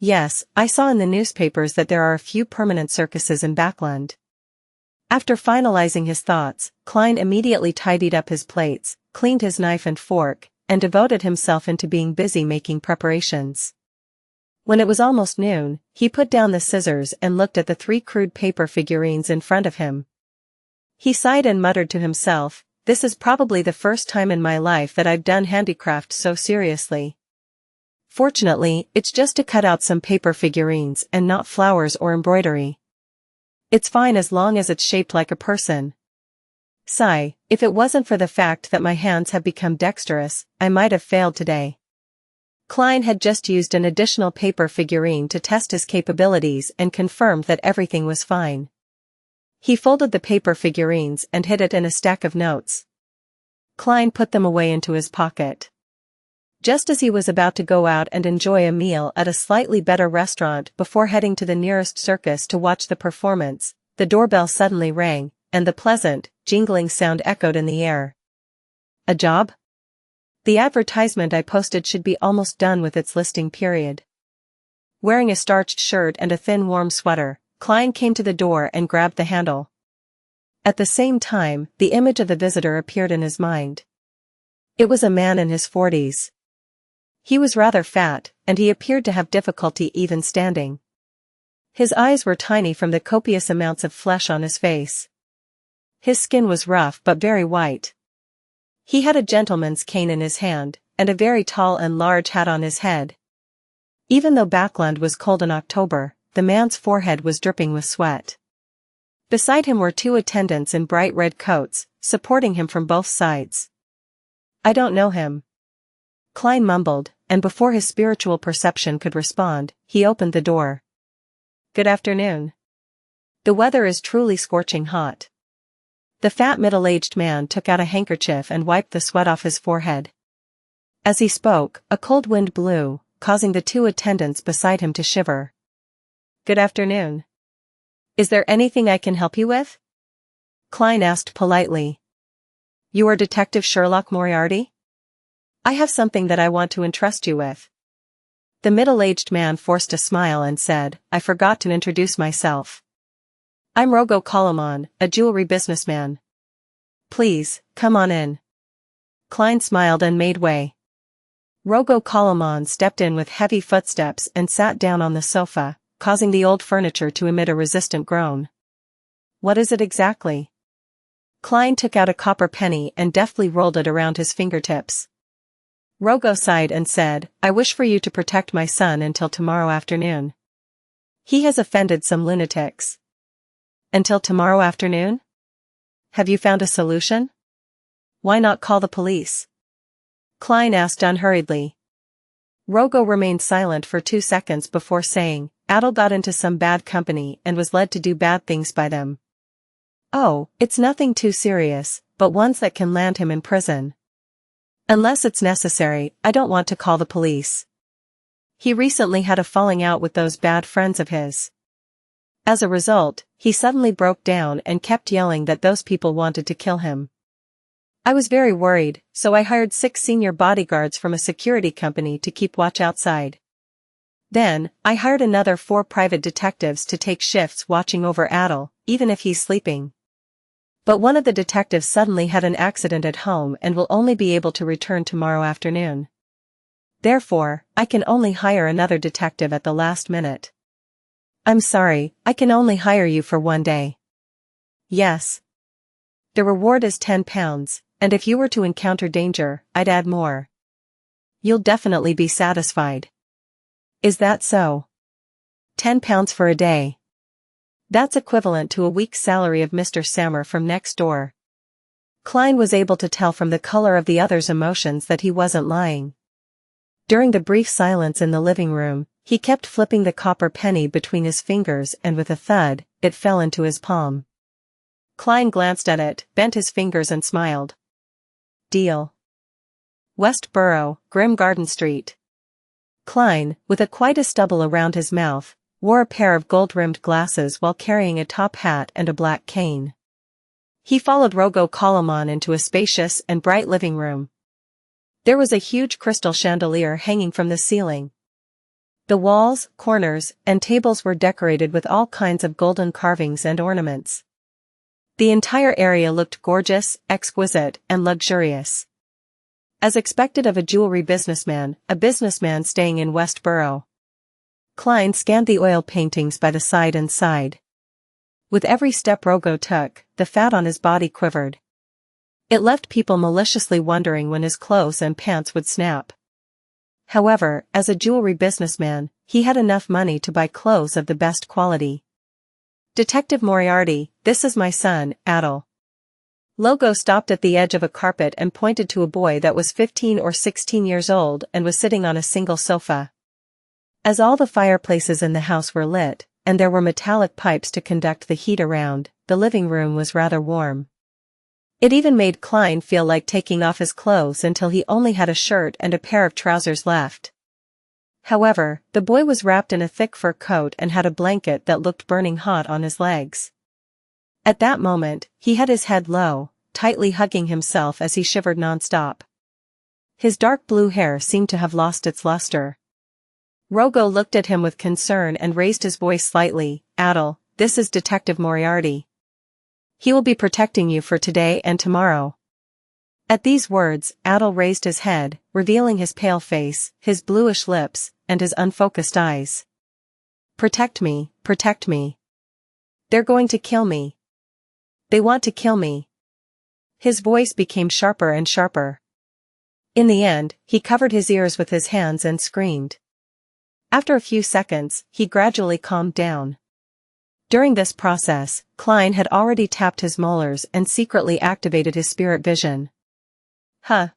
Yes, I saw in the newspapers that there are a few permanent circuses in Backland. After finalizing his thoughts, Klein immediately tidied up his plates, cleaned his knife and fork, and devoted himself into being busy making preparations. When it was almost noon, he put down the scissors and looked at the 3 crude paper figurines in front of him. He sighed and muttered to himself, "This is probably the first time in my life that I've done handicraft so seriously. Fortunately, it's just to cut out some paper figurines and not flowers or embroidery. It's fine as long as it's shaped like a person." Sigh, if it wasn't for the fact that my hands have become dexterous, I might have failed today. Klein had just used an additional paper figurine to test his capabilities and confirmed that everything was fine. He folded the paper figurines and hid it in a stack of notes. Klein put them away into his pocket. Just as he was about to go out and enjoy a meal at a slightly better restaurant before heading to the nearest circus to watch the performance, the doorbell suddenly rang, and the pleasant, jingling sound echoed in the air. "A job? The advertisement I posted should be almost done with its listing period." Wearing a starched shirt and a thin warm sweater, Klein came to the door and grabbed the handle. At the same time, the image of the visitor appeared in his mind. It was a man in his 40s. He was rather fat, and he appeared to have difficulty even standing. His eyes were tiny from the copious amounts of flesh on his face. His skin was rough but very white. He had a gentleman's cane in his hand, and a very tall and large hat on his head. Even though Backland was cold in October, the man's forehead was dripping with sweat. Beside him were 2 attendants in bright red coats, supporting him from both sides. "I don't know him," Klein mumbled, and before his spiritual perception could respond, he opened the door. "Good afternoon. The weather is truly scorching hot." The fat middle-aged man took out a handkerchief and wiped the sweat off his forehead. As he spoke, a cold wind blew, causing the 2 attendants beside him to shiver. "Good afternoon. Is there anything I can help you with?" Klein asked politely. "You are Detective Sherlock Moriarty? I have something that I want to entrust you with." The middle-aged man forced a smile and said, "I forgot to introduce myself. I'm Rogo Koloman, a jewelry businessman. Please, come on in." Klein smiled and made way. Rogo Koloman stepped in with heavy footsteps and sat down on the sofa, causing the old furniture to emit a resistant groan. "What is it exactly?" Klein took out a copper penny and deftly rolled it around his fingertips. Rogo sighed and said, "I wish for you to protect my son until tomorrow afternoon. He has offended some lunatics." "Until tomorrow afternoon? Have you found a solution? Why not call the police?" Klein asked unhurriedly. Rogo remained silent for 2 seconds before saying, "Adel got into some bad company and was led to do bad things by them. Oh, it's nothing too serious, but ones that can land him in prison. Unless it's necessary, I don't want to call the police. He recently had a falling out with those bad friends of his. As a result, he suddenly broke down and kept yelling that those people wanted to kill him. I was very worried, so I hired 6 senior bodyguards from a security company to keep watch outside. Then, I hired another 4 private detectives to take shifts watching over Adel, even if he's sleeping. But one of the detectives suddenly had an accident at home and will only be able to return tomorrow afternoon. Therefore, I can only hire another detective at the last minute. I'm sorry, I can only hire you for 1 day. Yes. The reward is £10, and if you were to encounter danger, I'd add more. You'll definitely be satisfied. Is that so? £10 for a day. That's equivalent to a week's salary of Mr. Sammer from next door." Klein was able to tell from the color of the other's emotions that he wasn't lying. During the brief silence in the living room, he kept flipping the copper penny between his fingers and with a thud, it fell into his palm. Klein glanced at it, bent his fingers and smiled. "Deal." West Borough, Grim Garden Street. Klein, with quite a stubble around his mouth, wore a pair of gold-rimmed glasses while carrying a top hat and a black cane. He followed Rogo Koloman into a spacious and bright living room. There was a huge crystal chandelier hanging from the ceiling. The walls, corners, and tables were decorated with all kinds of golden carvings and ornaments. The entire area looked gorgeous, exquisite, and luxurious. As expected of a jewelry businessman, a businessman staying in West Borough. Klein scanned the oil paintings by the side and sighed. With every step Rogo took, the fat on his body quivered. It left people maliciously wondering when his clothes and pants would snap. However, as a jewelry businessman, he had enough money to buy clothes of the best quality. "Detective Moriarty, this is my son, Adel." Logo stopped at the edge of a carpet and pointed to a boy that was 15 or 16 years old and was sitting on a single sofa. As all the fireplaces in the house were lit, and there were metallic pipes to conduct the heat around, the living room was rather warm. It even made Klein feel like taking off his clothes until he only had a shirt and a pair of trousers left. However, the boy was wrapped in a thick fur coat and had a blanket that looked burning hot on his legs. At that moment, he had his head low, tightly hugging himself as he shivered nonstop. His dark blue hair seemed to have lost its luster. Rogo looked at him with concern and raised his voice slightly. "Adel, this is Detective Moriarty." He will be protecting you for today and tomorrow. At these words, Adol raised his head, revealing his pale face, his bluish lips, and his unfocused eyes. Protect me, protect me. They're going to kill me. They want to kill me. His voice became sharper and sharper. In the end, he covered his ears with his hands and screamed. After a few seconds, he gradually calmed down. During this process, Klein had already tapped his molars and secretly activated his spirit vision. Huh.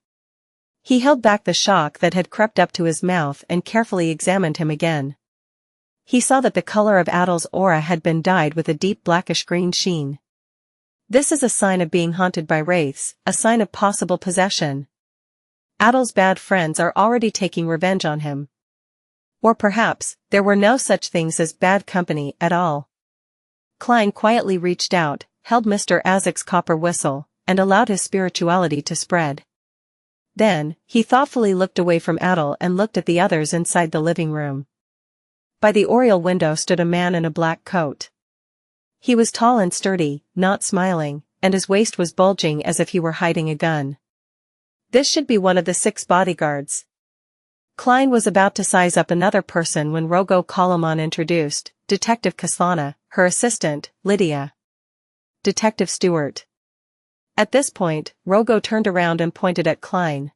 He held back the shock that had crept up to his mouth and carefully examined him again. He saw that the color of Adol's aura had been dyed with a deep blackish-green sheen. This is a sign of being haunted by wraiths, a sign of possible possession. Adol's bad friends are already taking revenge on him. Or perhaps, there were no such things as bad company at all. Klein quietly reached out, held Mr. Azek's copper whistle, and allowed his spirituality to spread. Then, he thoughtfully looked away from Adol and looked at the others inside the living room. By the oriel window stood a man in a black coat. He was tall and sturdy, not smiling, and his waist was bulging as if he were hiding a gun. This should be one of the 6 bodyguards. Klein was about to size up another person when Rogo Koloman introduced Detective Kaslana, her assistant, Lydia. Detective Stewart. At this point, Rogo turned around and pointed at Klein.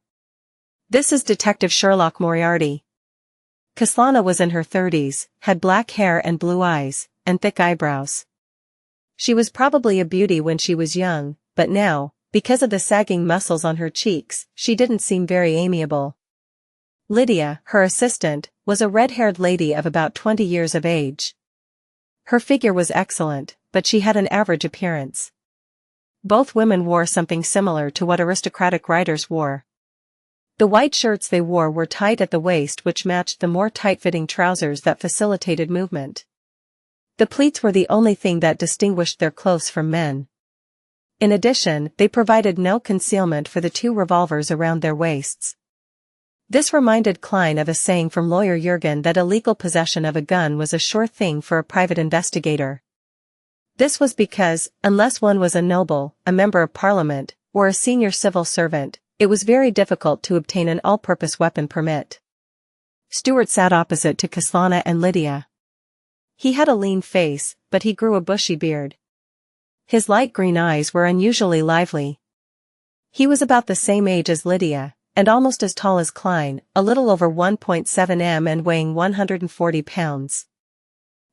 This is Detective Sherlock Moriarty. Kaslana was in her 30s, had black hair and blue eyes, and thick eyebrows. She was probably a beauty when she was young, but now, because of the sagging muscles on her cheeks, she didn't seem very amiable. Lydia, her assistant, was a red-haired lady of about 20 years of age. Her figure was excellent, but she had an average appearance. Both women wore something similar to what aristocratic writers wore. The white shirts they wore were tight at the waist, which matched the more tight-fitting trousers that facilitated movement. The pleats were the only thing that distinguished their clothes from men. In addition, they provided no concealment for the 2 revolvers around their waists. This reminded Klein of a saying from lawyer Jurgen that illegal possession of a gun was a sure thing for a private investigator. This was because, unless one was a noble, a member of parliament, or a senior civil servant, it was very difficult to obtain an all-purpose weapon permit. Stewart sat opposite to Kaslana and Lydia. He had a lean face, but he grew a bushy beard. His light green eyes were unusually lively. He was about the same age as Lydia, and almost as tall as Klein, a little over 1.7 m and weighing 140 pounds.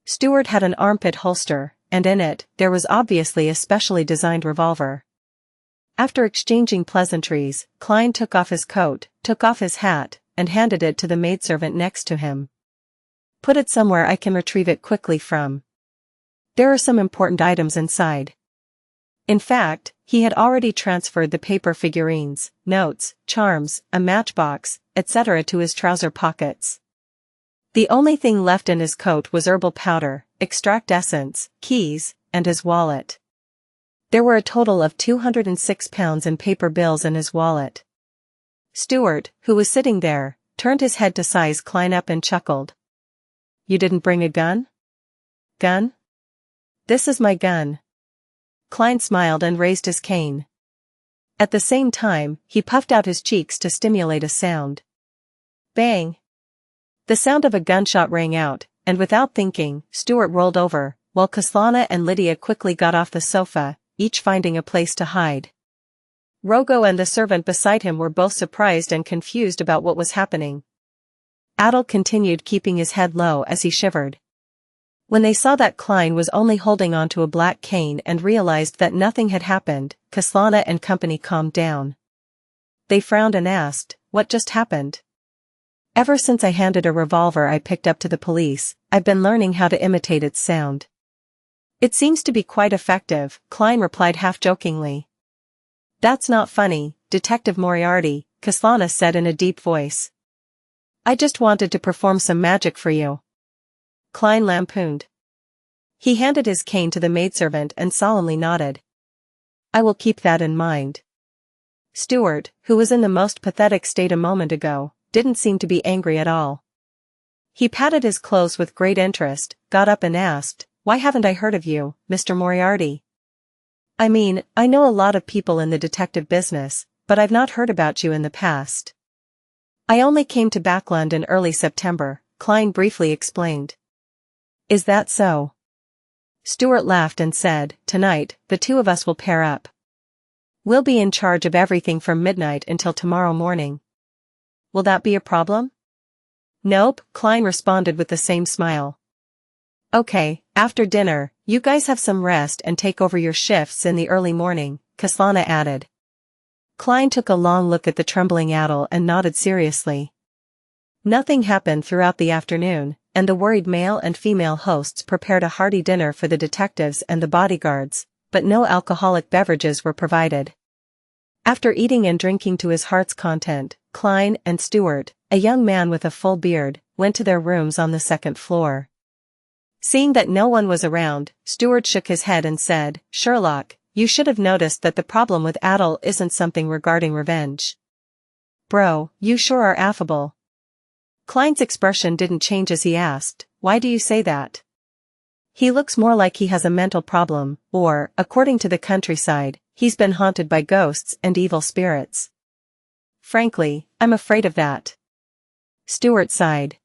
Stewart had an armpit holster, and in it, there was obviously a specially designed revolver. After exchanging pleasantries, Klein took off his coat, took off his hat, and handed it to the maidservant next to him. Put it somewhere I can retrieve it quickly from. There are some important items inside. In fact, he had already transferred the paper figurines, notes, charms, a matchbox, etc. to his trouser pockets. The only thing left in his coat was herbal powder, extract essence, keys, and his wallet. There were a total of 206 pounds in paper bills in his wallet. Stewart, who was sitting there, turned his head to size Klein up and chuckled. You didn't bring a gun? Gun? This is my gun. Klein smiled and raised his cane. At the same time, he puffed out his cheeks to stimulate a sound. Bang! The sound of a gunshot rang out, and without thinking, Stewart rolled over, while Kaslana and Lydia quickly got off the sofa, each finding a place to hide. Rogo and the servant beside him were both surprised and confused about what was happening. Adol continued keeping his head low as he shivered. When they saw that Klein was only holding onto a black cane and realized that nothing had happened, Kaslana and company calmed down. They frowned and asked, "What just happened?" "Ever since I handed a revolver I picked up to the police, I've been learning how to imitate its sound." "It seems to be quite effective," Klein replied half-jokingly. "That's not funny, Detective Moriarty," Kaslana said in a deep voice. "I just wanted to perform some magic for you," Klein lampooned. He handed his cane to the maidservant and solemnly nodded. "I will keep that in mind." Stewart, who was in the most pathetic state a moment ago, didn't seem to be angry at all. He patted his clothes with great interest, got up and asked, "Why haven't I heard of you, Mr. Moriarty?" I mean, I know a lot of people in the detective business, but I've not heard about you in the past. I only came to Backland in early September, Klein briefly explained. Is that so? Stewart laughed and said, tonight, the two of us will pair up. We'll be in charge of everything from midnight until tomorrow morning. Will that be a problem? Nope, Klein responded with the same smile. Okay, after dinner, you guys have some rest and take over your shifts in the early morning, Kaslana added. Klein took a long look at the trembling Adel and nodded seriously. Nothing happened throughout the afternoon, and the worried male and female hosts prepared a hearty dinner for the detectives and the bodyguards, but no alcoholic beverages were provided. After eating and drinking to his heart's content, Klein and Stewart, a young man with a full beard, went to their rooms on the second floor. Seeing that no one was around, Stewart shook his head and said, Sherlock, you should have noticed that the problem with Adel isn't something regarding revenge. Bro, you sure are affable. Klein's expression didn't change as he asked, why do you say that? He looks more like he has a mental problem, or, according to the countryside, he's been haunted by ghosts and evil spirits. Frankly, I'm afraid of that. Stewart sighed.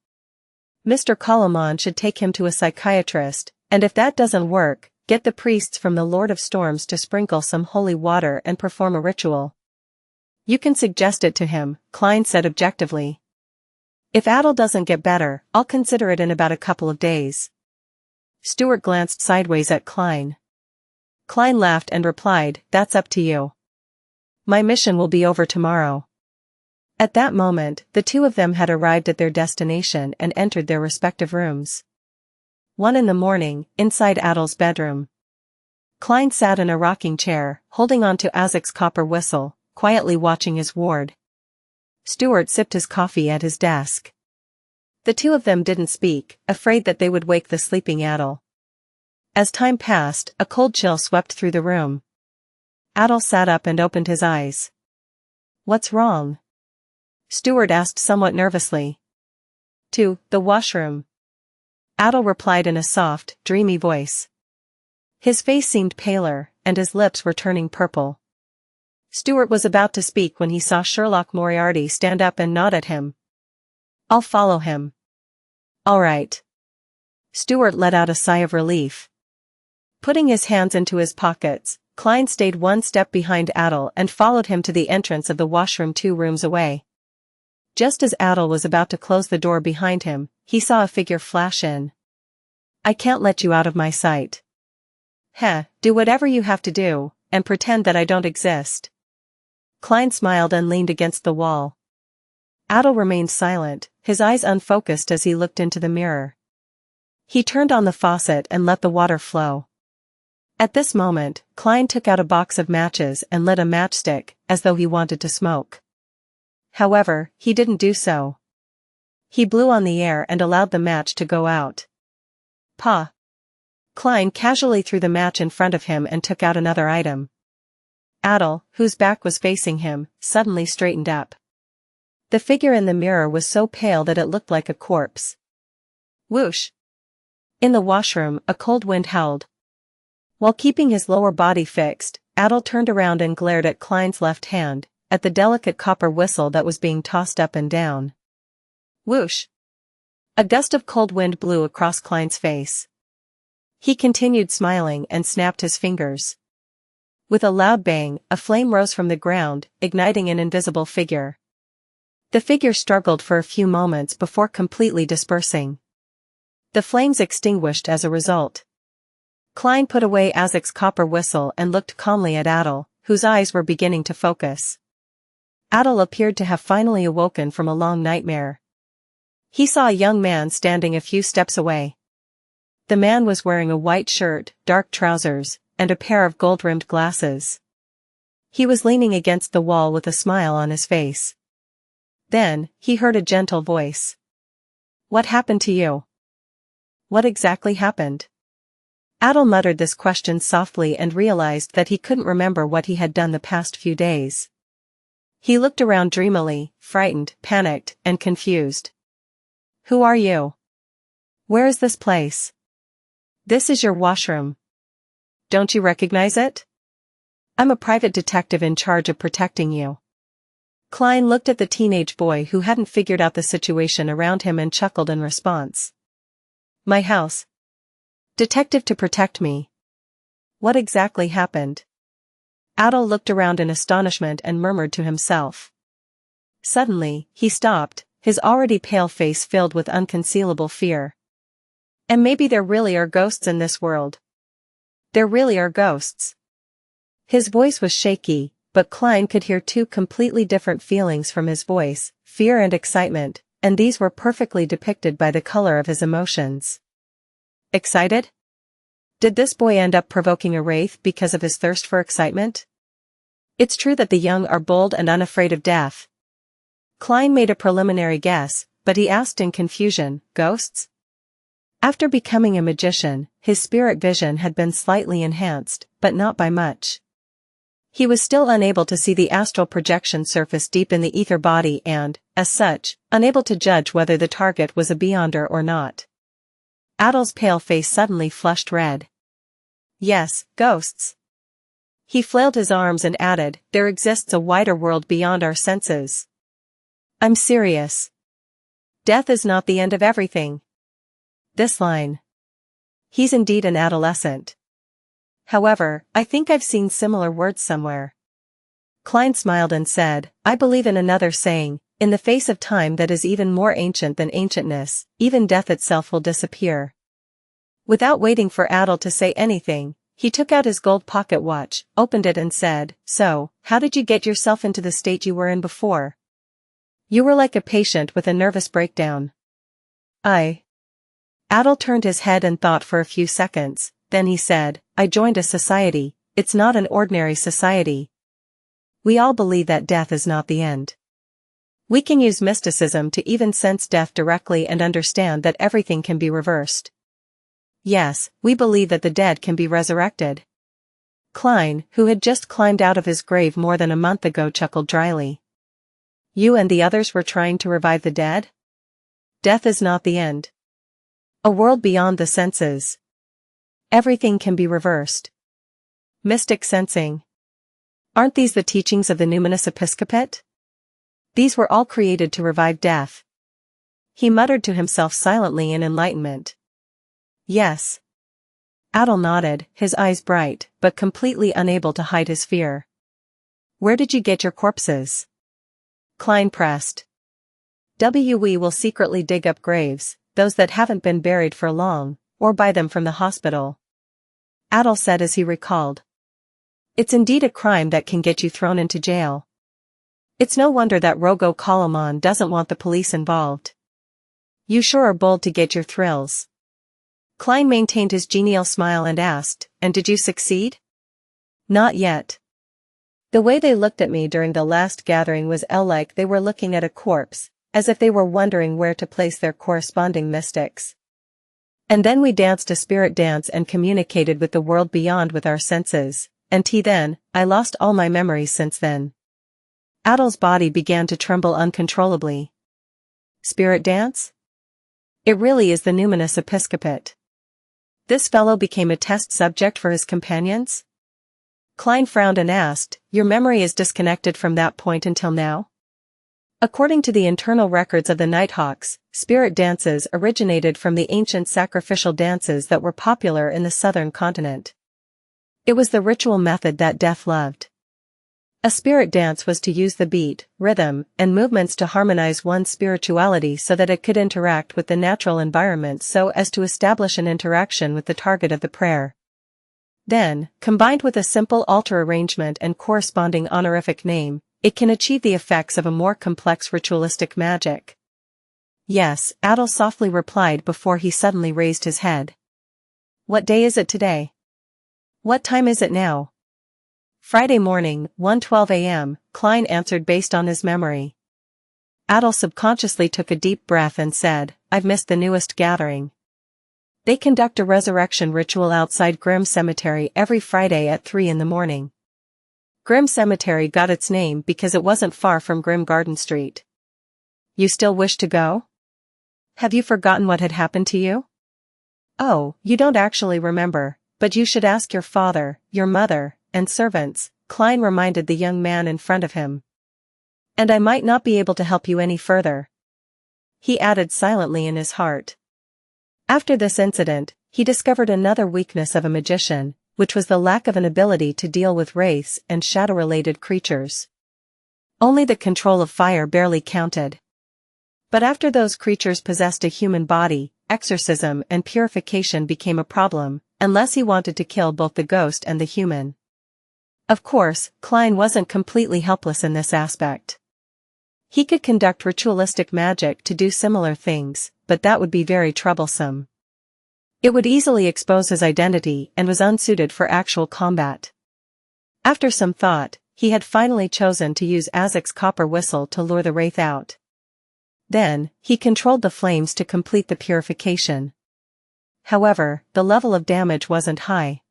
Mr. Kalaman should take him to a psychiatrist, and if that doesn't work, get the priests from the Lord of Storms to sprinkle some holy water and perform a ritual. You can suggest it to him, Klein said objectively. If Adel doesn't get better, I'll consider it in about a couple of days. Stewart glanced sideways at Klein. Klein laughed and replied, that's up to you. My mission will be over tomorrow. At that moment, the two of them had arrived at their destination and entered their respective rooms. 1 in the morning, inside Adel's bedroom. Klein sat in a rocking chair, holding on to Isaac's copper whistle, quietly watching his ward. Stewart sipped his coffee at his desk. The two of them didn't speak, afraid that they would wake the sleeping Adel. As time passed, a cold chill swept through the room. Adel sat up and opened his eyes. What's wrong? Stewart asked somewhat nervously. To the washroom. Adel replied in a soft, dreamy voice. His face seemed paler, and his lips were turning purple. Stewart was about to speak when he saw Sherlock Moriarty stand up and nod at him. I'll follow him. All right. Stewart let out a sigh of relief. Putting his hands into his pockets, Klein stayed one step behind Adel and followed him to the entrance of the washroom 2 rooms away. Just as Adel was about to close the door behind him, he saw a figure flash in. I can't let you out of my sight. Do whatever you have to do, and pretend that I don't exist. Klein smiled and leaned against the wall. Adel remained silent, his eyes unfocused as he looked into the mirror. He turned on the faucet and let the water flow. At this moment, Klein took out a box of matches and lit a matchstick, as though he wanted to smoke. However, he didn't do so. He blew on the air and allowed the match to go out. Pa! Klein casually threw the match in front of him and took out another item. Adel, whose back was facing him, suddenly straightened up. The figure in the mirror was so pale that it looked like a corpse. Whoosh! In the washroom, a cold wind howled. While keeping his lower body fixed, Adel turned around and glared at Klein's left hand, at the delicate copper whistle that was being tossed up and down. Whoosh! A gust of cold wind blew across Klein's face. He continued smiling and snapped his fingers. With a loud bang, a flame rose from the ground, igniting an invisible figure. The figure struggled for a few moments before completely dispersing. The flames extinguished as a result. Klein put away Isaac's copper whistle and looked calmly at Adel, whose eyes were beginning to focus. Adel appeared to have finally awoken from a long nightmare. He saw a young man standing a few steps away. The man was wearing a white shirt, dark trousers, and a pair of gold-rimmed glasses. He was leaning against the wall with a smile on his face. Then, he heard a gentle voice. What happened to you? What exactly happened? Adel muttered this question softly and realized that he couldn't remember what he had done the past few days. He looked around dreamily, frightened, panicked, and confused. Who are you? Where is this place? This is your washroom. Don't you recognize it? I'm a private detective in charge of protecting you. Klein looked at the teenage boy who hadn't figured out the situation around him and chuckled in response. My house. Detective to protect me. What exactly happened? Adol looked around in astonishment and murmured to himself. Suddenly, he stopped, his already pale face filled with unconcealable fear. And maybe there really are ghosts in this world. There really are ghosts. His voice was shaky, but Klein could hear two completely different feelings from his voice, fear and excitement, and these were perfectly depicted by the color of his emotions. Excited? Did this boy end up provoking a wraith because of his thirst for excitement? It's true that the young are bold and unafraid of death. Klein made a preliminary guess, but he asked in confusion, ghosts? After becoming a magician, his spirit vision had been slightly enhanced, but not by much. He was still unable to see the astral projection surface deep in the ether body and, as such, unable to judge whether the target was a beyonder or not. Adol's pale face suddenly flushed red. Yes, ghosts. He flailed his arms and added, there exists a wider world beyond our senses. I'm serious. Death is not the end of everything. This line. He's indeed an adolescent. However, I think I've seen similar words somewhere. Klein smiled and said, I believe in another saying, in the face of time that is even more ancient than ancientness, even death itself will disappear. Without waiting for Adol to say anything, he took out his gold pocket watch, opened it and said, so, how did you get yourself into the state you were in before? You were like a patient with a nervous breakdown. Adol turned his head and thought for a few seconds, then he said, I joined a society. It's not an ordinary society. We all believe that death is not the end. We can use mysticism to even sense death directly and understand that everything can be reversed. Yes, we believe that the dead can be resurrected. Klein, who had just climbed out of his grave more than a month ago, chuckled dryly. You and the others were trying to revive the dead? Death is not the end. A world beyond the senses. Everything can be reversed. Mystic sensing. Aren't these the teachings of the numinous episcopate? These were all created to revive death. He muttered to himself silently in enlightenment. Yes. Adol nodded, his eyes bright, but completely unable to hide his fear. Where did you get your corpses? Klein pressed. We will secretly dig up graves, those that haven't been buried for long, or buy them from the hospital. Adol said as he recalled. It's indeed a crime that can get you thrown into jail. It's no wonder that Rogo Kalaman doesn't want the police involved. You sure are bold to get your thrills. Klein maintained his genial smile and asked, and did you succeed? Not yet. The way they looked at me during the last gathering was like they were looking at a corpse, as if they were wondering where to place their corresponding mystics. And then we danced a spirit dance and communicated with the world beyond with our senses, and then, I lost all my memories since then. Adol's body began to tremble uncontrollably. Spirit dance? It really is the numinous episcopate. This fellow became a test subject for his companions? Klein frowned and asked, your memory is disconnected from that point until now? According to the internal records of the Nighthawks, spirit dances originated from the ancient sacrificial dances that were popular in the southern continent. It was the ritual method that death loved. A spirit dance was to use the beat, rhythm, and movements to harmonize one's spirituality so that it could interact with the natural environment so as to establish an interaction with the target of the prayer. Then, combined with a simple altar arrangement and corresponding honorific name, it can achieve the effects of a more complex ritualistic magic. Yes, Adol softly replied before he suddenly raised his head. What day is it today? What time is it now? Friday morning, 1:12 a.m., Klein answered based on his memory. Adol subconsciously took a deep breath and said, I've missed the newest gathering. They conduct a resurrection ritual outside Grimm Cemetery every Friday at 3 in the morning. Grimm Cemetery got its name because it wasn't far from Grimm Garden Street. You still wish to go? Have you forgotten what had happened to you? Oh, you don't actually remember, but you should ask your father, your mother, and servants, Klein reminded the young man in front of him. And I might not be able to help you any further, he added silently in his heart. After this incident, he discovered another weakness of a magician, which was the lack of an ability to deal with wraiths and shadow-related creatures. Only the control of fire barely counted. But after those creatures possessed a human body, exorcism and purification became a problem, unless he wanted to kill both the ghost and the human. Of course, Klein wasn't completely helpless in this aspect. He could conduct ritualistic magic to do similar things, but that would be very troublesome. It would easily expose his identity and was unsuited for actual combat. After some thought, he had finally chosen to use Azek's copper whistle to lure the wraith out. Then, he controlled the flames to complete the purification. However, the level of damage wasn't high.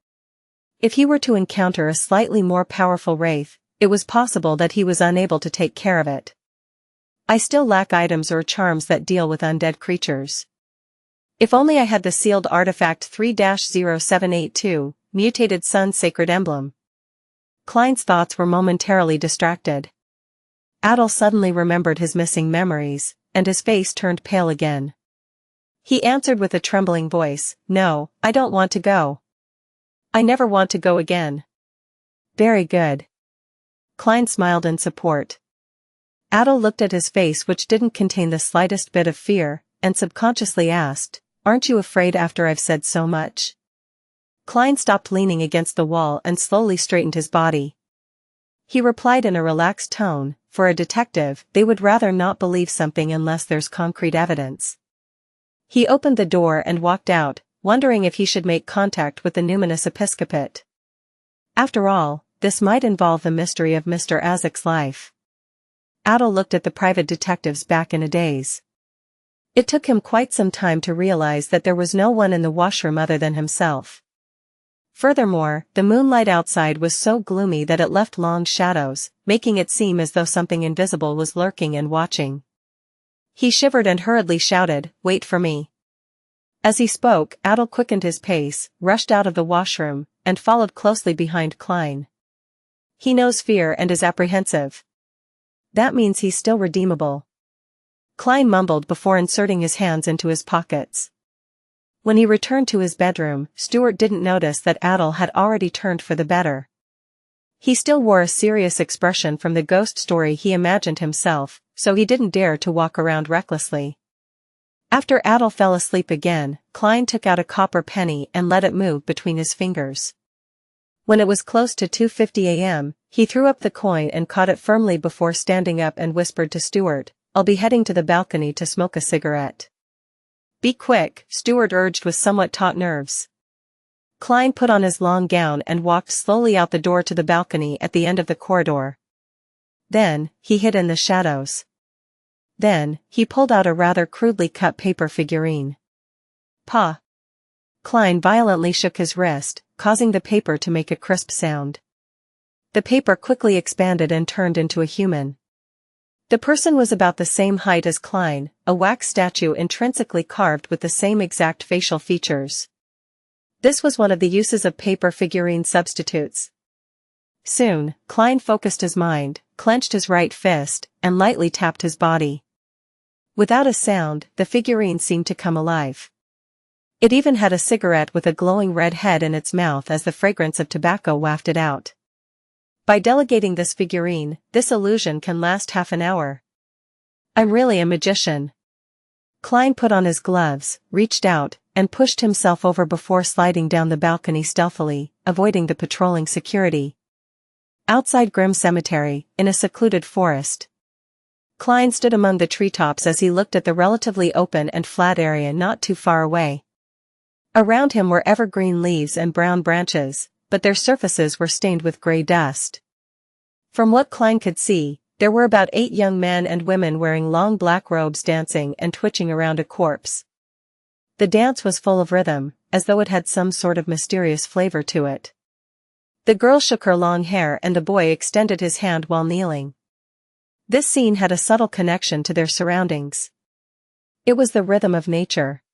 If he were to encounter a slightly more powerful wraith, it was possible that he was unable to take care of it. I still lack items or charms that deal with undead creatures. If only I had the sealed artifact 3-0782, Mutated Sun Sacred Emblem. Klein's thoughts were momentarily distracted. Adel suddenly remembered his missing memories, and his face turned pale again. He answered with a trembling voice, "No, I don't want to go. I never want to go again." "Very good." Klein smiled in support. Adel looked at his face, which didn't contain the slightest bit of fear, and subconsciously asked, "Aren't you afraid after I've said so much?" Klein stopped leaning against the wall and slowly straightened his body. He replied in a relaxed tone, "For a detective, they would rather not believe something unless there's concrete evidence." He opened the door and walked out, wondering if he should make contact with the numinous episcopate. After all, this might involve the mystery of Mr. Azek's life. Adel looked at the private detectives back in a daze. It took him quite some time to realize that there was no one in the washroom other than himself. Furthermore, the moonlight outside was so gloomy that it left long shadows, making it seem as though something invisible was lurking and watching. He shivered and hurriedly shouted, "Wait for me." As he spoke, Adel quickened his pace, rushed out of the washroom, and followed closely behind Klein. He knows fear and is apprehensive. That means he's still redeemable. Klein mumbled before inserting his hands into his pockets. When he returned to his bedroom, Stuart didn't notice that Adel had already turned for the better. He still wore a serious expression from the ghost story he imagined himself, so he didn't dare to walk around recklessly. After Adel fell asleep again, Klein took out a copper penny and let it move between his fingers. When it was close to 2:50 a.m., he threw up the coin and caught it firmly before standing up and whispered to Stuart, "I'll be heading to the balcony to smoke a cigarette." "Be quick," Stuart urged with somewhat taut nerves. Klein put on his long gown and walked slowly out the door to the balcony at the end of the corridor. Then, he hid in the shadows. Then, he pulled out a rather crudely cut paper figurine. "Pa!" Klein violently shook his wrist, causing the paper to make a crisp sound. The paper quickly expanded and turned into a human. The person was about the same height as Klein, a wax statue intrinsically carved with the same exact facial features. This was one of the uses of paper figurine substitutes. Soon, Klein focused his mind, clenched his right fist, and lightly tapped his body. Without a sound, the figurine seemed to come alive. It even had a cigarette with a glowing red head in its mouth as the fragrance of tobacco wafted out. By delegating this figurine, this illusion can last half an hour. I'm really a magician. Klein put on his gloves, reached out, and pushed himself over before sliding down the balcony stealthily, avoiding the patrolling security. Outside Grim Cemetery, in a secluded forest. Klein stood among the treetops as he looked at the relatively open and flat area not too far away. Around him were evergreen leaves and brown branches, but their surfaces were stained with gray dust. From what Klein could see, there were about 8 young men and women wearing long black robes dancing and twitching around a corpse. The dance was full of rhythm, as though it had some sort of mysterious flavor to it. The girl shook her long hair and the boy extended his hand while kneeling. This scene had a subtle connection to their surroundings. It was the rhythm of nature.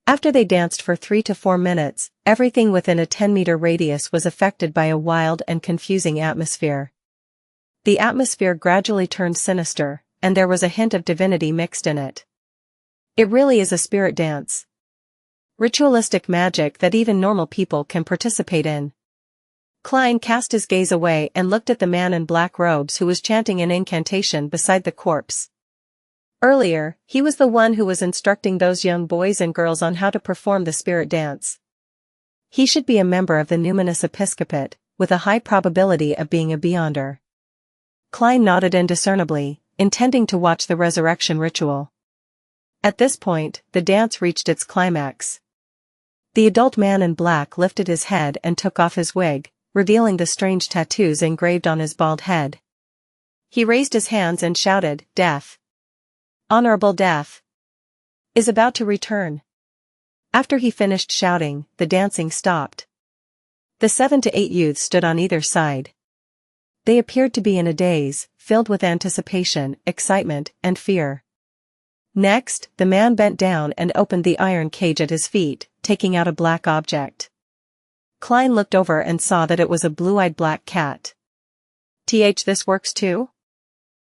After they danced for 3 to 4 minutes, everything within a 10-meter radius was affected by a wild and confusing atmosphere. The atmosphere gradually turned sinister, and there was a hint of divinity mixed in it. It really is a spirit dance. Ritualistic magic that even normal people can participate in. Klein cast his gaze away and looked at the man in black robes who was chanting an incantation beside the corpse. Earlier, he was the one who was instructing those young boys and girls on how to perform the spirit dance. He should be a member of the numinous episcopate, with a high probability of being a beyonder. Klein nodded indiscernibly, intending to watch the resurrection ritual. At this point, the dance reached its climax. The adult man in black lifted his head and took off his wig, revealing the strange tattoos engraved on his bald head. He raised his hands and shouted, "Death! Honorable death! Is about to return." After he finished shouting, the dancing stopped. The 7 to 8 youths stood on either side. They appeared to be in a daze, filled with anticipation, excitement, and fear. Next, the man bent down and opened the iron cage at his feet, taking out a black object. Klein looked over and saw that it was a blue-eyed black cat. This works too?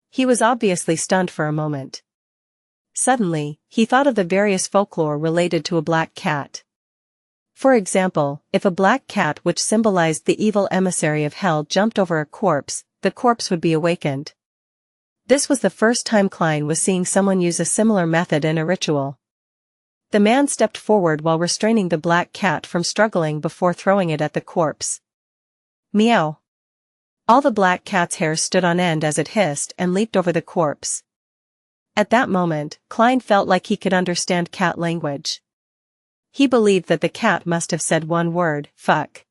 He was obviously stunned for a moment. Suddenly, he thought of the various folklore related to a black cat. For example, if a black cat which symbolized the evil emissary of hell jumped over a corpse, the corpse would be awakened. This was the first time Klein was seeing someone use a similar method in a ritual. The man stepped forward while restraining the black cat from struggling before throwing it at the corpse. Meow. All the black cat's hair stood on end as it hissed and leaped over the corpse. At that moment, Klein felt like he could understand cat language. He believed that the cat must have said one word, fuck.